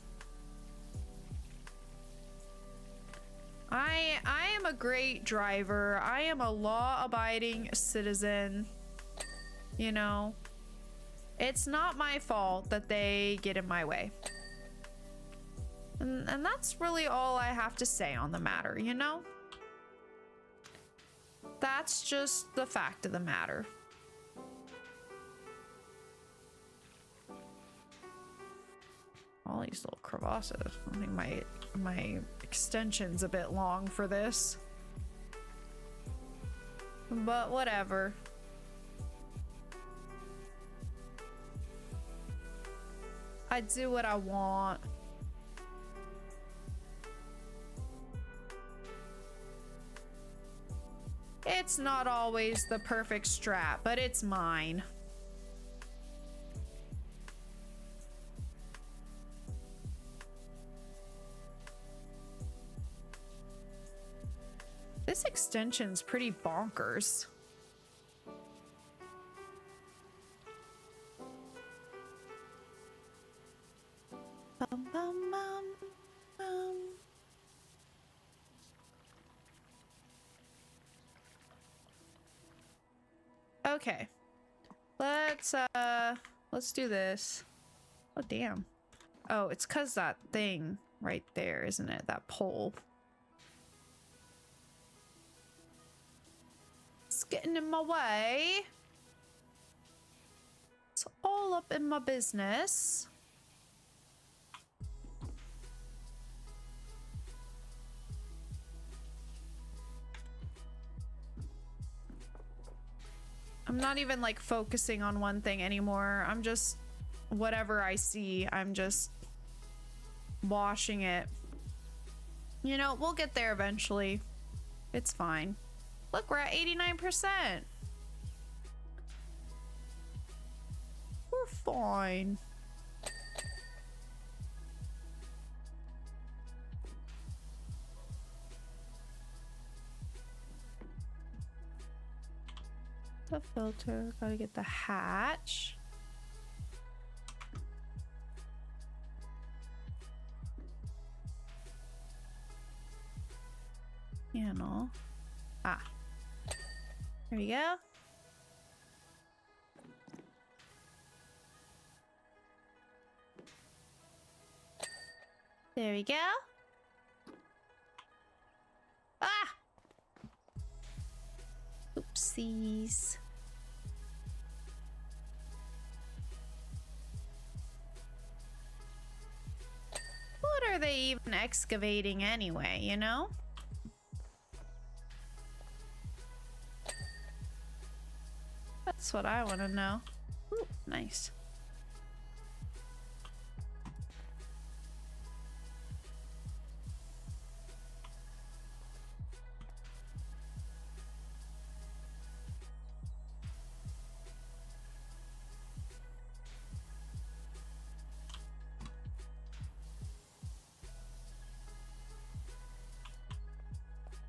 I am a great driver. I am a law-abiding citizen. You know, it's not my fault that they get in my way. And that's really all I have to say on the matter, you know? That's just the fact of the matter. All these little crevasses. I think my extension's a bit long for this. But whatever. I do what I want. It's not always the perfect strat, but it's mine. This extension's pretty bonkers. Bum, bum, bum, bum. Okay. Let's do this. Oh, damn. Oh, it's 'cause that thing right there, isn't it? That pole. It's getting in my way. It's all up in my business. I'm not even like focusing on one thing anymore. I'm just, whatever I see, I'm just washing it. You know, we'll get there eventually. It's fine. Look, we're at 89%. We're fine. The filter. Gotta get the hatch. Panel. Ah. There we go. There we go. Ah! Oopsies. What are they even excavating anyway, you know? That's what I want to know. Ooh, nice.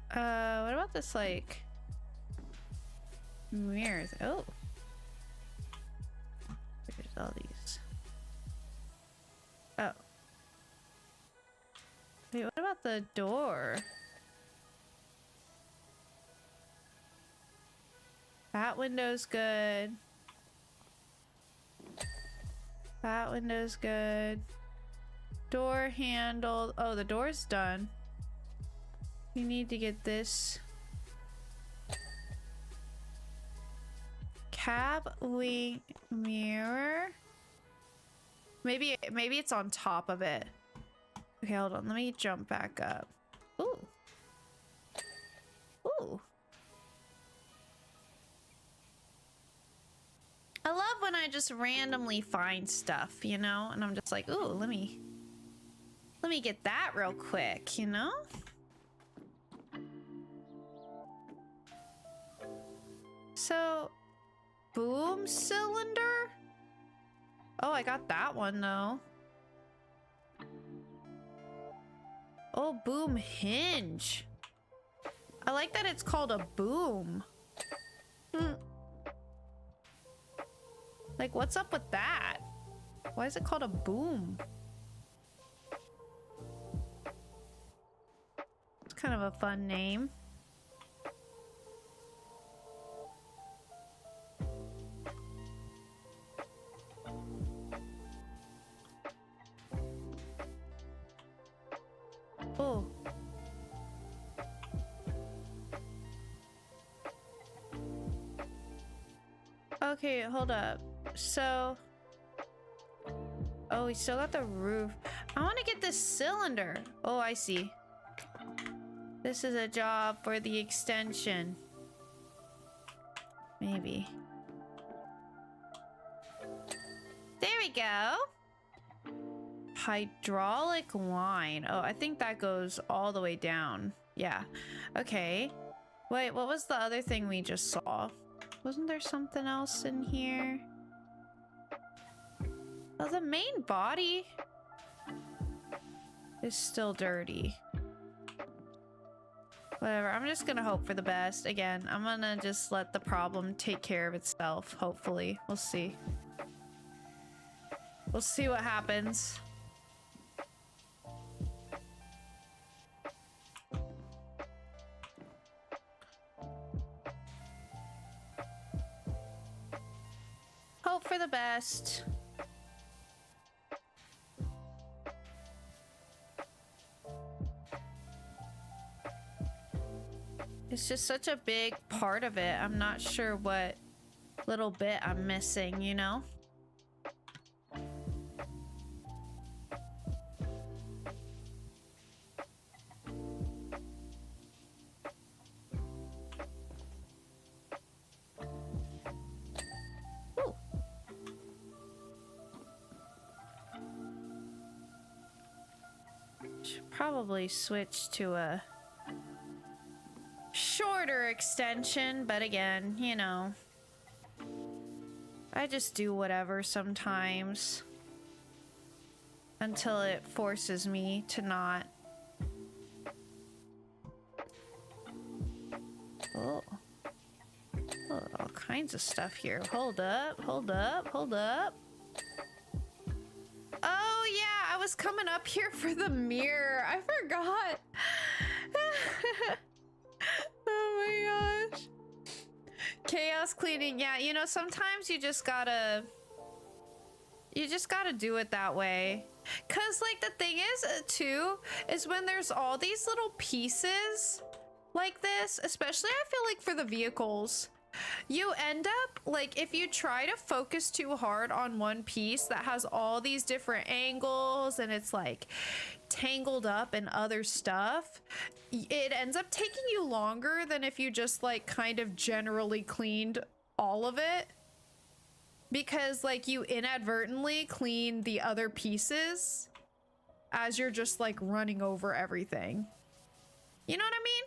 What about this, like, mirrors? Oh. There's all these. Oh. Wait, what about the door? That window's good. That window's good. Door handle. Oh, the door's done. We need to get this. Cab wing mirror. Maybe it's on top of it. Okay, hold on. Let me jump back up. Ooh. Ooh. I love when I just randomly find stuff, you know? And I'm just like, ooh, let me get that real quick, you know? So, boom cylinder? Oh, I got that one though. Oh, boom hinge. I like that it's called a boom. Like, what's up with that? Why is it called a boom? It's kind of a fun name. Oh. Okay, hold up. So, oh, we still got the roof. I want to get this cylinder. Oh, I see. This is a job for the extension. Maybe. There we go. Hydraulic line. Oh, I think that goes all the way down. Yeah. Okay. Wait, what was the other thing we just saw? Wasn't there something else in here? Oh, the main body is still dirty. Whatever, I'm just gonna hope for the best. Again, I'm gonna just let the problem take care of itself, hopefully. We'll see. We'll see what happens. Hope for the best. It's just such a big part of it. I'm not sure what little bit I'm missing, you know? Ooh. Should probably switch to a shorter extension, but again, you know, I just do whatever sometimes until it forces me to not. Oh, all kinds kinds of stuff here. Hold up, hold up, hold up. Oh yeah, I was coming up here for the mirror. I forgot. Oh my gosh. Chaos cleaning. Yeah, you know, sometimes you just gotta do it that way. Cause like the thing is too, is when there's all these little pieces like this, especially I feel like for the vehicles, you end up like if you try to focus too hard on one piece that has all these different angles and it's like tangled up in other stuff, it ends up taking you longer than if you just like kind of generally cleaned all of it, because like you inadvertently clean the other pieces as you're just like running over everything. You know what I mean?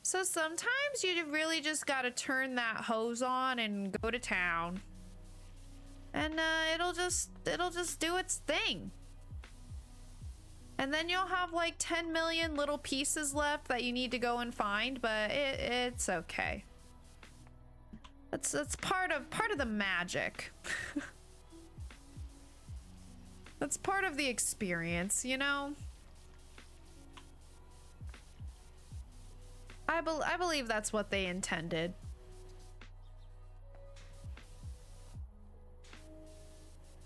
So sometimes you really just gotta turn that hose on and go to town. And it'll just do its thing. And then you'll have like 10 million little pieces left that you need to go and find, but it's okay. That's part of the magic. That's part of the experience, you know? I believe that's what they intended.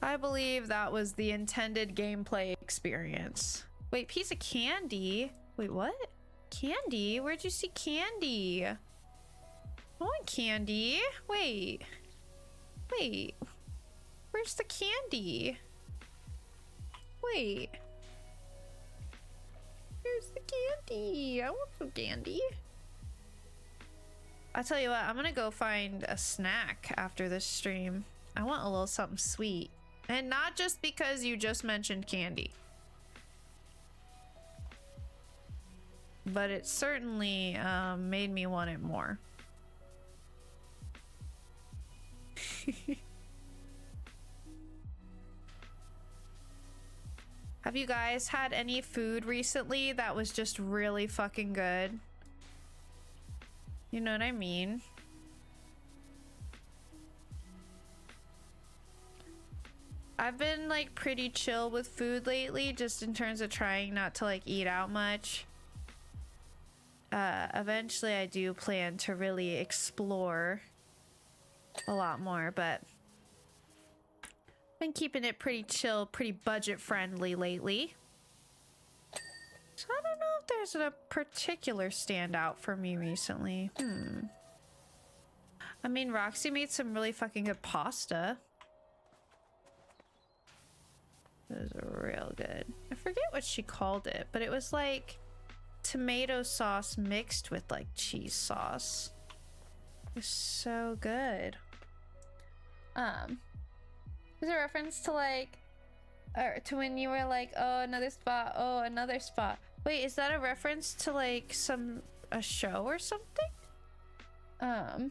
I believe that was the intended gameplay experience. Wait, piece of candy? Wait, what? Candy? Where'd you see candy? I want candy. Wait. Wait. Where's the candy? Wait. Where's the candy? I want some candy. I'll tell you what, I'm gonna go find a snack after this stream. I want a little something sweet. And not just because you just mentioned candy. But it certainly made me want it more. Have you guys had any food recently that was just really fucking good? You know what I mean? I've been like pretty chill with food lately, just in terms of trying not to like eat out much. Eventually I do plan to really explore a lot more, but been keeping it pretty chill, pretty budget friendly lately. So I don't know if there's a particular standout for me recently. I mean, Roxy made some really fucking good pasta. It was real good. I forget what she called it, but it was like tomato sauce mixed with like cheese sauce. It was so good. Is a reference to like, or to when you were like, oh, another spot, oh, another spot. Wait, is that a reference to like a show or something? I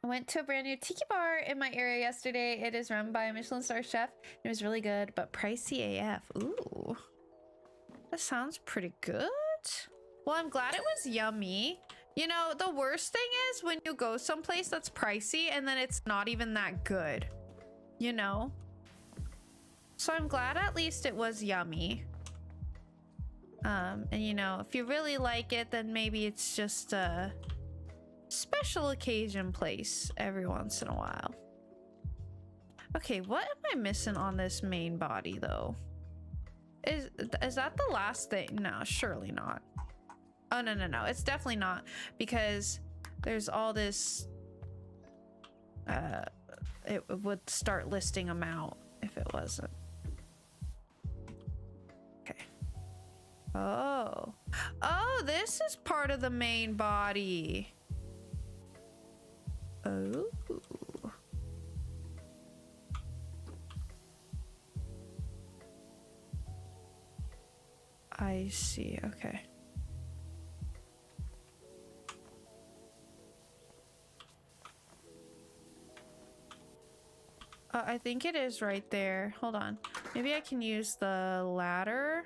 went to a brand new tiki bar in my area yesterday. It is run by a Michelin star chef. It was really good, but pricey AF. Ooh, that sounds pretty good. Well, I'm glad it was yummy. You know, the worst thing is when you go someplace that's pricey and then it's not even that good, you know? So I'm glad at least it was yummy. And you know, if you really like it, then maybe it's just a special occasion place every once in a while. Okay, what am I missing on this main body though? Is that the last thing? No, surely not. Oh, no, it's definitely not, because there's all this it would start listing them out if it wasn't. Okay. Oh, this is part of the main body. Oh, I see. Okay. I think it is right there. Hold on. Maybe I can use the ladder.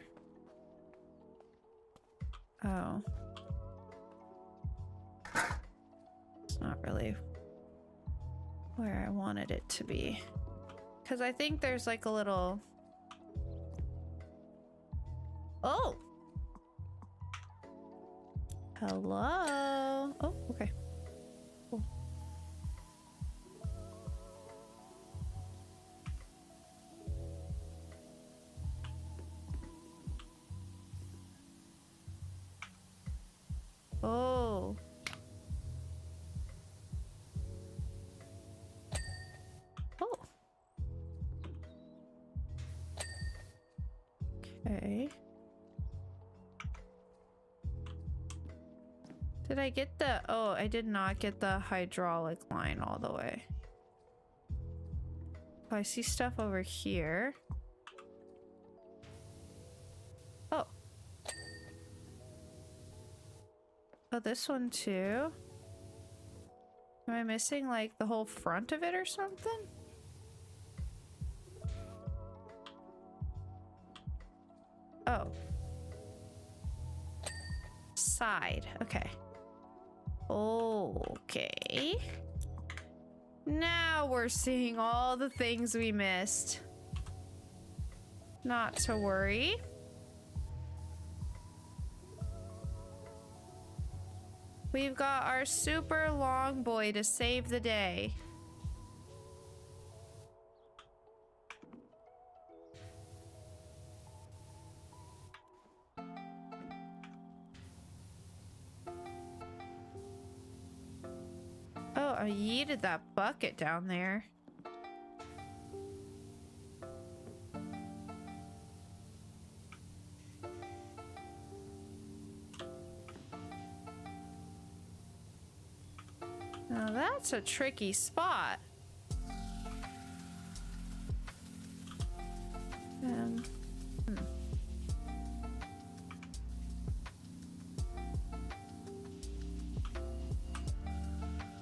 Oh. It's not really where I wanted it to be. Because I think there's like a little... Oh! Hello? Oh, okay. Cool. Oh. Oh. Okay. Did I get the... Oh, I did not get the hydraulic line all the way. Oh, I see stuff over here. Oh. Oh, this one too? Am I missing like the whole front of it or something? Oh. Side. Okay. Okay. Now we're seeing all the things we missed. Not to worry. We've got our super long boy to save the day. Oh, I yeeted that bucket down there. Now that's a tricky spot.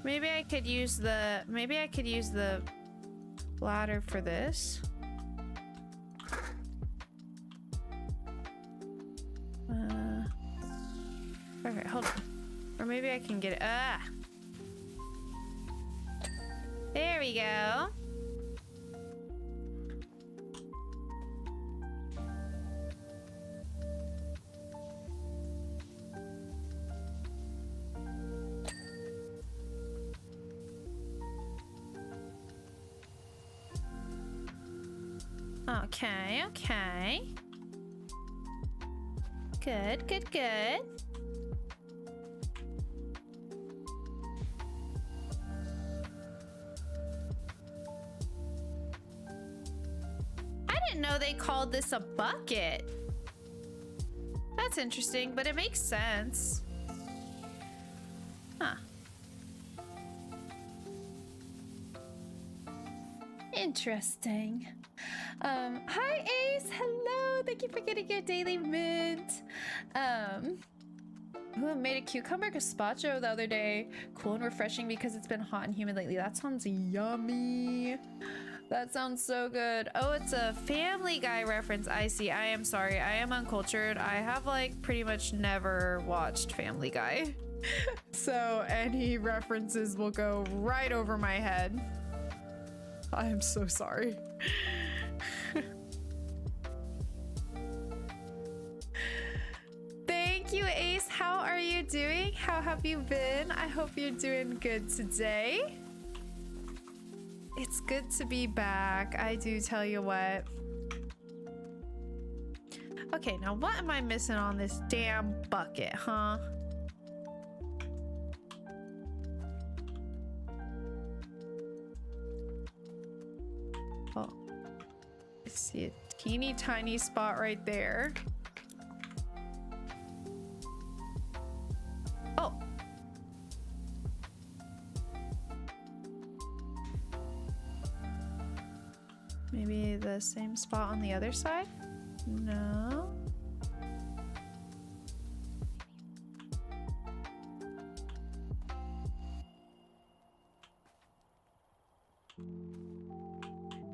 Maybe I could use the ladder for this. Okay, hold on. Or maybe I can get it. Ah! There we go. Okay, okay. Good, good, good. I didn't know they called this a bucket. That's interesting, but it makes sense. Huh. Interesting. Hi Ace, hello, thank you for getting your daily mint. Ooh, I made a cucumber gazpacho the other day. Cool and refreshing because it's been hot and humid lately. That sounds yummy. That sounds so good. Oh, it's a Family Guy reference. I see. I am sorry. I am uncultured. I have like pretty much never watched Family Guy. So any references will go right over my head. I am so sorry. Thank you, Ace. How are you doing? How have you been? I hope you're doing good today. It's good to be back. I do tell you what. Okay, now what am I missing on this damn bucket, huh? Oh, I see a teeny tiny spot right there. Oh. Maybe the same spot on the other side? No.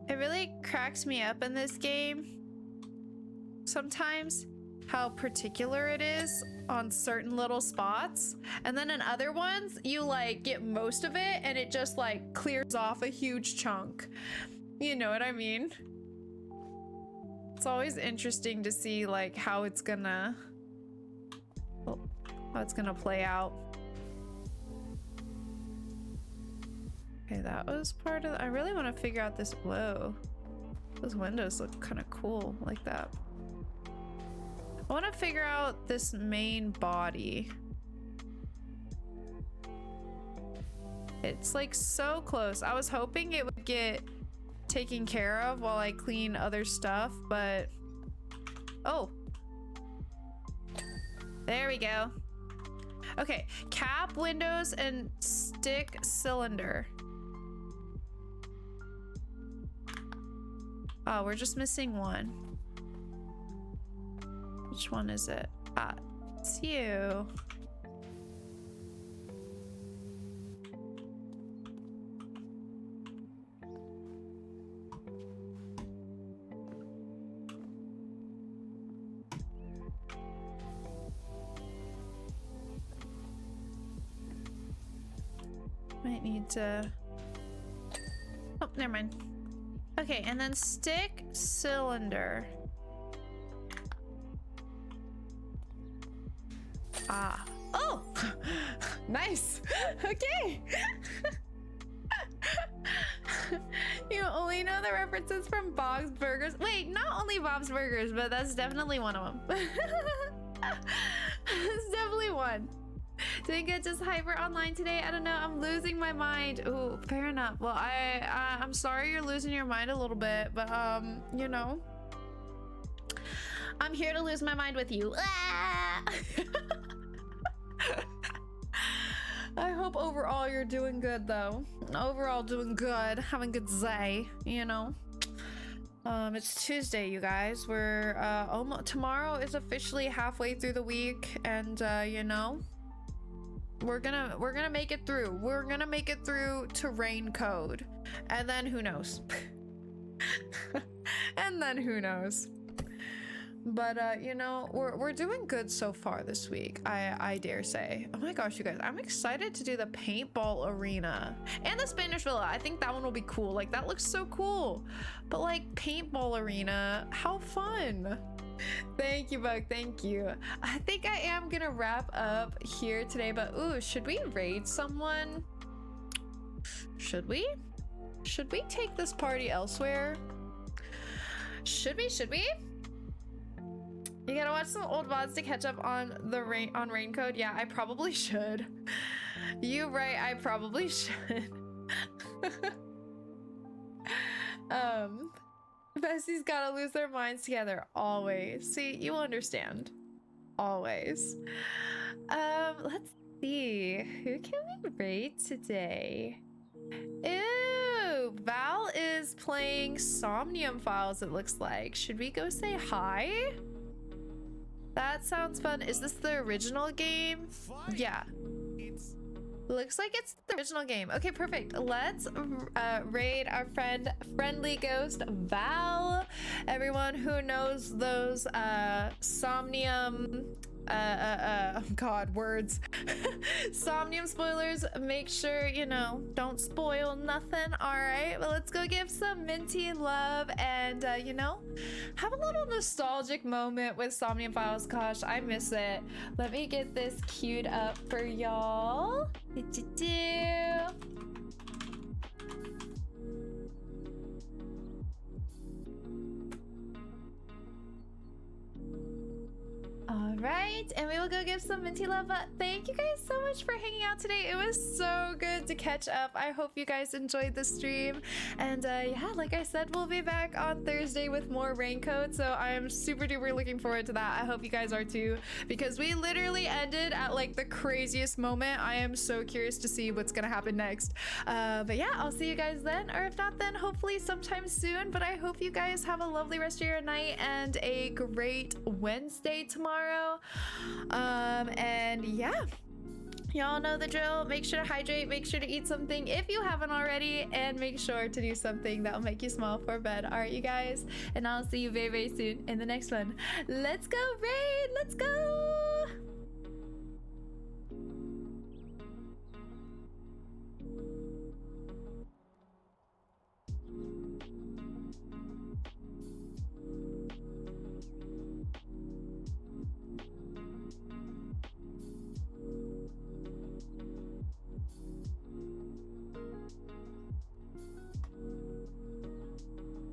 It really cracks me up in this game sometimes how particular it is on certain little spots, and then in other ones you like get most of it and it just like clears off a huge chunk. You know what I mean? It's always interesting to see like how it's gonna play out. Okay, that was part of I really want to figure out this. Whoa, those windows look kind of cool like that. I want to figure out this main body. It's like so close. I was hoping it would get taken care of while I clean other stuff, but oh, there we go. Okay, cap, windows, and stick cylinder. Oh, we're just missing one. Which one is it? Ah, it's you. Might need to... Oh, never mind. Okay, and then stick cylinder. Ah. Oh! Nice! Okay! You only know the references from Bob's Burgers. Wait, not only Bob's Burgers, but that's definitely one of them. That's definitely one. Doing good, just hyper online today. I don't know, I'm losing my mind. Ooh, fair enough. Well, I'm sorry you're losing your mind a little bit, but you know, I'm here to lose my mind with you. Ah! I hope overall you're doing good though. Overall doing good, having a good day, you know. It's Tuesday, you guys. We're almost, tomorrow is officially halfway through the week, and you know, we're gonna make it through. We're gonna make it through to rain code, and then who knows? And then who knows? But you know, we're doing good so far this week, I dare say. Oh my gosh, you guys, I'm excited to do the paintball arena and the Spanish Villa. I think that one will be cool. Like, that looks so cool. But like, paintball arena, how fun. Thank you, Bug, thank you. I think I am gonna wrap up here today, but ooh, should we raid someone? Should we take this party elsewhere? Should we? You gotta watch some old VODs to catch up on the rain code. Yeah, I probably should. You right, I probably should. Bessies gotta lose their minds together always. See, you understand. Always. Let's see. Who can we raid today? Ew, Val is playing Somnium Files, it looks like. Should we go say hi? That sounds fun. Is this the original game? Yeah. Looks like it's the original game. Okay, perfect. Let's raid our friend Friendly Ghost Val. Everyone who knows those Somnium God, words. Somnium spoilers, make sure, you know, don't spoil nothing. All right, well, let's go give some Minty love and you know, have a little nostalgic moment with Somnium Files. Gosh, I miss it. Let me get this queued up for y'all. All right, and we will go give some Minty love. Thank you guys so much for hanging out today. It was so good to catch up. I hope you guys enjoyed the stream. And yeah, like I said, we'll be back on Thursday with more rain code. So I am super duper looking forward to that. I hope you guys are too, because we literally ended at like the craziest moment. I am so curious to see what's gonna happen next. But yeah, I'll see you guys then, or if not then, hopefully sometime soon. But I hope you guys have a lovely rest of your night and a great Wednesday tomorrow. And yeah, Y'all know the drill. Make sure to hydrate, make sure to eat something if you haven't already, and make sure to do something that will make you smile for bed. All right, you guys, and I'll see you very, very soon in the next one. Let's go, Raid! Let's go!